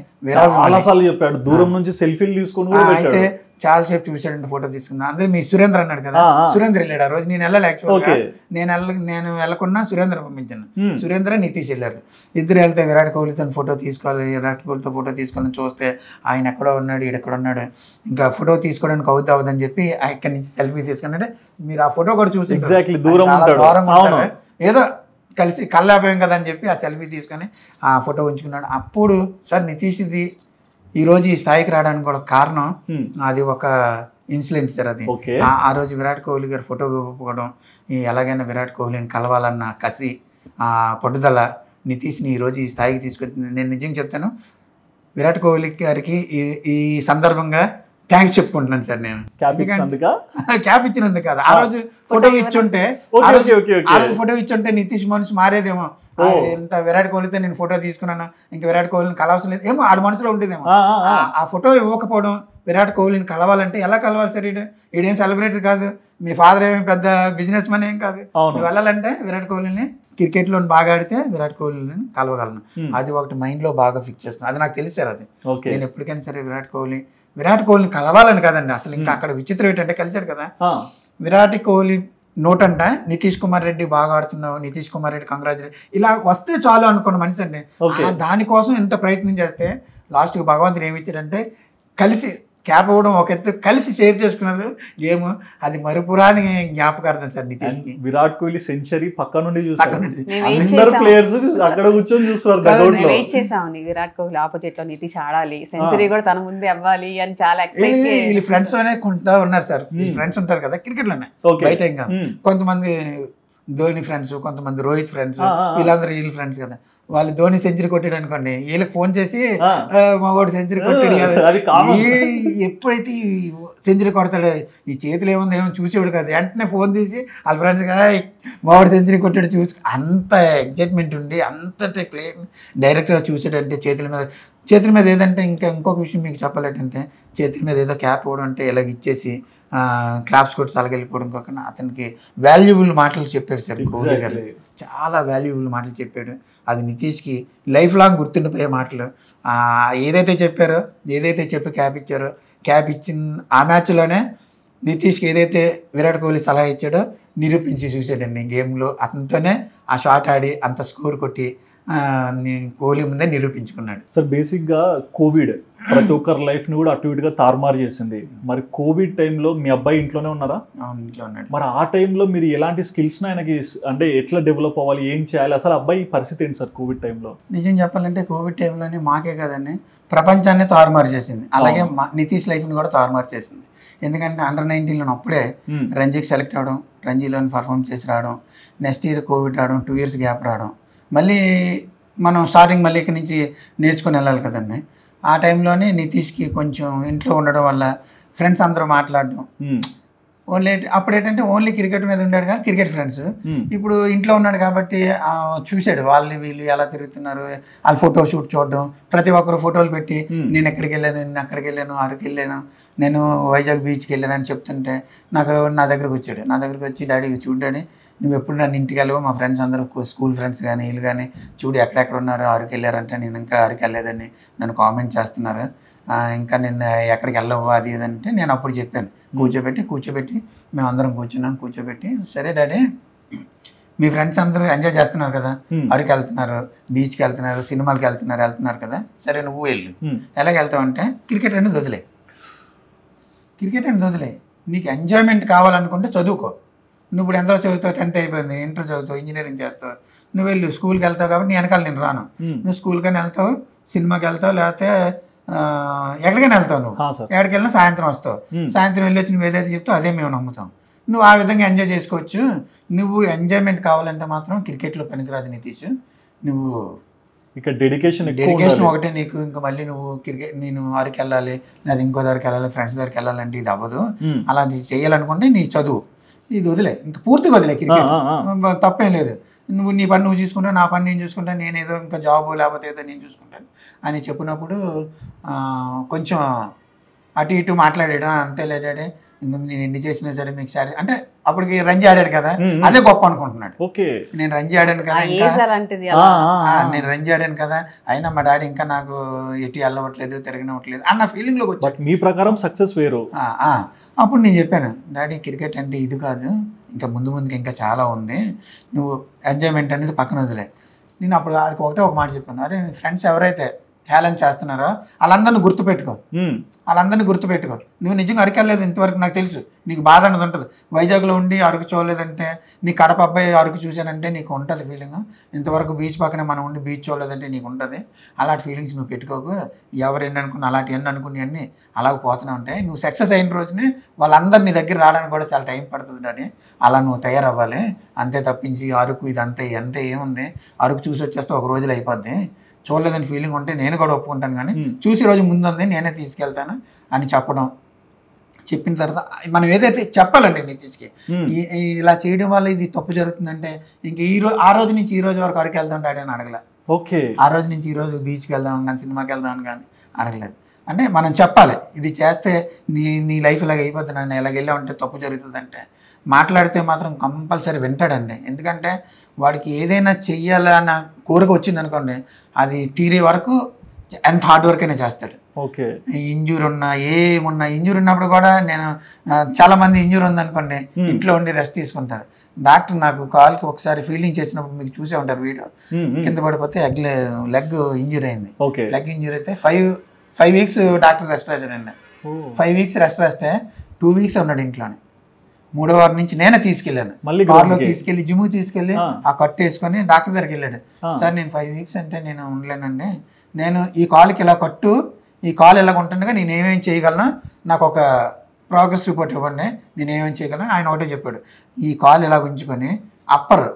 చెప్పాడు, దూరం నుంచి సెల్ఫీలు తీసుకుని. అయితే చాలా సేపు చూసాడంటే ఫోటో తీసుకున్నా. అందరూ మీ సురేంద్ర అన్నాడు కదా, సురేంద్ర వెళ్ళాడు ఆ రోజు. నేను వెళ్ళాలి యాక్చువల్గా, నేను వెళ్ళకున్నా సురేంద్ర పంపించాను. సురేంద్ర నితీష్ వెళ్ళారు. ఇద్దరు వెళ్తే విరాట్ కోహ్లీతో ఫోటో తీసుకోవాలి, విరాట్ కోహ్లీతో ఫోటో తీసుకోవాలని చూస్తే ఆయన ఎక్కడో ఉన్నాడు, ఈడెక్కడ ఉన్నాడు, ఇంకా ఫోటో తీసుకోవడానికి అవుతుందని చెప్పి ఇక్కడి నుంచి సెల్ఫీ తీసుకున్నాడే. మీరు ఆ ఫోటో కూడా చూసి దూరంగా ఏదో కలిసి కళ్ళాపోయాం కదా అని చెప్పి ఆ సెల్ఫీ తీసుకొని ఆ ఫోటో ఉంచుకున్నాడు. అప్పుడు సార్ నితీష్ది ఈరోజు ఈ స్థాయికి రావడానికి కూడా కారణం అది ఒక ఇన్సిడెంట్ సార్. అది ఆ రోజు విరాట్ కోహ్లీ గారు ఫోటో ఇవ్వకపోవడం, ఎలాగైనా విరాట్ కోహ్లీని కలవాలన్న కసి, ఆ పట్టుదల నితీష్ని ఈరోజు ఈ స్థాయికి తీసుకొచ్చింది. నేను నిజంగా చెప్తాను, విరాట్ కోహ్లీ గారికి ఈ సందర్భంగా థ్యాంక్స్ చెప్పుకుంటున్నాను సార్. నేను క్యాప్ ఇచ్చినందుకు కాదు, ఆ రోజు ఫోటో ఇచ్చుంటే ఫోటో ఇచ్చుంటే నితీష్ మనసు మారేదేమో. ఎంత విరాట్ కోహ్లీతో నేను ఫోటో తీసుకున్నాను, ఇంకా విరాట్ కోహ్లీని కలవాల్సిన లేదు ఏమో ఆడ మనసులో ఉండేదేమో. ఆ ఫోటో ఇవ్వకపోవడం, విరాట్ కోహ్లీని కలవాలంటే ఎలా కలవాలి సార్? ఈడేం సెలబ్రిటీ కాదు, మీ ఫాదర్ ఏమి పెద్ద బిజినెస్ మ్యాన్ ఏం కాదు. నువ్వు వెళ్ళాలంటే విరాట్ కోహ్లీని, క్రికెట్లో బాగా ఆడితే విరాట్ కోహ్లీని కలవగలను. అది ఒకటి మైండ్లో బాగా ఫిక్స్ చేసుకున్నాను. అది నాకు తెలుసు సార్. అది నేను ఎప్పటికైనా సరే విరాట్ కోహ్లీని కలవాలని కాదండి. అసలు ఇంకా అక్కడ విచిత్రం ఏంటంటే కలిశారు కదా, విరాట్ కోహ్లీ నోటంట నితీష్ కుమార్ రెడ్డి బాగా ఆడుతున్నావు, నితీష్ కుమార్ రెడ్డి కంగ్రాచులేట్ ఇలా వస్తే చాలు అనుకున్న మనిషి అండి. దానికోసం ఎంత ప్రయత్నం చేస్తే లాస్ట్కి భగవంతుడు ఏమి ఇచ్చాడంటే కలిసి క్యాప్ ఇవ్వడం ఒక ఎత్తు, కలిసి షేర్ చేసుకున్నారు గేమ్. అది మరుపురాని జ్ఞాపకార్థం సార్ నితీష్కి. విరాట్ కోహ్లీ సెంచరీ పక్క నుండి ప్లేయర్స్ అక్కడ కూర్చొని చూస్తారు. విరాట్ కోహ్లీ ఆపోజిట్ లో నితీష్ ఆడాలి, సెంచరీ కూడా తన ముందే అవ్వాలి అని చాలా ఎక్సైట్. ఫ్రెండ్స్ లోనే కొంత ఉన్నారు సార్, ఫ్రెండ్స్ ఉంటారు కదా క్రికెట్ లోనే, బయట ఏం కాదు. కొంతమంది ధోని ఫ్రెండ్స్, కొంతమంది రోహిత్ ఫ్రెండ్స్, వీళ్ళందరూ వీళ్ళ ఫ్రెండ్స్ కదా. వాళ్ళు ధోని సెంచరీ కొట్టాడు అనుకోండి, వీళ్ళకి ఫోన్ చేసి మా వాడు సెంచరీ కొట్టాడు. ఎప్పుడైతే సెంచరీ కొడతాడు, ఈ చేతులు ఏముంది ఏమో చూసేవాడు కదా, వెంటనే ఫోన్ తీసి వాళ్ళ ఫ్రెండ్స్ కదా మా వాడు సెంచరీ కొట్టాడు చూసి అంత ఎగ్జైట్మెంట్ ఉండి అంతటి ప్లేయర్ డైరెక్ట్గా చూసాడంటే చేతుల మీద ఏదంటే ఇంకొక విషయం మీకు చెప్పాలంటే, చేతుల మీద ఏదో క్యాప్ ఇవ్వడం అంటే ఇలాగ ఇచ్చేసి క్లాప్స్ కొట్టి సలగెళ్ళిపోవడం కాకుండా అతనికి వాల్యుబుల్ మాటలు చెప్పాడు సార్ కోహ్లీ గారు. చాలా వాల్యుబుల్ మాటలు చెప్పాడు. అది నితీష్కి లైఫ్ లాంగ్ గుర్తుండిపోయే మాటలు. ఏదైతే చెప్పారో, ఏదైతే చెప్పి క్యాప్ ఇచ్చిన ఆ మ్యాచ్లోనే నితీష్కి ఏదైతే విరాట్ కోహ్లీ సలహా ఇచ్చాడో నిరూపించి చూసాడండి గేమ్లో. అతనితోనే ఆ షాట్ ఆడి అంత స్కోర్ కొట్టి కోహ్లీ ముందే నిరూపించుకున్నాడు. సార్ బేసిక్గా కోవిడ్ ప్రతి ఒక్కరి లైఫ్ని కూడా అటు ఇటుగా తారుమారు చేసింది. మరి కోవిడ్ టైంలో మీ అబ్బాయి ఇంట్లోనే ఉన్నారా? ఇంట్లో ఉన్నాడు. మరి ఆ టైంలో మీరు ఎలాంటి స్కిల్స్ని ఆయనకి అంటే ఎట్లా డెవలప్ అవ్వాలి, ఏం చేయాలి, అసలు అబ్బాయి పరిస్థితి ఏంటి సార్ కోవిడ్ టైంలో? నిజం చెప్పాలంటే కోవిడ్ టైంలోనే మాకే కదండి ప్రపంచాన్ని తారుమారు చేసింది. అలాగే నితీష్ లైఫ్ని కూడా తారుమారు చేసింది. ఎందుకంటే అండర్-19లో అప్పుడే రంజీకి సెలెక్ట్ అవ్వడం, రంజీలోని పర్ఫామ్ చేసి రావడం, నెక్స్ట్ ఇయర్ కోవిడ్ రావడం, 2 years గ్యాప్ రావడం, మళ్ళీ మనం స్టార్టింగ్ మళ్ళీ ఇక్కడి నుంచి నేర్చుకొని వెళ్ళాలి కదండి. ఆ టైంలోనే నితీష్కి కొంచెం ఇంట్లో ఉండడం వల్ల ఫ్రెండ్స్ అందరూ మాట్లాడడం, ఓన్లీ అప్పుడు ఏంటంటే ఓన్లీ క్రికెట్ మీద ఉన్నాడు కానీ క్రికెట్ ఫ్రెండ్స్. ఇప్పుడు ఇంట్లో ఉన్నాడు కాబట్టి చూశాడు వాళ్ళు వీళ్ళు ఎలా తిరుగుతున్నారు, వాళ్ళ ఫోటో షూట్ చూడడం, ప్రతి ఒక్కరు ఫోటోలు పెట్టి నేను ఎక్కడికి వెళ్ళాను, నేను అక్కడికి వెళ్ళాను, అరకు వెళ్ళాను, నేను వైజాగ్ బీచ్కి వెళ్ళాను అని చెప్తుంటే నా దగ్గరకు వచ్చాడు. నా దగ్గరకు వచ్చి డాడీ చూడ్డాని నువ్వు ఎప్పుడు నన్ను ఇంటికి వెళ్ళవు, మా ఫ్రెండ్స్ అందరూ స్కూల్ ఫ్రెండ్స్ కానీ వీళ్ళు కానీ చూడు ఎక్కడెక్కడ ఉన్నారు, అరకు వెళ్ళారంటే నేను ఇంకా అరకు వెళ్ళలేదని నన్ను కామెంట్ చేస్తున్నారు, ఇంకా నేను ఎక్కడికి వెళ్ళవు అది ఇదంటే నేను అప్పుడు చెప్పాను. కూర్చోబెట్టి మేము అందరం కూర్చోబెట్టి సరే డాడీ మీ ఫ్రెండ్స్ అందరూ ఎంజాయ్ చేస్తున్నారు కదా, అరకు వెళ్తున్నారు, బీచ్కి వెళ్తున్నారు, సినిమాలకి వెళ్తున్నారు కదా, సరే నువ్వు వెళ్ళు. ఎలాగ వెళ్తావు అంటే క్రికెట్ అనేది వదిలే, నీకు ఎంజాయ్మెంట్ కావాలనుకుంటే చదువుకో. నువ్వు ఇప్పుడు ఎంతో చదువుతావు, 10th అయిపోయింది, ఇంటర్ చదువుతావు, ఇంజనీరింగ్ చేస్తావు, నువ్వు వెళ్ళు. స్కూల్కి వెళ్తావు కాబట్టి నీ వెనకాల నేను రాను, నువ్వు స్కూల్కైనా వెళ్తావు, సినిమాకి వెళ్తావు, లేకపోతే ఎక్కడికైనా వెళ్తావు. నువ్వు ఎక్కడికి వెళ్ళినా సాయంత్రం వస్తావు, సాయంత్రం వెళ్ళి వచ్చి నువ్వు ఏదైతే చెప్తావు అదే మేము నమ్ముతాం. నువ్వు ఆ విధంగా ఎంజాయ్ చేసుకోవచ్చు. నువ్వు ఎంజాయ్మెంట్ కావాలంటే మాత్రం క్రికెట్లో పనికిరాదు నితీష్, నువ్వు ఇక డెడికేషన్ ఒకటే నీకు. ఇంకా మళ్ళీ నువ్వు క్రికెట్ నేను అరకు వెళ్ళాలి లేదా ఇంకో దగ్గరికి వెళ్ళాలి ఫ్రెండ్స్ దగ్గరికి వెళ్ళాలంటే ఇది అవ్వదు. అలా చేయాలనుకుంటే నీ చదువు ఇది వదిలే, ఇంకా పూర్తిగా వదిలే. క్రికెట్ తప్పేం లేదు. నువ్వు నీ పని నువ్వు చూసుకుంటావు, నా పని నేను చూసుకుంటాను, నేనేదో ఇంకా జాబ్ లేకపోతే ఏదో నేను చూసుకుంటాను అని చెప్పినప్పుడు కొంచెం అటు ఇటు మాట్లాడాడు. అంతే లేడాడే నేను ఎన్ని చేసినా సరే మీకు సారీ అంటే అప్పటికి రంజీ ఆడాడు కదా, అదే గొప్ప అనుకుంటున్నాడు. నేను రంజీ ఆడాను కదా, నేను రంజీ ఆడాను కదా, అయినా మా డాడీ ఇంకా నాకు ఎటు వెళ్ళవట్లేదు తిరగనివ్వట్లేదు అన్న ఫీలింగ్ లోకి వచ్చి మీ ప్రకారం సక్సెస్ వేరు. అప్పుడు నేను చెప్పాను, డాడీ క్రికెట్ అంటే ఇది కాదు, ఇంకా ముందుకి ఇంకా చాలా ఉంది, నువ్వు ఎంజాయ్మెంట్ అనేది పక్కన వదిలే. నేను అప్పుడు ఆడికి ఒక మాట చెప్పాను, అరే నీ ఫ్రెండ్స్ ఎవరైతే హేళన చేస్తున్నారో వాళ్ళందరినీ గుర్తుపెట్టుకో, నువ్వు నిజంగా అరకు వెళ్ళలేదు ఇంతవరకు నాకు తెలుసు, నీకు బాధ అనేది ఉంటుంది. వైజాగ్లో ఉండి అరకు చూడలేదంటే, నీ కడప అబ్బాయి అరకు చూశానంటే నీకు ఉంటుంది ఫీలింగ్, ఇంతవరకు బీచ్ పక్కనే మనం ఉండి బీచ్ చూడలేదంటే నీకు ఉంటుంది. అలాంటి ఫీలింగ్స్ నువ్వు పెట్టుకోకు, ఎవరు ఎన్ని అనుకుని అలాంటి ఎన్ని అనుకుని అన్నీ అలాగ పోతూనే ఉంటాయి. నువ్వు సక్సెస్ అయిన రోజునే వాళ్ళందరు నీ దగ్గర రావడానికి కూడా చాలా టైం పడుతుంది డాడీ, అలా నువ్వు తయారవ్వాలి, అంతే తప్పించి అరకు ఇదంతే ఏముంది, అరకు చూసి వచ్చేస్తే ఒక రోజులో అయిపోద్ది, చూడలేదని ఫీలింగ్ ఉంటే నేను కూడా ఒప్పుకుంటాను, కానీ చూసి రోజు ముందుంది నేనే తీసుకెళ్తాను అని చెప్పిన తర్వాత మనం ఏదైతే చెప్పాలండి నితీష్కి, ఇలా చేయడం వల్ల ఇది తప్పు జరుగుతుందంటే ఇంక ఆ రోజు నుంచి ఈ రోజు వరకు అరకు వెళ్దాం డాడీ అని అడగలే. ఆ రోజు నుంచి ఈ రోజు బీచ్కి వెళ్దాం కానీ సినిమాకి వెళ్దాం కానీ అడగలేదు. అంటే మనం చెప్పాలి, ఇది చేస్తే నీ లైఫ్ ఇలాగ అయిపోతుంది, నన్ను ఇలాగ వెళ్ళా ఉంటే తప్పు జరుగుతుందంటే మాట్లాడితే మాత్రం కంపల్సరీ వింటాడండి. ఎందుకంటే వాడికి ఏదైనా చెయ్యాలన్న కోరిక వచ్చింది అనుకోండి, అది తీరే వరకు ఎంత హార్డ్ వర్క్ అయినా చేస్తాడు. ఇంజూరీ ఇంజూరీ ఉన్నప్పుడు కూడా నేను చాలా మంది ఇంజూరీ ఉందనుకోండి ఇంట్లో ఉండి రెస్ట్ తీసుకుంటారు. డాక్టర్ నాకు కాల్కి ఒకసారి ఫీల్డింగ్ చేసినప్పుడు మీకు చూసే ఉంటారు వీడియో, కింద పడిపోతే లెగ్ ఇంజూరీ అయింది. లెగ్ ఇంజూరీ అయితే 5 weeks డాక్టర్ రెస్ట్ రాశాడండి. 5 weeks రెస్ట్ రాస్తే 2 weeks ఉన్నాడు ఇంట్లోనే. 3వ వారం నుంచి నేనే తీసుకెళ్ళాను, కార్లో తీసుకెళ్ళి జిమ్కి తీసుకెళ్ళి ఆ కట్టు వేసుకొని డాక్టర్ దగ్గరికి వెళ్ళాడు. సార్ నేను 5 weeks అంటే నేను ఉండలేనండి, నేను ఈ కాలుకి ఇలా కట్టు, ఈ కాలు ఇలాగ ఉంటుండగా నేను ఏమేమి చేయగలను, నాకు ఒక ప్రోగ్రెస్ రిపోర్ట్ ఇవ్వండి, నేను ఏమేమి చేయగలను. ఆయన ఒకటే చెప్పాడు, ఈ కాలు ఇలా ఉంచుకొని అప్పర్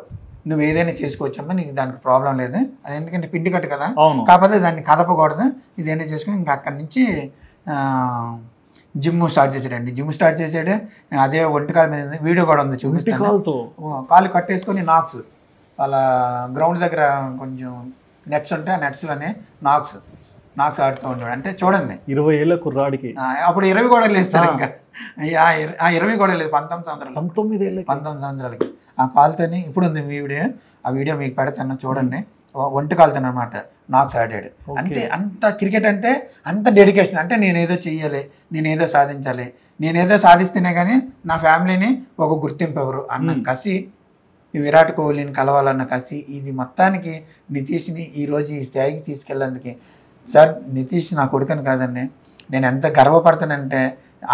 నువ్వు ఏదైనా చేసుకోవచ్చమ్మా, నీకు దానికి ప్రాబ్లం లేదు, అది ఎందుకంటే పిండి కట్టు కదా, కాకపోతే దాన్ని కదపకూడదు, ఇదేనా చేసుకొని ఇంకా అక్కడి నుంచి జిమ్ స్టార్ట్ చేసాడు. అదే ఒంటికాల మీద వీడియో కూడా ఉంది, చూపిస్తాను. కాలు కట్టేసుకొని నాక్స్ వాళ్ళ గ్రౌండ్ దగ్గర కొంచెం నెట్స్ ఉంటే ఆ నెట్స్లోనే నాక్స్ ఆడుతూ ఉంటాడు. అంటే చూడండి 20 ఏళ్ళ కుర్రాడికి, అప్పుడు 20 కూడా లేదు సార్, ఇంకా 20 కూడా లేదు, 19 సంవత్సరాలకి ఆ కాలుతోని ఇప్పుడు ఉంది ఆ వీడియో మీకు పెడతాను చూడండి. ఒంటి కాలుతో అనమాట నాక్స్ ఆడాడు. అంతే, అంత క్రికెట్ అంటే అంత డెడికేషన్. అంటే నేనేదో చెయ్యాలి, నేనేదో సాధించాలి, నేనేదో సాధిస్తేనే కానీ నా ఫ్యామిలీని ఒక గుర్తింపు ఎవరు అన్న కసి, విరాట్ కోహ్లీని కలవాలన్న కసి, ఇది మొత్తానికి నితీష్ని ఈరోజు ఈ స్థాయికి తీసుకెళ్ళేందుకు. సార్ నితీష్ నా కొడుకని కాదండి, నేను ఎంత గర్వపడతానంటే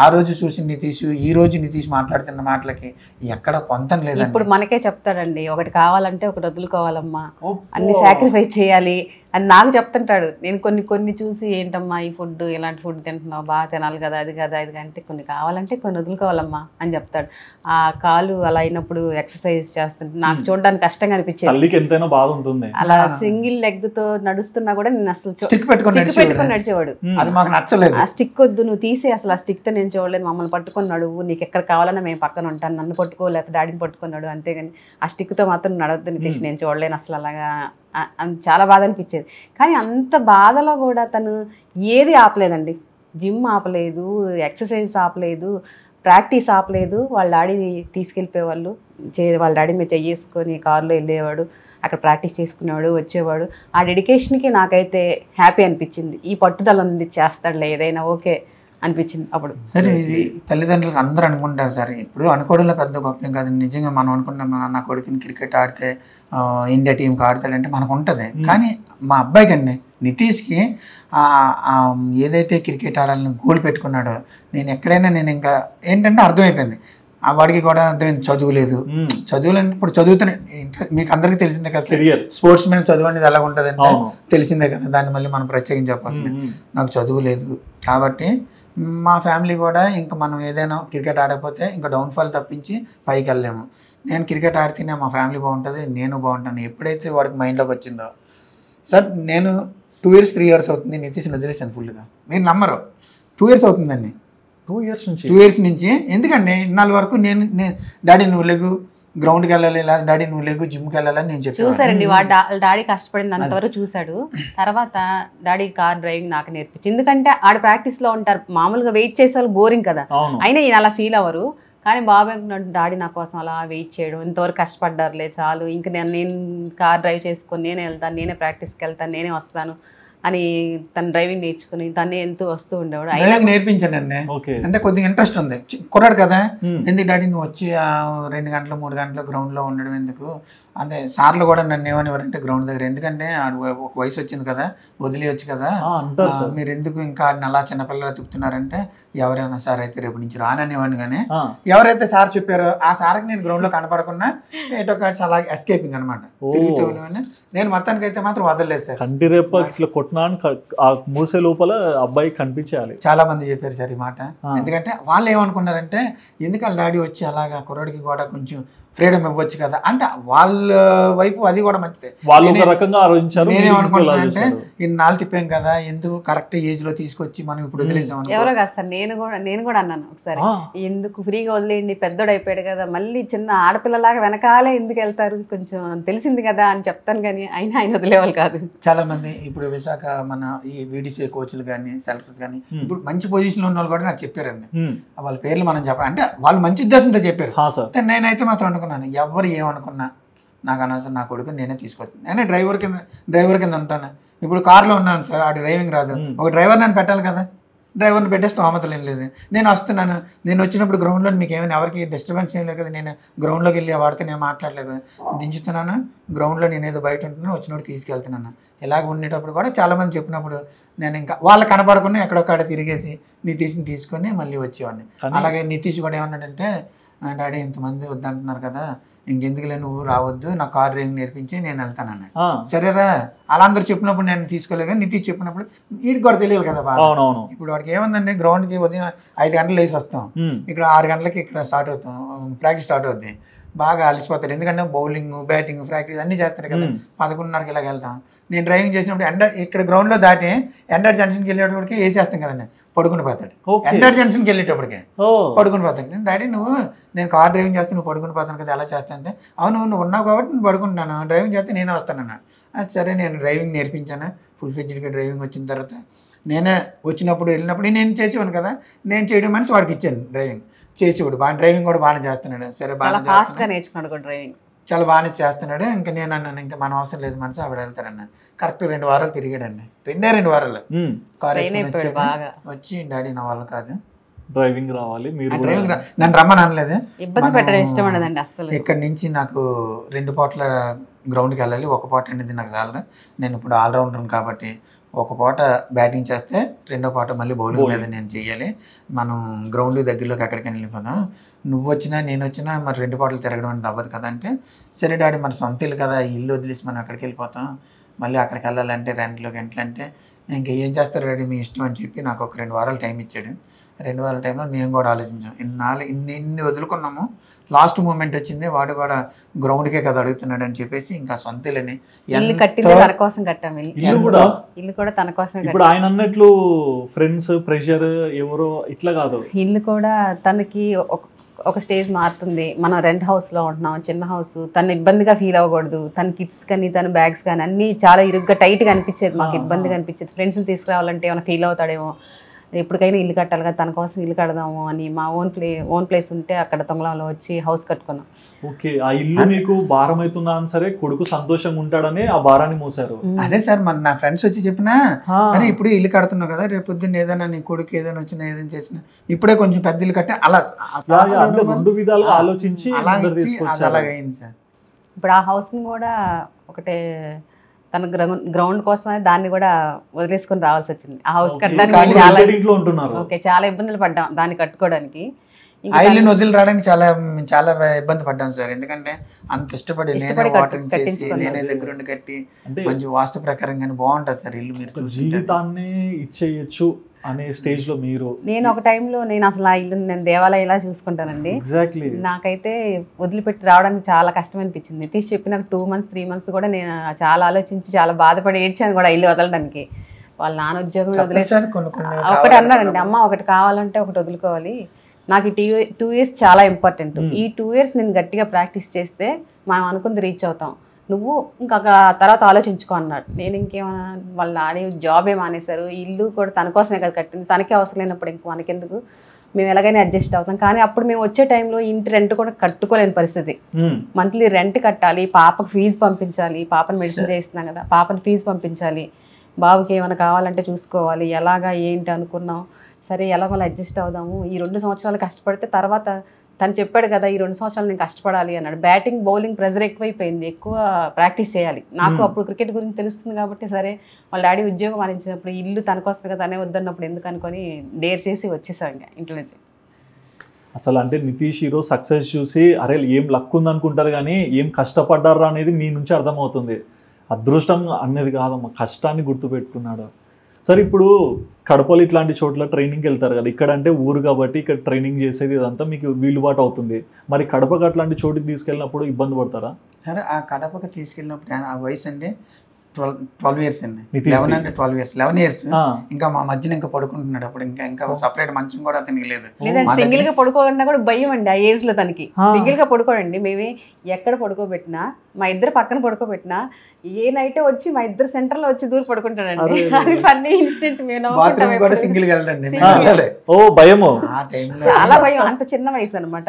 ఆ రోజు చూసి నితీష్ ఈ రోజు నితీష్ మాట్లాడుతున్న మాటలకి ఎక్కడ పొంతం లేదు. ఇప్పుడు మనకే చెప్తాడండి, ఒకటి కావాలంటే ఒకటి వదులుకోవాలమ్మా, అన్ని సాక్రిఫైస్ చేయాలి అని నాకు చెప్తుంటాడు. నేను కొన్ని చూసి ఏంటమ్మా ఈ ఫుడ్, ఇలాంటి ఫుడ్ తింటున్నావు, బాగా తినాలి కదా, అది కదా ఇది అంటే కొన్ని కావాలంటే కొన్ని వదులుకోవాలమ్మా అని చెప్తాడు. ఆ కాలు అలా అయినప్పుడు ఎక్సర్సైజ్ చేస్తుంటే నాకు చూడడానికి కష్టంగా అనిపించేది. అలా సింగిల్ లెగ్ తో నడుస్తున్నా కూడా నేను అసలు స్టిక్ పెట్టుకొని నడిచేవాడు. అది మాకు నచ్చలేదు. ఆ స్టిక్ వద్దు, నువ్వు తీసి అసలు ఆ స్టిక్ తో నేను చూడలేదు, మమ్మల్ని పట్టుకొని నడువు, నీకు ఎక్కడ కావాలన్నా మేము పక్కన ఉంటాను, నన్ను పట్టుకో లేకపోతే డాడీని పట్టుకున్నాడు, అంతేగాని ఆ స్టిక్ తో మాత్రం నడవద్దు నితీష్, నేను చూడలేను అసలు అలాగా. చాలా బాధ అనిపించేది. కానీ అంత బాధలో కూడా తను ఏది ఆపలేదండి, జిమ్ ఆపలేదు, ఎక్సర్సైజ్ ఆపలేదు, ప్రాక్టీస్ ఆపలేదు. వాళ్ళ డాడీని తీసుకెళ్ళిపోయేవాళ్ళు, వాళ్ళ డాడీ మీద చెయ్యేసుకొని కారులో వెళ్ళేవాడు, అక్కడ ప్రాక్టీస్ చేసుకునేవాడు, వచ్చేవాడు. ఆ డెడికేషన్కి నాకైతే హ్యాపీ అనిపించింది. ఈ పట్టుదల ఉంది, చేస్తాడులే ఏదైనా ఓకే అనిపించింది అప్పుడు. సరే, ఇది తల్లిదండ్రులకు అందరూ అనుకుంటారు సార్, ఇప్పుడు అనుకోవడంలో పెద్ద గొప్పం కాదు. నిజంగా మనం అనుకుంటాం నా కొడుకుని క్రికెట్ ఆడితే ఇండియా టీంకి ఆడతాడంటే మనకు ఉంటుంది. కానీ మా అబ్బాయికి అండి నితీష్కి ఏదైతే క్రికెట్ ఆడాలని గోల్ పెట్టుకున్నాడో, నేను ఎక్కడైనా నేను ఇంకా ఏంటంటే అర్థమైపోయింది, ఆ వాడికి కూడా అర్థమైంది చదువు లేదు. చదువులంటే ఇప్పుడు చదువుతున్న మీకు అందరికీ తెలిసిందే కదా, స్పోర్ట్స్ మెన్ చదువు అనేది ఎలా ఉంటుంది అంటే తెలిసిందే కదా, దాన్ని మళ్ళీ మనం ప్రత్యేకించి చెప్పాల్సింది. నాకు చదువు లేదు కాబట్టి మా ఫ్యామిలీ కూడా ఇంకా మనం ఏదైనా క్రికెట్ ఆడకపోతే ఇంకా డౌన్ఫాల్ తప్పించి పైకి వెళ్ళలేము. నేను క్రికెట్ ఆడితేనే మా ఫ్యామిలీ బాగుంటుంది, నేను బాగుంటాను. ఎప్పుడైతే వాడికి మైండ్లోకి వచ్చిందో సార్ నేను 2 years 3 years అవుతుంది నితీష్ని వదిలేసాను ఫుల్గా. మీరు నమ్మరు, 2 years అవుతుందండి. 2 years నుంచి 2 years నుంచి. ఎందుకంటే ఇన్నాళ్ళ వరకు నేను డాడీ నువ్వు లేగు గ్రౌండ్కి వెళ్ళాలి, లేదా డాడీ నువ్వు లేగు జిమ్కి వెళ్ళాలని నేను చెప్పాను. చూసారండి, డాడీ కష్టపడింది అంతవరకు చూశాడు. తర్వాత డాడీ కార్ డ్రైవింగ్ నాకు నేర్పించి, ఎందుకంటే ఆడ ప్రాక్టీస్ లో ఉంటారు, మామూలుగా వెయిట్ చేసే వాళ్ళు బోరింగ్ కదా, అయినా ఈయన అలా ఫీల్ అవ్వరు. కానీ బాబాయ్ డాడీ నా కోసం అలా వెయిట్ చేయడం, ఇంతవరకు కష్టపడ్డారులే చాలు, ఇంక నేను కార్ డ్రైవ్ చేసుకొని నేనే వెళ్తాను, నేనే ప్రాక్టీస్కి వెళ్తాను, నేనే వస్తాను అని తను డ్రైవింగ్ నేర్చుకుని తనే ఎంతో వస్తూ ఉండేవాడు. డ్రైవింగ్ నేర్పించానండి, అంటే కొద్దిగా ఇంట్రెస్ట్ ఉంది. కుర్రాడు కదా, ఎందుకు డాడీ నువ్వు వచ్చి 2 గంటలు 3 గంటలు గ్రౌండ్లో ఉండడం ఎందుకు, అంటే సార్లు కూడా నన్ను ఏమనివారంటే గ్రౌండ్ దగ్గర, ఎందుకంటే ఒక వయసు వచ్చింది కదా వదిలేయచ్చు కదా, మీరు ఎందుకు ఇంకా అలా చిన్నపిల్లలు తిప్పుతున్నారంటే, ఎవరైనా సార్ అయితే రేపు నుంచి రాననేవాడిని. కానీ ఎవరైతే సార్ చెప్పారో ఆ సార్కి నేను గ్రౌండ్ లో కనపడకుండా ఏటో అలా ఎస్కేపింగ్ అనమాట, తిరుగుతూ నేను మొత్తానికి అయితే మాత్రం వదలలేదు సార్. కంటి రేపు మూసే లోపల అబ్బాయి కనిపించాలి. చాలా మంది చెప్పారు సార్ ఈ మాట. ఎందుకంటే వాళ్ళు ఏమనుకున్నారంటే, ఎందుకు వాళ్ళ డాడీ వచ్చి అలాగా కుర్రాడికి కూడా కొంచెం ఫ్రీడమ్ ఇవ్వచ్చు కదా అంటే, వాళ్ళ వైపు అది కూడా మంచిదే. నేనేమనుకుంటున్నా అంటే, ఇన్నాళ్ళు తిప్పాం కదా, ఎందుకు కరెక్ట్ ఏజ్ లో తీసుకొచ్చి మనం ఇప్పుడు వదిలేసాం. ఎవరో కాదు సార్, నేను కూడా అన్నాను ఒకసారి, ఎందుకు ఫ్రీగా వదిలేయండి, పెద్దోడు అయిపోయాడు కదా, మళ్ళీ చిన్న ఆడపిల్లలాగా వెనకాలే ఎందుకు వెళ్తారు, కొంచెం తెలిసింది కదా అని చెప్తాను. కానీ ఆయన వదిలేవాళ్ళు కాదు. చాలా మంది ఇప్పుడు విశాఖ మన ఈ వీడిసీ కోచ్లు కానీ సెలెక్టర్స్ కానీ ఇప్పుడు మంచి పొజిషన్ లో ఉన్న వాళ్ళు కూడా నాకు చెప్పారండి. వాళ్ళ పేర్లు మనం చెప్పాలి అంటే వాళ్ళు మంచి ఉద్దేశంతో చెప్పారు. నేనైతే మాత్రం అనుకున్నాను, ఎవరు ఏమనుకున్నా నాకు అనవసరం, నా కొడుకు నేనే తీసుకొచ్చాను, నేనే డ్రైవర్ కింద ఉంటాను. ఇప్పుడు కార్లో ఉన్నాను సార్, ఆ డ్రైవింగ్ రాదు, ఒక డ్రైవర్ నన్ను పెట్టాలి కదా, డ్రైవర్ని పెట్టేస్తే స్తోమతలు ఏం లేదు. నేను వస్తున్నాను, నేను వచ్చినప్పుడు గ్రౌండ్లో మీకు ఏమైనా ఎవరికి డిస్టర్బెన్స్ ఏం లేదు కదా, నేను గ్రౌండ్లోకి వెళ్ళి వాడితే నేను మాట్లాడలేదు, దించుతున్నాను గ్రౌండ్లో, నేను ఏదో బయట ఉంటున్నాను, వచ్చినప్పుడు తీసుకెళ్తున్నాను. ఇలాగ ఉండేటప్పుడు కూడా చాలామంది చెప్పినప్పుడు నేను ఇంకా వాళ్ళు కనపడకుండా ఎక్కడొక్కడ తిరిగేసి నితీష్ని తీసుకొని మళ్ళీ వచ్చేవాడిని. అలాగే నితీష్ కూడా ఏమన్నాడంటే, డాడీ ఇంతమంది వద్దంటున్నారు కదా, ఇంకెందుకులే నువ్వు రావద్దు, నా కార్ డ్రైవింగ్ నేర్పించి నేను వెళ్తాను అన్నాడు. సరేరా, అలా అందరూ చెప్పినప్పుడు నేను తీసుకోలేదు, కానీ నితీష్ చెప్పినప్పుడు వీడికి కూడా తెలియదు కదా బాగా. ఇప్పుడు వాడికి ఏముందండి, గ్రౌండ్కి ఉదయం 5 గంటలు వేసి వస్తాం, ఇక్కడ 6 గంటలకి ఇక్కడ స్టార్ట్ అవుతాం, ప్రాక్టీస్ స్టార్ట్ అవుద్ది. బాగా అలసిపోతాడు, ఎందుకంటే బౌలింగ్ బ్యాటింగ్ ప్రాక్టీస్ అన్నీ చేస్తాడు కదా. 11:30కి ఇలాగ వెళ్తాం. నేను డ్రైవింగ్ చేసినప్పుడు ఇక్కడ గ్రౌండ్లో దాటి ఎండర్ జంక్షన్కి వెళ్ళేటప్పటికి వేసేస్తాం కదండి, పడుకుని పోతాడు. ఎండర్ జంక్షన్కి వెళ్ళేటప్పటికే పడుకుని పోతాడు. డాడీ నేను కార్ డ్రైవింగ్ చేస్తే నువ్వు పడుకుని పోతాను కదా, ఎలా చేస్తా అంటే, అవును నువ్వు ఉన్నావు కాబట్టి నేను పడుకుంటున్నాను, డ్రైవింగ్ చేస్తే నేనే వస్తానన్నాడు. సరే నేను డ్రైవింగ్ నేర్పించాను, ఫుల్ ఫ్లెడ్జ్డ్గా డ్రైవింగ్ వచ్చిన తర్వాత నేనే వచ్చినప్పుడు వెళ్ళినప్పుడు నేను చేసేవాను కదా, నేను చేయడం మనిషి వాడికి ఇచ్చాను డ్రైవింగ్ చేసేవాడు. బాగా డ్రైవింగ్ కూడా బాగానే చేస్తున్నాడు. సరే బాగా నేర్చుకున్నాడు డ్రైవింగ్, చాలా బాగానే చేస్తున్నాడు. ఇంకా నేను అన్నాను, ఇంకా మనం అవసరం లేదు మనిషి, ఆవిడ వెళ్తారన్నాను. కరెక్ట్ 2 వారాలు తిరిగాడండి, 2 వారాలు కార్ వచ్చి, డాడీ నా వల్ల కాదు, డ్రైవింగ్ రావాలి, డ్రైవింగ్ నన్ను రమ్మని అనలేదు, ఇబ్బంది పెట్టడం ఇష్టం ఉండదండి అసలు. ఇక్కడ నుంచి నాకు 2 పూటల గ్రౌండ్కి వెళ్ళాలి, 1 పూట అనేది నాకు చాలదు, నేను ఇప్పుడు ఆల్రౌండర్ కాబట్టి 1 పూట బ్యాటింగ్ చేస్తే 2వ పూట మళ్ళీ బౌలింగ్ మీద నేను చెయ్యాలి, మనం గ్రౌండ్ దగ్గరలోకి ఎక్కడికైనా వెళ్ళిపోదాం, నువ్వు వచ్చినా నేను వచ్చినా మరి 2 పూటలు తిరగడం అనేది అవ్వదు కదా అంటే, సరే డాడీ మన సొంత ఇల్లు కదా, ఈ ఇల్లు వదిలేసి మనం అక్కడికి వెళ్ళిపోతాం, మళ్ళీ అక్కడికి వెళ్ళాలంటే రెంట్లోకి ఎంట్లంటే ఇంకా ఏం చేస్తారు డాడీ మీ ఇష్టం అని చెప్పి నాకు ఒక 2 వారాలు టైం ఇచ్చాడు. 2 వారాల టైంలో మేము కూడా ఆలోచించాం, ఇన్ని వదులుకున్నాము, లాస్ట్ మూమెంట్ వచ్చింది, వాడు కూడా గ్రౌండ్కే కదా అడుగుతున్నాడు అని చెప్పేసి ఇంకా సొంత ఇల్లుని ఇల్లు కట్టింది తన కోసం కట్టాము, ఇల్లు కూడా తన కోసం. ఇప్పుడు ఆయన అన్నట్లు ఫ్రెండ్స్ ప్రెషర్ ఎవరో ఇట్లా కాదు, ఇల్లు కూడా తనకి ఒక స్టేజ్ మారుతుంది, మనం రెంట్ హౌస్ లో ఉంటున్నాం, చిన్న హౌస్, తను ఇబ్బందిగా ఫీల్ అవ్వకూడదు, తన కిట్స్ కానీ తన బ్యాగ్స్ కానీ అన్ని చాలా ఇరుగ్గా టైట్ గా అనిపించేది, మాకు ఇబ్బందిగా అనిపించేది, ఫ్రెండ్స్ని తీసుకురావాలంటే ఏమైనా ఫీల్ అవుతాడేమో, ఎప్పటికైనా ఇల్లు కట్టాలి కదా, తన కోసం ఇల్లు కడదాము అని మా ఓన్ ప్లేస్ ఉంటే అక్కడ తొంగలంలో వచ్చి హౌస్ కట్టుకున్నాం. ఓకే, ఆ ఇల్లు మీకు భారం అవుతున్నా సరే కొడుకు సంతోషంగా ఉంటాడని ఆ భారాన్ని మోసారు. అదే సార్ మన నా ఫ్రెండ్స్ వచ్చి చెప్పినా, అరే ఇప్పుడు ఇల్లు కడుతున్నావు కదా, రేపు పొద్దున్న ఏదైనా నీ కొడుకు ఏదైనా వచ్చినా ఏదైనా చేసినా ఇప్పుడే కొంచెం పెద్ద ఇల్లు కట్టా, అలా 2 విధాలుగా ఆలోచించి అలాగైంది సార్. ఇప్పుడు ఆ హౌస్ కూడా ఒకటే తన గ్రౌండ్ కోసమే దాన్ని కూడా వదిలేసుకొని రావాల్సి వచ్చింది. ఆ హౌస్ కట్టడానికి చాలా ఇబ్బందులు పడ్డాం దాన్ని కట్టుకోవడానికి. ఆయిల్ని వదిలి రావడానికి చాలా చాలా ఇబ్బంది పడ్డాం సార్. ఎందుకంటే అంత ఇష్టపడి నేనే వాటరింగ్ చేసి నేనే దగ్గరుండి కట్టి మంచి వాస్తు ప్రకారంగానే బాగుంటుంది సార్ ఇల్లు. మీరు జీవితాన్ని ఇచ్చేయచ్చు అనే స్టేజ్ లో మీరు. నేను ఒక టైంలో నేను అసలు ఆ ఇల్లు నేను దేవాలయం ఇలా చూసుకుంటానండి. ఎగ్జాక్ట్లీ. నాకైతే వదిలిపెట్టి రావడానికి చాలా కష్టం అనిపించింది. నితీష్ చెప్పిన 2 months 3 months కూడా నేను చాలా ఆలోచించి చాలా బాధపడి ఏడ్చాను కూడా ఇల్లు వదలడానికి. వాళ్ళ నాన్న ఉద్యోగం వదిలేసాను. ఒకటి అన్నాడండి, అమ్మ ఒకటి కావాలంటే ఒకటి వదులుకోవాలి, నాకు ఈ 2 years చాలా ఇంపార్టెంట్, ఈ 2 years నేను గట్టిగా ప్రాక్టీస్ చేస్తే మనం అనుకుంది రీచ్ అవుతాం, నువ్వు ఇంకా తర్వాత ఆలోచించుకో అన్నాడు. నేను ఇంకేమన్నా వాళ్ళ ఆడే జాబ్ ఏ మానేశారు, ఇల్లు కూడా తన కోసమే కదా కట్టింది, తనకే అవసరం లేనప్పుడు ఇంక మనకెందుకు, మేము ఎలాగైనా అడ్జస్ట్ అవుతాం. కానీ అప్పుడు మేము వచ్చే టైంలో ఇంటి రెంట్ కూడా కట్టుకోలేని పరిస్థితి. మంత్లీ రెంట్ కట్టాలి, పాపకు ఫీజు పంపించాలి, పాపను మెడిసిన్ చేస్తున్నాం కదా, పాపను ఫీజు పంపించాలి, బాబుకి ఏమైనా కావాలంటే చూసుకోవాలి, ఎలాగా ఏంటి అనుకున్నాం. సరే ఎలా మళ్ళీ అడ్జస్ట్ అవుదాము, ఈ 2 సంవత్సరాలు కష్టపడితే తర్వాత తను చెప్పాడు కదా ఈ 2 సంవత్సరాలు నేను కష్టపడాలి అన్నాడు. బ్యాటింగ్ బౌలింగ్ ప్రెజర్ ఎక్కువైపోయింది, ఎక్కువ ప్రాక్టీస్ చేయాలి. నాకు అప్పుడు క్రికెట్ గురించి తెలుస్తుంది కాబట్టి సరే వాళ్ళ డాడీ ఉద్యోగం అందించినప్పుడు ఇల్లు తన కోసం కదా తనే వద్దన్నప్పుడు ఎందుకు అనుకొని డేర్ చేసి వచ్చేసాం ఇంకా ఇంట్లో నుంచి. అసలు అంటే నితీష్ ఈరోజు సక్సెస్ చూసి అరే ఏం లక్ ఉంది అనుకుంటారు కానీ ఏం కష్టపడ్డారా అనేది మీ నుంచి అర్థమవుతుంది. అదృష్టం అనేది కాదమ్మా, కష్టాన్ని గుర్తుపెట్టుకున్నాడు. సరే ఇప్పుడు కడపలో ఇట్లాంటి చోట్ల ట్రైనింగ్కి వెళ్తారు కదా, ఇక్కడ అంటే ఊరు కాబట్టి ఇక్కడ ట్రైనింగ్ చేసేది ఇదంతా మీకు వీలుబాటు అవుతుంది. మరి కడపకి అట్లాంటి చోటుకి తీసుకెళ్ళినప్పుడు ఇబ్బంది పడతారా? సరే ఆ కడపకి తీసుకెళ్ళినప్పుడు ఆ వయసు అంటే 12 years అండి. 11 అంటే 12 years 11 years ఇంకా మా మధ్యన ఇంకా పడుకుంటున్నాడు. అప్పుడు ఇంకా సపరేట్ మంచం కూడా అతనికి లేదు. సింగిల్ గా పడుకోవాలన్నా కూడా భయం అండి ఆ ఏజ్ లో తనకి. సింగిల్ గా పడుకోడండి, మేమే ఎక్కడ పడుకోబెట్టినా మా ఇద్దరు పక్కన పడుకోబెట్టినా ఏ నైట్ వచ్చి మా ఇద్దరు సెంటర్ లో వచ్చి దూరం పడుకుంటాడండి. అది ఫన్నీ ఇన్సిడెంట్. ఓ భయము, చాలా భయం, అంత చిన్న వయసు అనమాట.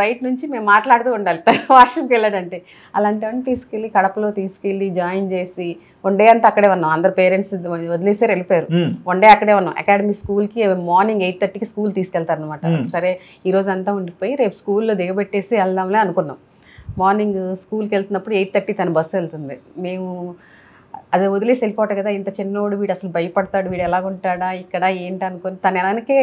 బయట నుంచి మేము మాట్లాడుతూ ఉండాలి వాష్రూమ్కి వెళ్ళాడంటే. అలాంటివన్నీ తీసుకెళ్ళి కడపలో తీసుకెళ్ళి జాయిన్ చేసి 1 day అంతా అక్కడే ఉన్నాం. అందరు పేరెంట్స్ వదిలేసారు వెళ్ళిపోయారు. 1 day అక్కడే ఉన్నాం. అకాడమీ స్కూల్కి మార్నింగ్ 8:30కి స్కూల్ తీసుకెళ్తారు అనమాట. సరే ఈ రోజు అంతా ఉండిపోయి రేపు స్కూల్లో దిగబెట్టేసి వెళ్దాంలే అనుకున్నాం. మార్నింగ్ స్కూల్కి వెళ్తున్నప్పుడు 8:30 తన బస్సు వెళ్తుంది. మేము అది వదిలేసి వెళ్ళిపోతాం కదా, ఇంత చిన్నోడు వీడు అసలు భయపడతాడు, వీడు ఎలాగుంటాడా ఇక్కడ ఏంటి అనుకుని తన వెనకే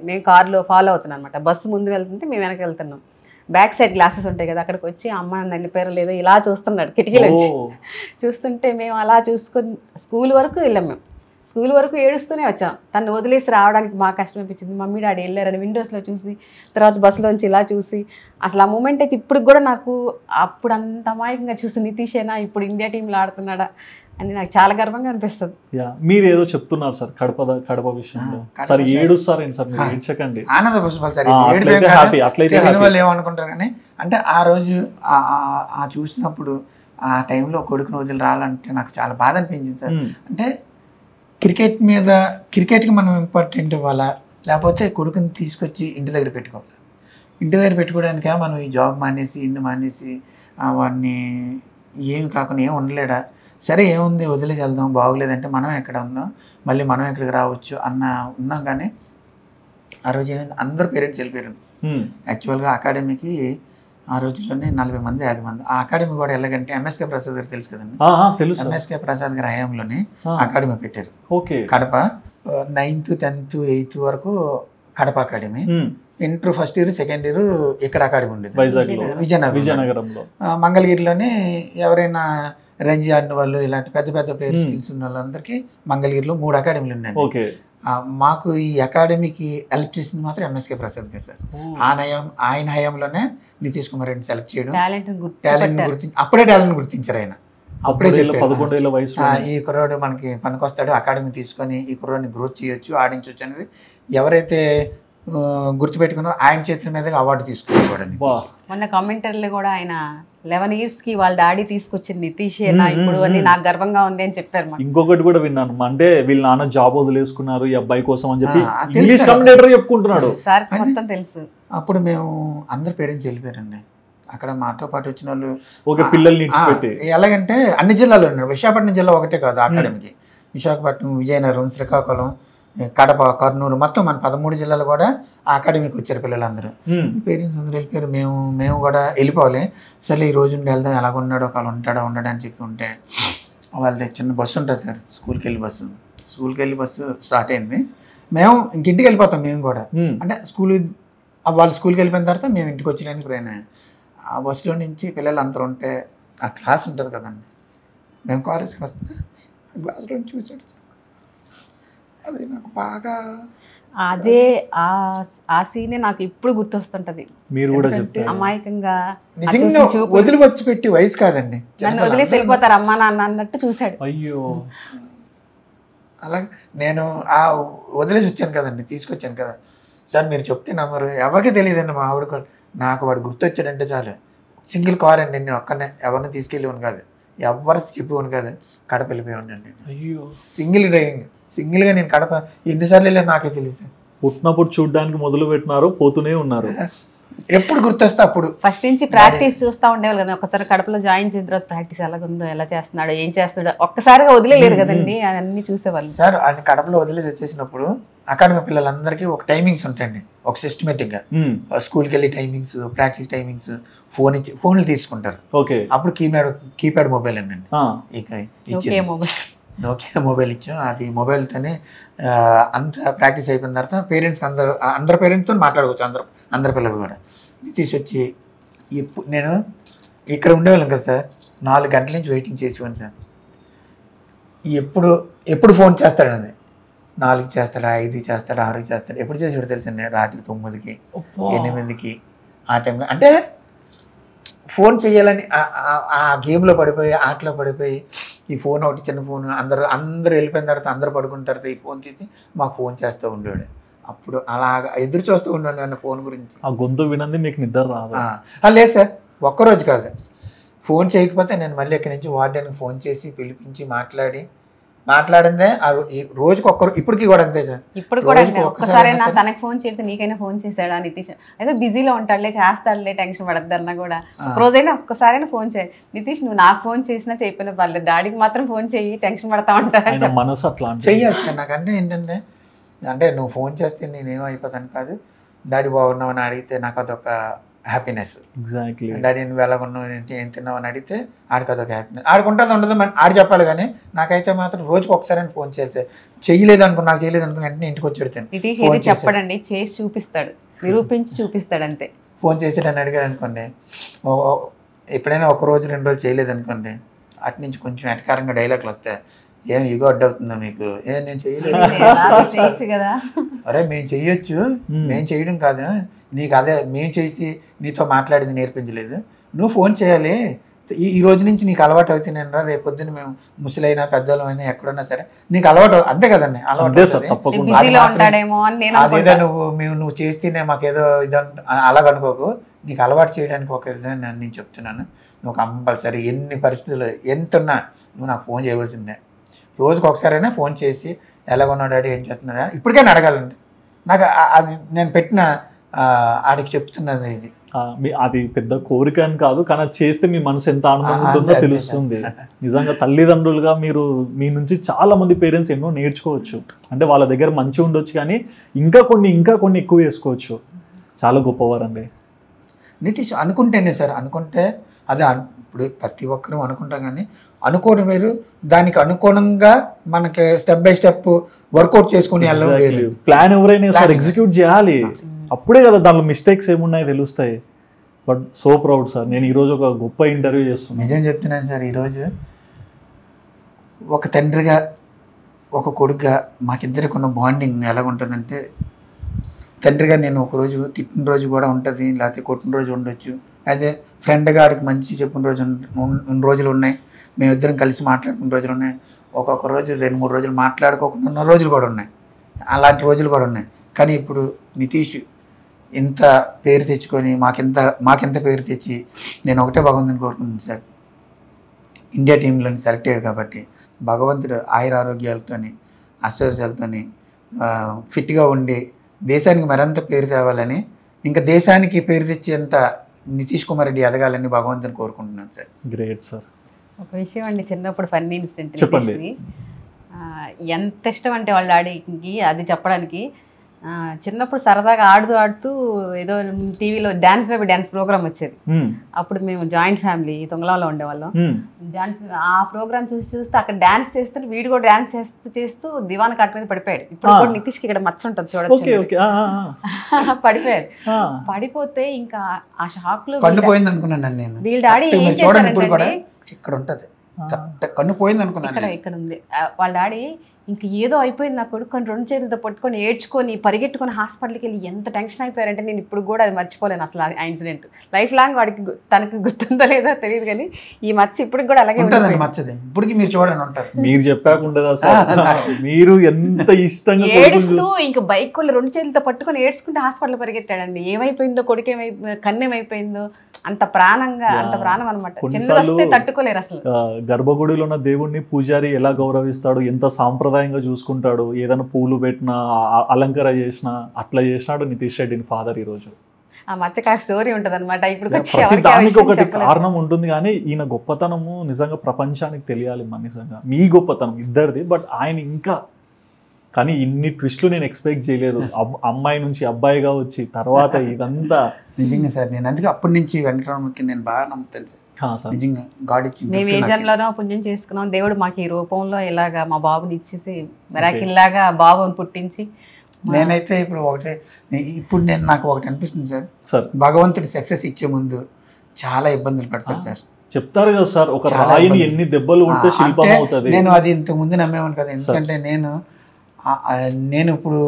మేము కార్లో ఫాలో అవుతున్నాం అనమాట. బస్సు ముందు వెళ్తుంటే మేము వెనక వెళ్తున్నాం. బ్యాక్ సైడ్ గ్లాసెస్ ఉంటాయి కదా, అక్కడికి వచ్చి అమ్మ నన్ను వెళ్ళిపోయారో లేదో ఇలా చూస్తున్నాడు కిటికీలో వచ్చి. చూస్తుంటే మేము అలా చూసుకొని స్కూల్ వరకు వెళ్ళాం. మేము స్కూల్ వరకు ఏడుస్తూనే వచ్చాం. తను వదిలేసి రావడానికి బాగా కష్టం అనిపించింది. మమ్మీ డాడీ వెళ్ళారని విండోస్లో చూసి తర్వాత బస్సులోంచి ఇలా చూసి అసలు ఆ మూమెంట్ అయితే ఇప్పుడు కూడా నాకు అప్పుడు అంత అమాయకంగా చూసి నితీషేనా ఇప్పుడు ఇండియా టీంలో ఆడుతున్నాడా అని నాకు చాలా గర్వంగా అనిపిస్తుంది. మీరు ఏదో చెప్తున్నారు సార్ కడప విషయంలో. సార్ ఏడుస్తారేంటి సార్? మీరు ఏడ్చకండి, ఆనంద పుష్పాలు సార్. ఏమనుకుంటారు కానీ అంటే ఆ రోజు ఆ చూసినప్పుడు ఆ టైంలో కొడుకుని వదిలి రావాలంటే నాకు చాలా బాధ అనిపించింది సార్. అంటే క్రికెట్కి మనం ఇంపార్టెంట్ ఇవ్వాలా, లేకపోతే కొడుకుని తీసుకొచ్చి ఇంటి దగ్గర పెట్టుకోవాలి. ఇంటి దగ్గర పెట్టుకోవడానికే మనం ఈ జాబ్ మానేసి ఇన్ని మానేసి వాడిని ఏమి కాకుండా ఏమి ఉండలేడా, సరే ఏముంది వదిలేసి వెళ్దాం, బాగోలేదంటే మనం ఎక్కడ ఉందాం, మళ్ళీ మనం ఎక్కడికి రావచ్చు ఉన్నాం. కానీ ఆ రోజు ఏమైంది, అందరూ పేరెంట్స్ వెళ్ళిపోయారు. యాక్చువల్గా అకాడమీకి ఆ రోజుల్లోనే 40 మంది 50 మంది. ఆ అకాడమీ కూడా ఎలాగంటే ఎంఎస్కే ప్రసాద్ గారు తెలుసు కదండి, ఎంఎస్కే ప్రసాద్ గారి హయాంలోనే అకాడమీ పెట్టారు. కడప 9th 10th 8th వరకు Kadapa academy. Inter first year second year ఇక్కడ అకాడమీ ఉండేది విజయనగరంలో. మంగళగిరిలోనే ఎవరైనా రంజీ ఆడిన వాళ్ళు ఇలాంటి పెద్ద పెద్ద ప్లేయర్ స్కిల్స్ ఉన్న వాళ్ళందరికీ మంగళగిరిలో 3 అకాడమీలు ఉన్నాయండి. మాకు ఈ అకాడమీకి హెల్ప్ చేసింది మాత్రం ఎంఎస్కే ప్రసాద్ గారు సార్. ఆయన హయాంలోనే నితీష్ కుమార్ రెడ్డి సెలెక్ట్ చేయడం, అప్పుడే టాలెంట్ గుర్తించారు ఆయన. అప్పుడే చెప్పారు ఈ కుర్రాడు మనకి పనికొస్తాడు, అకాడమీ తీసుకొని ఈ కుర్రాడిని గ్రోత్ చేయొచ్చు, ఆడించవచ్చు అనేది ఎవరైతే గుర్తుపెట్టుకున్నారో ఆయన చేతుల మీద అవార్డు తీసుకునేవాడు. మొన్న కామెంటరీలో కూడా ఆయన 11 years కి వాళ్ళ డాడీ తీసుకొచ్చింది నితీషేనా ఇప్పుడు అని నాకు గర్వంగా ఉంది అని చెప్పారు. ఇంకొకటి కూడా విన్నాను, అంటే వీళ్ళ నాన్న జాబ్ వదిలేసుకున్నారు ఈ అబ్బాయి కోసం అని చెప్పి ఇంగ్లీష్ కమెంటేటర్ చెప్పుకుంటున్నాడు సార్. మొత్తం తెలుసు. అప్పుడు మేము అందరు పేరెంట్స్ వెళ్ళిపోయారండి. అక్కడ మాతో పాటు వచ్చిన వాళ్ళు పిల్లల్ని ఎలాగంటే అన్ని జిల్లాలో ఉన్నారు. విశాఖపట్నం జిల్లా ఒకటే కాదు అకాడమీకి, విశాఖపట్నం, విజయనగరం, శ్రీకాకుళం, కడప, కర్నూలు మొత్తం మన 13 జిల్లాలు కూడా ఆ అకాడమీకి వచ్చారు పిల్లలందరూ. పేరెంట్స్ అందరూ వెళ్ళిపోయారు. మేము కూడా వెళ్ళిపోవాలి. సరే ఈ రోజు నుండి వెళ్దాం, ఎలాగున్నాడో ఒకళ్ళు ఉంటాడో ఉండడా అని చెప్పి ఉంటే వాళ్ళది చిన్న బస్సు ఉంటుంది సార్, స్కూల్కి వెళ్ళి బస్సు స్టార్ట్ అయింది. మేము ఇంటికి వెళ్ళిపోతాం మేము కూడా. అంటే వాళ్ళు స్కూల్కి వెళ్ళిపోయిన తర్వాత మేము ఇంటికి వచ్చేయడానికి ప్రయాణం. ఆ బస్సులో నుంచి పిల్లలు అందరూ ఉంటే ఆ క్లాస్ ఉంటుంది కదండి, మేము కాలేజ్కి వస్తే క్లాస్లో చూసాడు. అది నాకు బాగా అదే ఆ సీనే నాకు ఇప్పుడు గుర్తొస్తుంటది. మీరు కూడా చెప్తే అమాయకంగా నిజంగా వదిలివచ్చి పెట్టి వయసు కాదండి, నన్ను వదిలేసి వెళ్ళిపోతారు అమ్మా నాన్న అన్నట్టు చూశాడు. అయ్యో అలాగే నేను ఆ వదిలేసి వచ్చాను కదండి, తీసుకొచ్చాను కదా సార్. మీరు చెప్తే నమ్మరు, ఎవరికి తెలియదండి. మా ఆవిడ కూడా నాకు వాడు గుర్తొచ్చాడంటే చాలు. సింగిల్ కార్ అండి, నేను ఒక్కనే ఎవరిని తీసుకెళ్ళేవాను కాదు, ఎవరు చెప్పేవాను కాదు. కడప వెళ్ళిపోయాను అండి. అయ్యో సింగిల్ డ్రైవింగ్, సింగిల్గా నేను కడప ఎన్నిసార్లు వెళ్ళాను నాకే తెలియదు. పుట్టినప్పుడు చూడడానికి మొదలు పెట్టినారు, పోతూనే ఉన్నారు. ఎప్పుడు గుర్తొస్తే అప్పుడు. ఫస్ట్ నుంచి ప్రాక్టీస్ చూస్తూ ఉండేవాళ్ళు కదా. ఒకసారి కడపలో జాయిన్ చేసిన తర్వాత ప్రాక్టీస్ ఎలాగుందో, ఎలా చేస్తున్నాడో, ఏం చేస్తున్నాడో ఒక్కసారిగా వదిలేలేరు కదండి, అన్ని చూసేవాళ్ళు. సార్ ఆయన కడపలో వదిలేసి వచ్చేసినప్పుడు అకాడమీ పిల్లలందరికీ ఒక టైమింగ్స్ ఉంటాయండి, ఒక సిస్టమేటిక్గా. స్కూల్కి వెళ్ళి టైమింగ్స్, ప్రాక్టీస్ టైమింగ్స్, ఫోన్లు తీసుకుంటారు. అప్పుడు కీప్యాడ్ మొబైల్ అండి నోకియా మొబైల్ ఇచ్చాం. అది మొబైల్తోనే అంత ప్రాక్టీస్ అయిపోయిన తర్వాత పేరెంట్స్కి అందరు పేరెంట్స్తో మాట్లాడుకోవచ్చు, అందరి పిల్లలు కూడా. తీసుకొచ్చి నేను ఇక్కడ ఉండేవాళ్ళం కదా సార్, 4 గంటల నుంచి వెయిటింగ్ చేసేవాడిని సార్. ఎప్పుడు ఫోన్ చేస్తాడనేది, 4 చేస్తాడా, 5 చేస్తాడా, 6 చేస్తాడా, ఎప్పుడు చేసాడు తెలుసండి, రాత్రి 9కి 8కి ఆ టైంలో. అంటే ఫోన్ చేయాలని ఆ గేమ్లో పడిపోయి, ఆటలో పడిపోయి, ఈ ఫోన్ ఒకటి చిన్న ఫోన్, అందరూ వెళ్ళిపోయిన తర్వాత అందరూ పడుకున్న తర్వాత ఈ ఫోన్ తీసి మాకు ఫోన్ చేస్తూ ఉండేవాడు. అప్పుడు అలాగా ఎదురు చూస్తూ ఉండండి అన్న ఫోన్ గురించి. ఆ గొంతు వినంది మీకు నిద్ర రాదు? లేదు సార్, ఒక్కరోజు కాదు. ఫోన్ చేయకపోతే నేను మళ్ళీ ఇక్కడి నుంచి వార్డెన్కి ఫోన్ చేసి పిలిపించి మాట్లాడిందే రోజుకి ఇప్పటికీ కూడా అంతే సార్. ఇప్పుడు కూడా ఒక్కసారైనా తనకి ఫోన్ చేస్తే నీకైనా ఫోన్ చేశాడా నితీష్, అయితే బిజీలో ఉంటాడులే, చేస్తాడులే, టెన్షన్ పడద్దన్నా కూడా రోజైనా ఒక్కసారైనా ఫోన్ చేయి. నితీష్ నువ్వు నాకు ఫోన్ చేసినా చెప్పిన పర్లేదు, డాడీకి మాత్రం ఫోన్ చెయ్యి, టెన్షన్ పడతా ఉంటాను. మనసు అట్లా చెయ్యాలి సార్. నాకంటే ఏంటంటే, అంటే నువ్వు ఫోన్ చేస్తే నేనేమో అయిపోతాను కాదు, డాడీ బాగున్నావు అని అడిగితే నాకు అదొక హ్యాపీనెస్. ఎగ్జాక్ట్లీ. డాడీ నువ్వు ఎలా ఉన్నావు, ఏం తిన్నావు అని అడిగితే ఆడికి అదొక హ్యాపీనెస్. ఆడుకుంటుంది ఉండదు ఆడు చెప్పాలి, కానీ నాకైతే మాత్రం రోజుకి ఒకసారి ఫోన్ చేయాలి సార్. చేయలేదు అనుకో, నాకు చేయలేదు అనుకుని వెంటనే ఇంటికి వచ్చి పెడతాను. చెప్పడండి, చేసి చూపిస్తాడు, నిరూపించి చూపిస్తాడు అంతే. ఫోన్ చేసి నన్ను అడిగాడు అనుకోండి, ఎప్పుడైనా 1 రోజు 2 రోజులు చేయలేదు అనుకోండి, అటు నుంచి కొంచెం ఎటకారంగా డైలాగులు వస్తాయి. ఏం ఇగో అడ్డవుతుందా మీకు, నేను చేయలేదు కదా. అరే మేము చెయ్యొచ్చు, మేము చేయడం కాదు, నీకు అదే మేము చేసి నీతో మాట్లాడేది నేర్పించలేదు, నువ్వు ఫోన్ చేయాలి. ఈ రోజు నుంచి నీకు అలవాటు అవుతున్నాను రా, రేపు పొద్దున్న మేము ముసలైనా పెద్దలమైనా ఎక్కడున్నా సరే నీకు అలవాటు అంతే కదండి. అలవాటు అదేదో నువ్వు చేస్తేనే మాకేదో అలాగనుకోకు, నీకు అలవాటు చేయడానికి ఒక విధంగా నేను చెప్తున్నాను. నువ్వు కంపల్సరీ ఎన్ని పరిస్థితులు ఎంతున్నా నువ్వు నాకు ఫోన్ చేయవలసిందే. రోజుకి ఒకసారైనా ఫోన్ చేసి ఎలాగొన్నాడు డాడీ, ఏం చేస్తున్నాడా, ఇప్పటికైనా అడగాలండి. నాకు అది నేను పెట్టిన ఆడికి చెప్తున్నది. ఇది అది పెద్ద కోరిక అని కాదు, కానీ అది చేస్తే మీ మనసు ఎంత ఆనందంగా ఉంటుందో తెలుస్తుంది. నిజంగా తల్లిదండ్రులుగా మీరు మీ నుంచి చాలా మంది పేరెంట్స్ ఎన్నో నేర్చుకోవచ్చు. అంటే వాళ్ళ దగ్గర మంచిగా ఉండొచ్చు, కానీ ఇంకా కొన్ని ఎక్కువ వేసుకోవచ్చు. చాలా గొప్పవారండి నితీష్. అనుకుంటేనే సార్, అనుకుంటే అదే. ఇప్పుడు ప్రతి ఒక్కరూ అనుకుంటాం, కానీ అనుకోవడం వేరు, దానికి అనుగుణంగా మనకి స్టెప్ బై స్టెప్ వర్కౌట్ చేసుకుని ప్లాన్ ఎవరైనా సార్ ఎగ్జిక్యూట్ చేయాలి. అప్పుడే కదా దాంట్లో మిస్టేక్స్ ఏమున్నాయో తెలుస్తాయి. బట్ సో ప్రౌడ్ సార్, నేను ఈరోజు ఒక గొప్ప ఇంటర్వ్యూ చేస్తున్నాను. నిజం చెప్తున్నాను సార్, ఈరోజు ఒక తండ్రిగా ఒక కొడుకుగా మాకిద్దరికి ఉన్న బాండింగ్ ఎలాగుంటుందంటే, తండ్రిగా నేను ఒకరోజు తిట్టిన రోజు కూడా ఉంటుంది, లేకపోతే కొట్టిన రోజు ఉండొచ్చు. అదే ఫ్రెండ్గా ఆడికి మంచి చెప్పిన రోజు ఉన్న రోజులు ఉన్నాయి, మేమిద్దరం కలిసి మాట్లాడుకున్న రోజులు ఉన్నాయి. ఒక్కొక్క రోజు 2-3 రోజులు మాట్లాడుకోకుండా ఉన్న రోజులు కూడా ఉన్నాయి, అలాంటి రోజులు కూడా ఉన్నాయి. కానీ ఇప్పుడు నితీష్ ఇంత పేరు తెచ్చుకొని మాకెంత పేరు తెచ్చి, నేను ఒకటే భగవంతుని కోరుకుంటున్నాను సార్, ఇండియా టీంలో సెలెక్ట్ అయ్యాడు కాబట్టి భగవంతుడు ఆయురారోగ్యాలతోని అశ్వర్యాలతోని ఫిట్గా ఉండి దేశానికి మరింత పేరు తేవాలని, ఇంకా దేశానికి పేరు తెచ్చేంత నితీష్ కుమార్ రెడ్డి ఎదగాలని భగవంతుని కోరుకుంటున్నాను సార్. Great sir. ఒక విషయం అండి, చిన్నప్పుడు ఫన్నీ ఇన్సిడెంట్. ఎంత ఇష్టం అంటే వాళ్ళ డాడీకి అది చెప్పడానికి, చిన్నప్పుడు సరదాగా ఆడుతూ ఏదో టీవీలో డాన్స్ బేబీ డాన్స్ ప్రోగ్రామ్ వచ్చేది. అప్పుడు మేము జాయింట్ ఫ్యామిలీ తొంగలలో ఉండేవాళ్ళం. డాన్స్ ఆ ప్రోగ్రామ్ చూస్తే అక్కడ డాన్స్ చేస్తుంటే వీడు కూడా డాన్స్ చేస్తూ దివాన్ కాట్ మీద పడిపోయాడు. ఇప్పుడు కూడా నితీష్కి ఇక్కడ మచ్చ ఉంటుంది చూడొచ్చు. పడిపోయాడు. పడిపోతే ఇంకా ఆ షాక్ లో వీళ్ళ డాడీ ఏం చేశారంటే ఇక్కడ ఉంటది కన్ను పోయింది అనుకున్నాను. ఇక్కడ ఉంది వాళ్ళ డాడీ. ఇంక ఏదో అయిపోయింది నా కొడుకు అని 2 చేతులతో పట్టుకొని ఏడ్చుకొని పరిగెట్టుకొని హాస్పిటల్కి వెళ్ళి ఎంత టెన్షన్ అయిపోయారంటే నేను ఇప్పుడు కూడా అది మర్చిపోలేను అసలు. ఆ ఇన్సిడెంట్ లైఫ్ లాంగ్ వాడికి తనకి గుర్తుందో లేదో తెలియదు కానీ ఈ మచ్చ ఇప్పటికి కూడా అలాగే ఉంటుంది. మచ్చది ఇప్పటికి మీరు చూడండి ఉంటుంది. మీరు చెప్పకుండా మీరు ఎంత ఇష్టంగా ఏడుస్తూ ఇంకా బైక్ కూడా 2 చేతులతో పట్టుకొని ఏడ్చుకుంటే హాస్పిటల్ పరిగెట్టాడండి. ఏమైపోయిందో కొడుకు కన్నేమైపోయిందో అంత ప్రాణంగా అంత ప్రాణం అనమాట. చిన్నది వస్తే తట్టుకోలేరు అసలు. గర్భగుడిలో ఉన్న దేవుడిని పూజారి ఎలా గౌరవిస్తాడు, ఎంత సాంప్రదాయంగా చూసుకుంటాడు, ఏదైనా పూలు పెట్టినా అలంకర చేసినా అట్లా చేసినాడు నితీష్ రెడ్డిని ఫాదర్. ఈ రోజు ఆ మచ్చక స్టోరీ ఉంటది అనమాట. ఇప్పుడు దానికి ఒకటి కారణం ఉంటుంది కానీ ఈయన గొప్పతనము నిజంగా ప్రపంచానికి తెలియాలి. నిజంగా మీ గొప్పతనం ఇద్దరిది. బట్ ఆయన ఇంకా కానీ ఇన్ని ట్విస్ట్లు నేను ఎక్స్పెక్ట్ చేయలేదు. అమ్మాయి నుంచి అబ్బాయిగా వచ్చి తర్వాత ఇదంతా నిజంగా సార్. నేను అందుకే అప్పటి నుంచి వెంకటరమణమూర్తి నేను బాగా నమ్ముతాను సార్. నిజంగా గాడ్ ఇచ్చి మేము ఏ జన్మలోనో పుణ్యం చేసుకున్నాం. దేవుడు మాకు ఈ రూపంలో ఇలాగా మా బాబుని ఇచ్చేసి మిరాకిల్ లాగా బాబుని పుట్టించి. నేనైతే ఇప్పుడు నాకు ఒకటి అనిపిస్తుంది సార్, భగవంతుడి సక్సెస్ ఇచ్చే ముందు చాలా ఇబ్బందులు పడతారు సార్. చెప్తారు కదా సార్, ఒక రాయిని ఎన్ని దెబ్బలు ఉంటే శిల్పం అవుతుంది. నేను అది ఇంతకు ముందు నమ్మేవాను కదా. ఎందుకంటే నేను ఇప్పుడు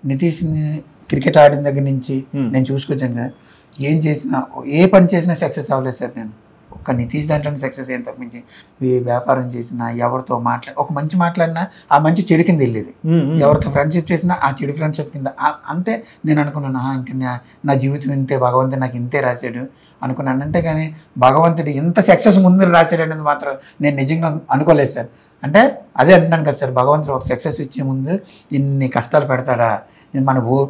నితీష్ని క్రికెట్ ఆడిన దగ్గర నుంచి నేను చూసుకొచ్చాను సార్. ఏం చేసినా ఏ పని చేసినా సక్సెస్ అవ్వలేదు సార్. నేను ఒక్క నితీష్ దాంట్లోనే సక్సెస్ ఏం తప్పించి వ్యాపారం చేసినా, ఎవరితో ఒక మంచి మాట్లాడినా ఆ మంచి చెడు కింద వెళ్ళేది. ఎవరితో ఫ్రెండ్షిప్ చేసినా ఆ చెడు ఫ్రెండ్షిప్ కింద. అంటే నేను అనుకున్నాను ఇంకా నా జీవితం ఇంతే, భగవంతుడు నాకు ఇంతే రాశాడు అనుకున్నాను. అంటే కానీ భగవంతుడు ఇంత సక్సెస్ ముందు రాశాడు అనేది మాత్రం నేను నిజంగా అనుకోలేదు సార్. అంటే అదే అంటున్నాను కదా సార్, భగవంతుడు ఒక సక్సెస్ ఇచ్చే ముందు ఇన్ని కష్టాలు పెడతాడా,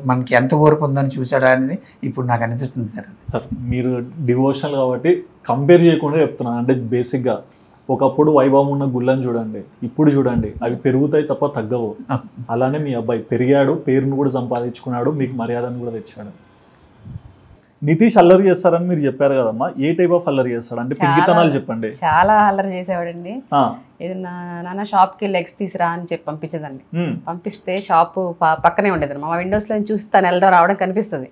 మనకి ఎంత ఓర్పు ఉందని చూసాడా అనేది ఇప్పుడు నాకు అనిపిస్తుంది సార్. సార్ మీరు డివోషనల్ కాబట్టి కంపేర్ చేయకుండా చెప్తున్నాను. అంటే బేసిక్గా ఒకప్పుడు వైభవం ఉన్న గుళ్ళని చూడండి, ఇప్పుడు చూడండి, అవి పెరుగుతాయి తప్ప తగ్గవు. అలానే మీ అబ్బాయి పెరిగాడు, పేరును కూడా సంపాదించుకున్నాడు, మీకు మర్యాదను కూడా తెచ్చాడు. నితీష్ అల్లరి చేస్తారని మీరు చెప్పారు కదమ్మా, ఏ టైప్ ఆఫ్ అల్లరి చేస్తాడు? అంటే పిండితనాలు చెప్పండి. చాలా అల్లరి చేసేవాడండి. ఏదన్నా నాన్న షాప్కి వెళ్ళి ఎగ్స్ తీసురా అని చెప్పి పంపించేదండి. పంపిస్తే షాప్ పక్కనే ఉండేది. మా విండోస్ లో చూసి తను వెళ్ళడం రావడం కనిపిస్తుంది.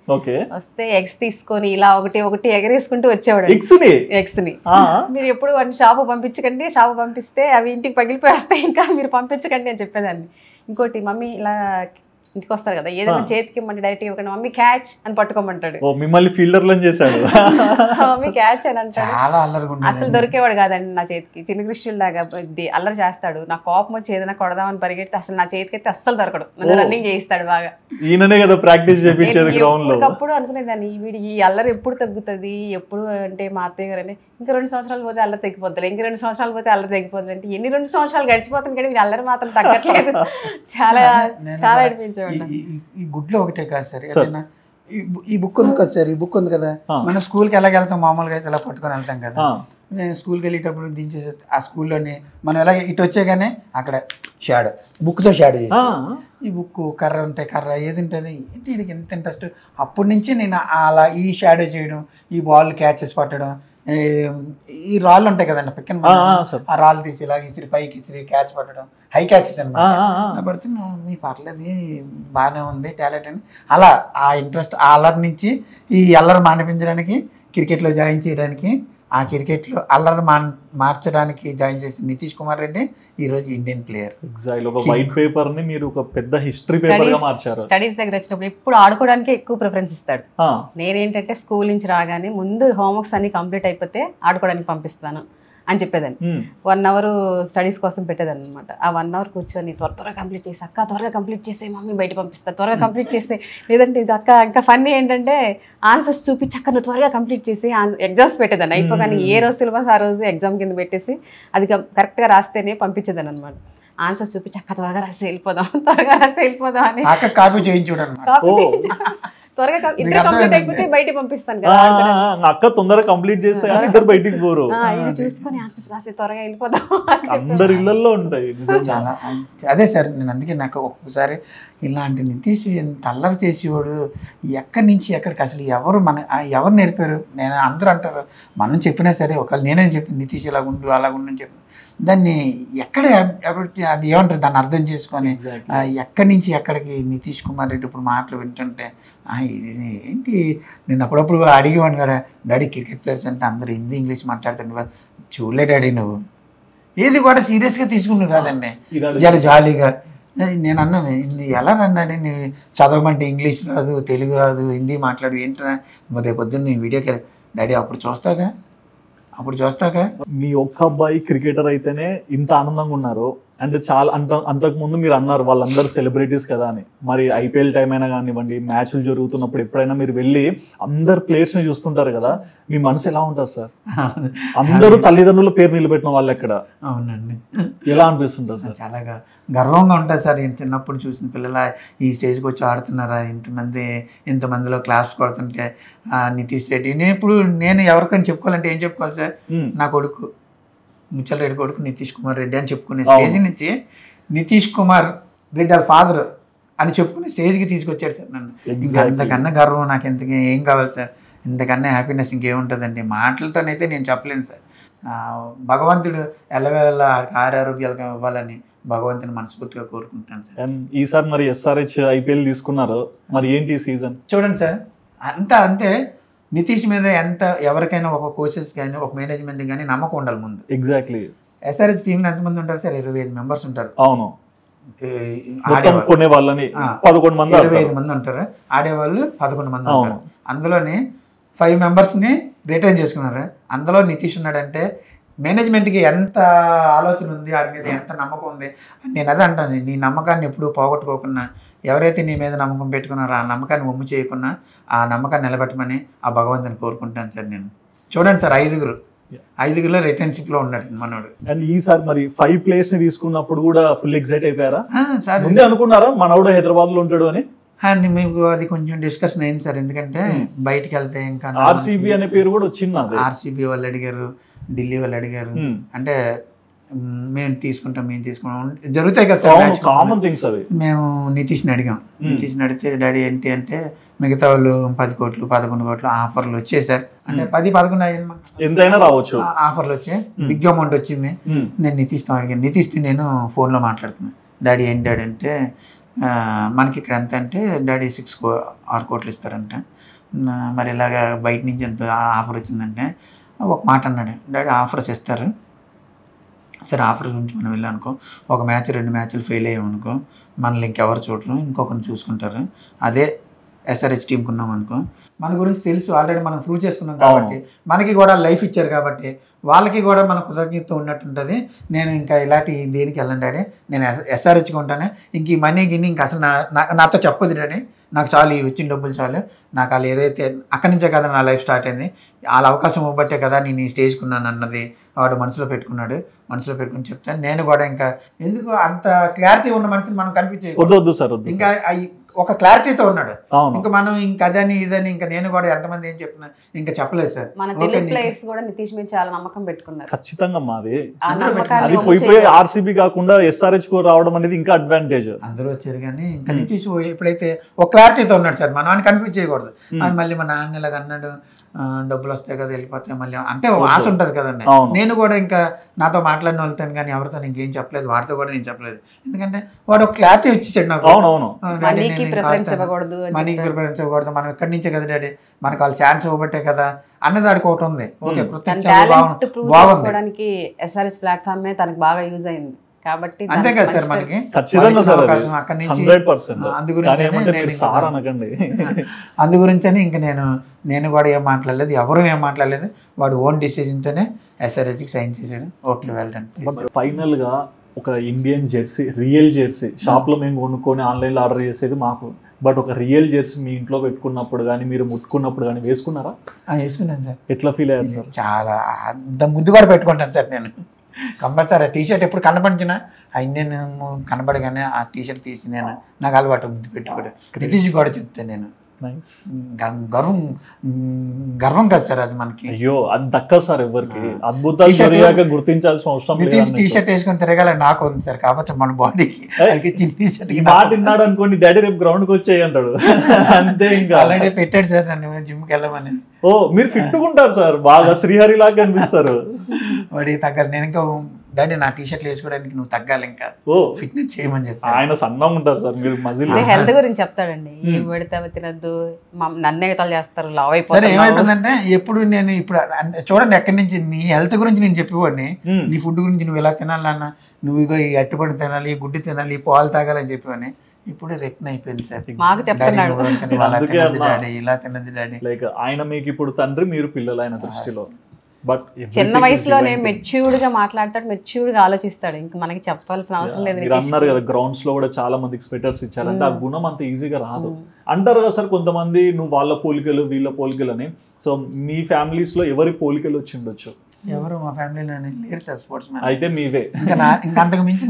వస్తే ఎగ్స్ తీసుకొని ఇలా ఒకటి ఎగరేసుకుంటూ వచ్చేవాడు. ఎగ్స్ ని మీరు ఎప్పుడు వాడిని షాపు పంపించకండి, షాపు పంపిస్తే అవి ఇంటికి పగిలిపోయి వస్తాయి, ఇంకా మీరు పంపించకండి అని చెప్పేదాన్ని. ఇంకోటి మమ్మీ ఇలా ఇంటికి వస్తారు కదా, ఏదైనా చేతికి ఇవ్వమంటే డైరెక్ట్ ఇవ్వకండి, మమ్మీ క్యాచ్ అని పట్టుకోమంటాడు. మిమ్మల్ని ఫీల్డర్లో చేశాడు. మమ్మీ క్యాచ్ అని అంటాడు. అసలు దొరికేవాడు కాదండి నా చేతికి. చిన్న కృష్ణుడు లాగా అల్లరి చేస్తాడు. నా కోపం వచ్చి ఏదైనా కొడదామని పరిగెడితే అసలు నా చేతికి అయితే అస్సలు దొరకడు. నన్ను రన్నింగ్ చేయిస్తాడు బాగా. ఈయననే కదా ప్రాక్టీస్ చేయించేది గ్రౌండ్ లో. అప్పుడు అనుకునేదాన్ని వీడి ఈ అల్లరి ఎప్పుడు తగ్గుతుంది, ఎప్పుడు అంటే మా అత్తయ్య గారు అంటే ఇంకా 2 సంవత్సరాలు పోతే అల్లరి తగ్గిపోతుంది, ఇంకా 2 సంవత్సరాలు పోతే అల్లరి తగ్గిపోతుంది. అంటే ఎన్ని 2 సంవత్సరాలు గడిచిపోతుంది కానీ వీడి అల్లరి మాత్రం తగ్గట్లేదు. చాలా చాలా అనిపించింది. ఈ గుడ్లో ఒకటే కాదు సార్, ఏదైనా ఈ బుక్ ఉంది కదా సార్, ఈ బుక్ ఉంది కదా, మనం స్కూల్కి ఎలాగెళ్తాం మామూలుగా అయితే ఇలా పట్టుకొని వెళ్తాం కదా. నేను స్కూల్కి వెళ్ళేటప్పుడు దించేసి ఆ స్కూల్లోని మనం ఎలా ఇటు వచ్చేగానే అక్కడ షాడో, బుక్తో షాడో చేసి ఈ బుక్ కర్ర ఉంటాయి, కర్ర ఏది ఉంటుంది ఏంటి వీడికి ఎంత ఇంట్రెస్ట్. అప్పటి నుంచి నేను అలా ఈ షాడో చేయడం, ఈ బాల్ క్యాచెస్ పట్టడం, ఈ రాళ్ళు ఉంటాయి కదండి పిక్కన్, ఆ రాళ్ళు తీసి ఇలా ఇసిరి పైకి ఇసిరి క్యాచ్ పట్టడం, హై క్యాచెస్ అనమాట పడితే మీ పర్లేదు బాగానే ఉంది టాలెంట్ అని. అలా ఆ ఇంట్రెస్ట్ ఆ అల్లరి నుంచి ఈ అల్లరి మానిపించడానికి క్రికెట్లో జాయిన్ చేయడానికి, ఆ క్రికెట్లో అల్లరి మార్చడానికి జాయిన్ చేసిన నితీష్ కుమార్ రెడ్డి ఈరోజు ఇండియన్ ప్లేయర్. ఎగ్జాక్ట్లీ ఒక వైట్ పేపర్ ని మీరు ఒక పెద్ద హిస్టరీ పేపర్ గా మార్చారు. స్టడీస్ దగ్గర వచ్చినప్పుడు ఎప్పుడు ఆడుకోవడానికి ఎక్కువ ప్రిఫరెన్స్ ఇస్తాడు. నేనేంటంటే స్కూల్ నుంచి రాగానే ముందు హోంవర్క్స్ అన్ని కంప్లీట్ అయిపోతే ఆడుకోవడానికి పంపిస్తాను అని చెప్పేదాన్ని. 1 అవర్ స్టడీస్ కోసం పెట్టేదాన్ని అనమాట. ఆ 1 అవర్ కూర్చొని త్వరగా కంప్లీట్ చేసి, అక్క త్వరగా కంప్లీట్ చేసే మమ్మీ బయట పంపిస్తా, త్వరగా కంప్లీట్ చేసే, లేదంటే ఇది అక్క ఇంకా ఫన్నీ ఏంటంటే ఆన్సర్స్ చూపించి అక్క నువ్వు త్వరగా కంప్లీట్ చేసి ఎగ్జామ్స్ పెట్టేదాన్ని. అయిపోగానే ఏ రోజు సిలబస్ ఆ రోజు ఎగ్జామ్ కింద పెట్టేసి అది కరెక్ట్గా రాస్తేనే పంపించేదాన్ని అనమాట. ఆన్సర్స్ చూపించి అక్క త్వరగా రాసి వెళ్ళిపోదాం, త్వరగా రాసి వెళ్ళిపోదాం అని కాపీ చేయించు త్వరగా ఇద్దరు కంప్లీట్ అయిపోతే బయట పంపిస్తాను కదా. అక్క తొందరగా కంప్లీట్ చేస్తే ఇద్దరు బయటికి పోరు. ఇది చూసుకొని ఆన్సర్స్ రాసి త్వరగా వెళ్ళిపోదాం అందరి ఇళ్లలో ఉంటాయి. చాలా అదే సార్, నేను అందుకే నాకు ఒక్కొక్కసారి ఇలాంటి నితీష్ ఎంత అల్లరి చేసేవాడు, ఎక్కడి నుంచి ఎక్కడికి అసలు ఎవరు నేర్పారు? నేను అందరూ అంటారు, మనం చెప్పినా సరే ఒకవేళ నేనే చెప్పి నితీష్ ఇలాగుండు అలాగుండు అని చెప్పి దాన్ని ఎక్కడ అది ఏమంటారు దాన్ని అర్థం చేసుకొని ఎక్కడి నుంచి ఎక్కడికి నితీష్ కుమార్ రెడ్డి ఇప్పుడు మాటలు వింటుంటే ఏంటి, నేను అప్పుడప్పుడు అడిగేవాడిని కదా, డాడీ క్రికెట్ ప్లేయర్స్ అంటే అందరూ హిందీ ఇంగ్లీష్ మాట్లాడుతున్నారు, చూడలే డాడీ నువ్వు ఏది కూడా సీరియస్గా తీసుకున్నావు కాదండి, చాలా జాలీగా. నేను అన్నాను, ఎలా అన్నాడు, నీ చదవమంటే ఇంగ్లీష్ రాదు, తెలుగు రాదు, హిందీ మాట్లాడు ఏంటరా, మరి రేపు పొద్దున్న నీ వీడియోకి డాడీ అప్పుడు చూస్తాగా. మీ ఒక్క అబ్బాయి క్రికెటర్ అయితేనే ఇంత ఆనందంగా ఉన్నారు అంటే చాలా అంతకుముందు మీరు అన్నారు వాళ్ళందరూ సెలబ్రిటీస్ కదా అని. మరి ఐపీఎల్ టైం అయినా కానివ్వండి, మ్యాచ్లు జరుగుతున్నప్పుడు ఎప్పుడైనా మీరు వెళ్ళి అందరు ప్లేయర్స్ని చూస్తుంటారు కదా, మీ మనసు ఎలా ఉంటుంది సార్? అందరూ తల్లిదండ్రుల పేరు నిలబెట్టిన వాళ్ళు ఎక్కడ. అవునండి. ఎలా అనిపిస్తుంటారు సార్? చాలా గర్వంగా ఉంటుంది సార్. చిన్నప్పుడు చూసిన పిల్లల ఈ స్టేజ్కి వచ్చి ఆడుతున్నారా, ఇంతమందిలో క్లాస్ కొడుతుంటే నితీష్ రెడ్డి. నేను ఎవరికైనా చెప్పుకోవాలంటే ఏం చెప్పుకోవాలి సార్? నా కొడుకు ముచ్చల్ రెడ్డి కొడుకు నితీష్ కుమార్ రెడ్డి అని చెప్పుకునే స్టేజ్ నుంచి నితీష్ కుమార్ రెడ్డి వాళ్ళ ఫాదర్ అని చెప్పుకునే స్టేజ్కి తీసుకొచ్చాడు సార్ నన్ను. ఇంకా అంతకన్నా గర్వం నాకు ఏం కావాలి సార్? ఇంతకన్నా హ్యాపీనెస్ ఇంకేముంటుందండి? మాటలతోనైతే నేను చెప్పలేను సార్. భగవంతుడు ఎల్లవేళ ఆరోగ్యాలు ఇవ్వాలని భగవంతుని మనస్ఫూర్తిగా కోరుకుంటాను సార్. ఈసారి మరి ఎస్ఆర్హెచ్ ఐపీఎల్ తీసుకున్నారు, మరి ఏంటి సీజన్? చూడండి సార్, అంతే నితీష్ మీద ఎంత ఎవరికైనా ఒక కోచెస్ కానీ ఒక మేనేజ్మెంట్ కానీ నమ్మకం ఉండాలి ముందు. ఎగ్జాక్ట్లీ. ఎస్ఆర్హెచ్ టీంలో ఎంతమంది ఉంటారు సార్? 25 మెంబర్స్ ఉంటారు. అవును, కొనే వాళ్ళని 11 మంది, 25 మంది ఉంటారు. ఆడేవాళ్ళు 11 మంది ఉంటారు. అందులోని 5 మెంబర్స్ని రిటైన్ చేసుకున్నారు. అందులో నితీష్ ఉన్నాడంటే మేనేజ్మెంట్కి ఎంత ఆలోచన ఉంది, వాడి మీద ఎంత నమ్మకం ఉంది. నేను అదే అంటాను, నీ నమ్మకాన్ని ఎప్పుడూ పోగొట్టుకోకుండా, ఎవరైతే నీ మీద నమ్మకం పెట్టుకున్నారో ఆ నమ్మకాన్ని ఒమ్ము చేయకుండా ఆ నమ్మకాన్ని నిలబెట్టమని ఆ భగవంతుని కోరుకుంటాను సార్ నేను. చూడండి సార్, 5గురులో రిటర్న్షిప్లో ఉన్నాడు మనోడు. అండ్ ఈసారి మరి 5 ప్లేయర్స్ ని తీసుకున్నప్పుడు కూడా ఫుల్ ఎక్సైట్ అయిపోయారా సార్? ముందే అనుకున్నారా మనోడు హైదరాబాద్ లో ఉంటాడు అని? అండ్ మీకు అది కొంచెం డిస్కషన్ అయింది సార్. ఎందుకంటే బయటికి వెళ్తే ఇంకా ఆర్సీబీ అనే పేరు కూడా వచ్చింది. ఆర్సీబీ వాళ్ళు అడిగారు, ఢిల్లీ వాళ్ళు అడిగారు. అంటే మేము తీసుకుంటాం జరుగుతాయి కదా సార్, కామన్ థింగ్స్ అవి. మేము నితీష్ని అడిగితే డాడీ ఏంటి అంటే మిగతా వాళ్ళు 10 కోట్లు 11 కోట్లు ఆఫర్లు వచ్చాయి సార్. అంటే 10-11 ఎంతైనా రావచ్చు ఆఫర్లు వచ్చాయి, బిగ్ అమౌంట్ వచ్చింది. నేను నితీష్తో అడిగాను, నితీష్ని నేను ఫోన్లో మాట్లాడుతున్నాను, డాడీ ఏంటి డాడీ అంటే మనకి ఇక్కడ ఎంత అంటే డాడీ 6 కోట్లు ఇస్తారంట. మరి ఇలాగా బయట నుంచి ఎంత ఆఫర్ వచ్చిందంటే ఒక మాట అన్నాడు, డాడీ ఆఫర్స్ ఇస్తారు సరే, ఆఫర్ గురించి మనం వెళ్ళామనుకో, ఒక మ్యాచ్ 2 మ్యాచ్లు ఫెయిల్ అయ్యామనుకో మనల్ని ఇంకెవరు చూడరు, ఇంకొకరిని చూసుకుంటారు. అదే ఎస్ఆర్హెచ్ టీంకి ఉన్నాం అనుకో, మన గురించి తెలుసు, ఆల్రెడీ మనం ప్రూవ్ చేసుకున్నాం కాబట్టి, మనకి కూడా లైఫ్ ఇచ్చారు కాబట్టి వాళ్ళకి కూడా మన కృతజ్ఞత ఉన్నట్టుంటుంది. నేను ఇంకా ఇలాంటి దేనికి వెళ్ళండి డాడీ, నేను ఎస్ఆర్హెచ్గా ఉంటాను, ఇంక ఈ మనీ గిన్ని ఇంకా అసలు నాతో చెప్పదు డాడీ, నాకు చాలు, ఈ వచ్చిన డబ్బులు చాలు, నాకు వాళ్ళు ఏదైతే అక్కడి నుంచే కదా నా లైఫ్ స్టార్ట్ అయింది, వాళ్ళ అవకాశం ఇవ్వబట్టే కదా నేను ఈ స్టేజ్కి ఉన్నాను అన్నది వాడు మనసులో పెట్టుకుని చెప్తాను. నేను కూడా ఇంకా ఎందుకు అంత క్లారిటీ ఉన్న మనిషిని మనం కనిపించే ఇంకా ఒక క్లారిటీతో ఉన్నాడు. ఇంకా మనం ఇంకా అదని ఇదని ఇంకా నేను కూడా ఎంతమంది ఏం చెప్పినా ఇంకా చెప్పలేదు సార్. నితీష్ మీద చాలా నమ్మకం పెట్టుకున్నారు. ఖచ్చితంగా మాది అది పోయిపోయి ఆర్సీబీ కాకుండా ఎస్ఆర్హెచ్ కు రావడం అనేది ఇంకా అడ్వాంటేజ్. అందరూ వచ్చారు కానీ ఇంకా నితీష్ ఎప్పుడైతే ఒక క్లారిటీతో ఉన్నాడు సార్, మనం కన్ఫ్యూజ్ చేయకూడదు. అని మళ్ళీ మా నాన్న ఇలాగ అన్నాడు, డబ్బులు వస్తాయి కదా వెళ్ళిపోతాయి మళ్ళీ అంటే ఆశ ఉంటుంది కదండి. నేను కూడా ఇంకా నాతో మాట్లాడిన వాళ్ళతో కానీ ఎవరితో ఇంకేం చెప్పలేదు, వాడితో కూడా నేను చెప్పలేదు. ఎందుకంటే వాడు ఒక క్లారిటీ ఇచ్చేసాడు నాకు, మనీకి ప్రిఫరెన్స్ ఇవ్వకూడదు, మనం ఇక్కడి నుంచే కదా డాడీ, మనకు వాళ్ళు ఛాన్స్ ఇవ్వబట్టే కదా అన్నది ఆడికి ఒకటి ఉంది. ఓకే, కృతజ్ఞతకి ఎస్ఆర్హెచ్ ప్లాట్ఫామ్ తనకు బాగా యూజ్ అయింది కాబట్టి అంతే కదా సార్ మనకి అవకాశం అక్కడి నుంచి. అందు గురించని ఇంకా నేను కూడా ఏం మాట్లాడలేదు, ఎవరు ఏం మాట్లాడలేదు, వాడు ఓన్ డిసిజన్తోనే ఎస్ఆర్హెచ్కి సైన్ చేశాడు. Okay, well done. ఫైనల్ గా ఒక Indian Jersey, real Jersey shop లో మేము కొనుక్కొని ఆన్లైన్ లో ఆర్డర్ చేసేది మాకు, బట్ ఒక రియల్ జెర్సీ మీ ఇంట్లో పెట్టుకున్నప్పుడు కానీ మీరు ముట్టుకున్నప్పుడు కానీ వేసుకున్నారా? వేసుకున్నాను సార్. ఎట్లా ఫీల్ అయ్యారు సార్? చాలా అంత ముందు కూడా పెట్టుకుంటాను సార్ నేను కంపల్సరీ. ఆ టీషర్ట్ ఎప్పుడు కనపడినా నేను కనపడగానే ఆ టీషర్ట్ తీసి నాకు అలవాటు ముందు పెట్టుకోవడం. నితీష్ కూడా చెప్తాను నేను, నైస్. గర్వం గర్వం కాదు సార్ అది మనకి. అయ్యో అది దక్కదు సార్ ఎవరికి. అద్భుతాలు జరిగాక గుర్తించాల్సిన అవసరం లేదు. టీ షర్ట్ వేసుకొని తిరగాల నాకు ఉంది సార్, కాకపోతే మన బాడీకి టీ షర్ట్ మాట విన్నాడు అనుకోండి, డాడీ రేపు గ్రౌండ్ కి వచ్చేయి అంటాడు అంతే. ఇంకా ఆల్రెడీ పెట్టాడు సార్ నన్ను జిమ్కి వెళ్ళమని. ఓ మీరు ఫిట్ ఉంటారు సార్, బాగా శ్రీహరి లాగా కనిపిస్తారు. వాడికి తగ్గాలి. నేను ఇంకా డాడీ నా టీ షర్ట్లు వేసుకోవడానికి నువ్వు తగ్గాలి, ఇంకా ఫిట్నెస్ చేయమని చెప్పి. ఆయన సన్నం ఉంటారు సార్, మీరు మజిల్. హెల్త్ గురించి చెప్తాడండి, ఏం పెడితే తినద్దు, నన్నే వితాలు చేస్తారు, లావ్ అయిపోతారు. సరే ఏమైపోయిందంటే ఎప్పుడు నేను ఇప్పుడు చూడండి ఎక్కడి నుంచి నీ హెల్త్ గురించి నేను చెప్పేవాడిని, నీ ఫుడ్ గురించి నువ్వు ఎలా తినాలన్నా, నువ్వు ఇగో ఈ అట్టుపడి తినాలి, ఈ గుడ్డి తినాలి, ఈ పాలు తాగాలని చెప్పేవాడిని. ఇప్పుడు రిటర్న్ అయిపోయింది సార్. మాకు చెప్తున్నాడు ఇలా తిన్నది డాడీ. లైక్ ఆయన మీకు ఇప్పుడు తండ్రి, మీరు పిల్లలు ఆయన దృష్టిలో. బట్ చిన్న వయసులోనే మెచ్యూర్డ్ గా మాట్లాడతాడు, మెచ్యూర్డ్ గా ఆలోచిస్తాడు. ఇంకా మనకి చెప్పాల్సిన అవసరం లేదు. మీరు అన్నారు కదా గ్రౌండ్స్ లో కూడా చాలా మందికి స్వెటర్స్ ఇచ్చారంటే ఆ గుణం అంత ఈజీగా రాదు అంటారు కదా సార్ కొంతమంది, నువ్వు వాళ్ళ పోలికలు వీళ్ళ పోలికలు అని. సో మీ ఫ్యామిలీస్ లో ఎవరి పోలికలు వచ్చి ఉండొచ్చు? ఎవరు మా ఫ్యామిలీలో లేరు సార్ స్పోర్ట్స్ మ్యాన్. అయితే మీవే, ఇంకా అంతకు మించి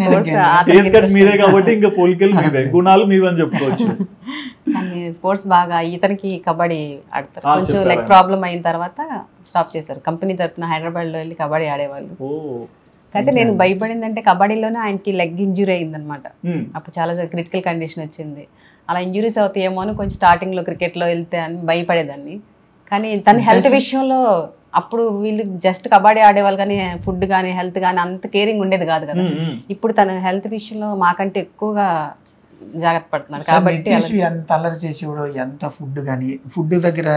మీరే కాబట్టి ఇంకా పోలికలు మీవే, గుణాలు మీవే అని చెప్పుకోవచ్చు. స్పోర్ట్స్ బాగా, ఇతనికి కబడ్డీ ఆడతారు. కొంచెం లెగ్ ప్రాబ్లం అయిన తర్వాత స్టాప్ చేశారు. కంపెనీ తరఫున హైదరాబాద్ లో వెళ్ళి కబడ్డీ ఆడేవాళ్ళు. అయితే నేను భయపడిందంటే కబడ్డీలోనే ఆయనకి లెగ్ ఇంజురీ అయిందనమాట. అప్పుడు చాలా క్రిటికల్ కండిషన్ వచ్చింది. అలా ఇంజురీస్ అవుతాయేమో అని కొంచెం స్టార్టింగ్ లో క్రికెట్ లో వెళ్తే అని భయపడేదాన్ని. కానీ తన హెల్త్ విషయంలో అప్పుడు వీళ్ళు జస్ట్ కబడ్డీ ఆడేవాళ్ళు, కానీ ఫుడ్ కానీ హెల్త్ కానీ అంత కేరింగ్ ఉండేది కాదు కదా. ఇప్పుడు తన హెల్త్ విషయంలో మాకంటే ఎక్కువగా జాగ్రత్త పడుతున్నాడు. కాబట్టి ఎంత అల్లరి చేసేవాడు, ఎంత ఫుడ్ కానీ, ఫుడ్ దగ్గర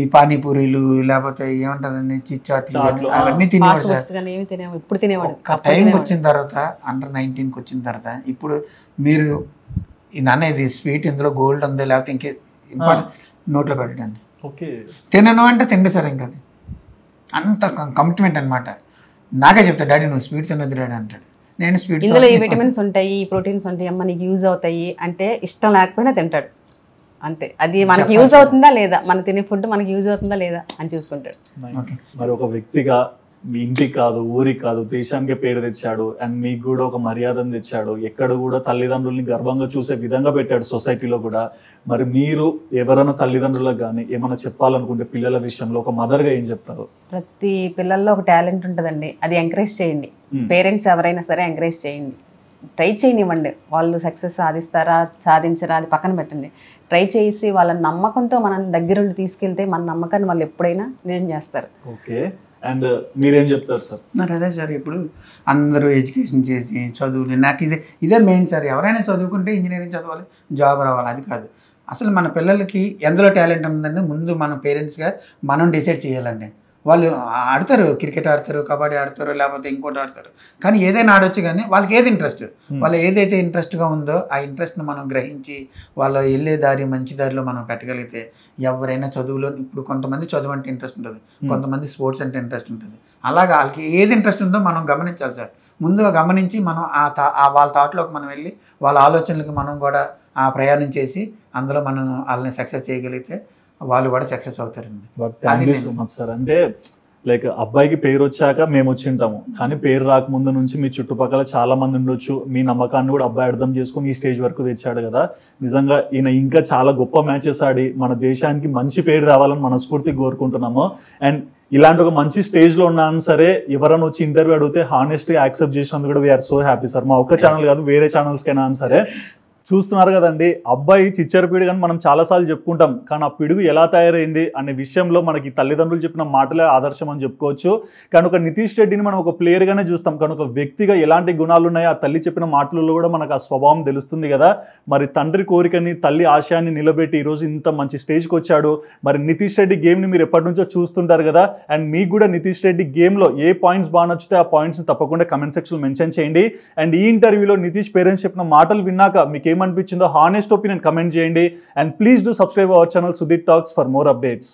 ఈ పానీపూరీలు లేకపోతే ఏమంటారని చిచ్చాట్లు అవన్నీ తినేవాడు సార్. ఇప్పుడు తినేవాడు. టైంకి వచ్చిన తర్వాత అండర్ 19కి వచ్చిన తర్వాత ఇప్పుడు మీరు ఈ నాన్న ఇది స్వీట్ ఇందులో గోల్డ్ ఉంది లేకపోతే ఇంకే నోట్లో పెట్టండి, తినను అంటే తిండు సార్. ఇంకా అది అంత కమిట్మెంట్ అనమాట. నాకే చెప్తా డాడీ నువ్వు స్వీట్ తినొద్దు డాడీ అంటాడు. నేను స్వీట్ ఇందులో ఈ విటమిన్స్ ఉంటాయి, ఈ ప్రోటీన్స్ ఉంటాయి అమ్మ నీకు యూజ్ అవుతాయి అంటే ఇష్టం లేకపోయినా తింటాడు అంతే. అది మనకి యూజ్ అవుతుందా లేదా, మన తినే ఫుడ్ మనకి యూజ్ అవుతుందా లేదా అని చూసుకుంటాడు. మరి ఒక వ్యక్తిగా మీ ఇంటికి కాదు, ఊరికి కాదు, దేశానికి పేరు తెచ్చాడు. అండ్ మీకు కూడా ఒక మర్యాదను తెచ్చాడు. ఎక్కడ కూడా తల్లిదండ్రుల్ని గర్వంగా చూసే విధంగా పెట్టాడు సొసైటీలో కూడా. మరి మీరు ఎవరైనా తల్లిదండ్రులకు కానీ ఏమైనా చెప్పాలనుకుంటే పిల్లల విషయంలో ఒక మదర్గా ఏం చెప్తారు? ప్రతి పిల్లల్లో ఒక టాలెంట్ ఉంటుందండి, అది ఎంకరేజ్ చేయండి. పేరెంట్స్ ఎవరైనా సరే ఎంకరేజ్ చేయండి, ట్రై చేయనివ్వండి. వాళ్ళు సక్సెస్ సాధిస్తారా సాధించరా అది పక్కన పెట్టండి. ట్రై చేసి వాళ్ళ నమ్మకంతో మనం దగ్గరుండి తీసుకెళ్తే మన నమ్మకాన్ని వాళ్ళు ఎప్పుడైనా నిజం చేస్తారు. ఓకే, అండ్ మీరేం చెప్తారు సార్? నాకు అదే సార్, ఇప్పుడు అందరూ ఎడ్యుకేషన్ చేసి చదువులు, నాకు ఇదే మెయిన్ సార్. ఎవరైనా చదువుకుంటే ఇంజనీరింగ్ చదవాలి, జాబ్ రావాలి, అది కాదు. అసలు మన పిల్లలకి ఎందులో టాలెంట్ ఉందని ముందు మన పేరెంట్స్గా మనం డిసైడ్ చేయాలండి. వాళ్ళు ఆడతారు, క్రికెట్ ఆడతారు, కబడ్డీ ఆడతారు, లేకపోతే ఇంకోటి ఆడతారు, కానీ ఏదైనా ఆడొచ్చు. కానీ వాళ్ళకి ఏది ఇంట్రెస్ట్, వాళ్ళు ఏదైతే ఇంట్రెస్ట్గా ఉందో ఆ ఇంట్రెస్ట్ని మనం గ్రహించి వాళ్ళు వెళ్ళే దారి మంచి దారిలో మనం పెట్టగలిగితే ఎవరైనా చదువులో, ఇప్పుడు కొంతమంది చదువు అంటే ఇంట్రెస్ట్ ఉంటుంది, కొంతమంది స్పోర్ట్స్ అంటే ఇంట్రెస్ట్ ఉంటుంది. అలాగా వాళ్ళకి ఏది ఇంట్రెస్ట్ ఉందో మనం గమనించాలి సార్. ముందుగా గమనించి మనం వాళ్ళ థాట్లోకి మనం వెళ్ళి వాళ్ళ ఆలోచనలకి మనం కూడా ఆ ప్రయాణం చేసి అందులో మనం వాళ్ళని సక్సెస్ చేయగలిగితే వాళ్ళు కూడా సక్సెస్ అవుతారండి. Thank you so much sir. అంటే లైక్ అబ్బాయికి పేరు వచ్చాక మేము వచ్చి ఉంటాము, కానీ పేరు రాకముందు నుంచి మీ చుట్టుపక్కల చాలా మంది ఉండొచ్చు. మీ నమ్మకాన్ని కూడా అబ్బాయి అర్థం చేసుకుని ఈ స్టేజ్ వరకు తెచ్చాడు కదా. నిజంగా ఈయన ఇంకా చాలా గొప్ప మ్యాచెస్ ఆడి మన దేశానికి మంచి పేరు రావాలని మనస్ఫూర్తిగా కోరుకుంటున్నాము. అండ్ ఇలాంటి ఒక మంచి స్టేజ్లో ఉన్నాను సరే, ఎవరైనా వచ్చి ఇంటర్వ్యూ అడిగితే హానెస్ట్గా యాక్సెప్ట్ చేసినందుకు కూడా వీఆర్ సో హ్యాపీ సార్. మా ఒక్క ఛానల్ కాదు, వేరే ఛానల్స్కైనా సరే. చూస్తున్నారు కదండి, అబ్బాయి చిచ్చర పిడుగు అని మనం చాలాసార్లు చెప్పుకుంటాం, కానీ ఆ పిడుగు ఎలా తయారైంది అనే విషయంలో మనకి తల్లిదండ్రులు చెప్పిన మాటలే ఆదర్శం అని చెప్పుకోవచ్చు. కానీ ఒక నితీష్ రెడ్డిని మనం ఒక ప్లేయర్గానే చూస్తాం, కానీ ఒక వ్యక్తిగా ఎలాంటి గుణాలు ఉన్నాయో ఆ తల్లి చెప్పిన మాటలలో కూడా మనకు ఆ స్వభావం తెలుస్తుంది కదా. మరి తండ్రి కోరికని, తల్లి ఆశయాన్ని నిలబెట్టి ఈరోజు ఇంత మంచి స్టేజ్కి వచ్చాడు. మరి నితీష్ రెడ్డి గేమ్ని మీరు ఎప్పటి నుంచో చూస్తుంటారు కదా, అండ్ మీకు కూడా నితీష్ రెడ్డి గేమ్లో ఏ పాయింట్స్ బాగా నచ్చితే ఆ పాయింట్స్ని తప్పకుండా కమెంట్ సెక్షన్లో మెన్షన్ చేయండి. అండ్ ఈ ఇంటర్వ్యూలో నితీష్ పేరెంట్స్ చెప్పిన మాటలు విన్నాక మీకు ఏమనిపించిందో హానెస్ట్ ఒపీనియన్ కమెంట్ చేయండి. And please do subscribe our channel Sudheer talks for more updates.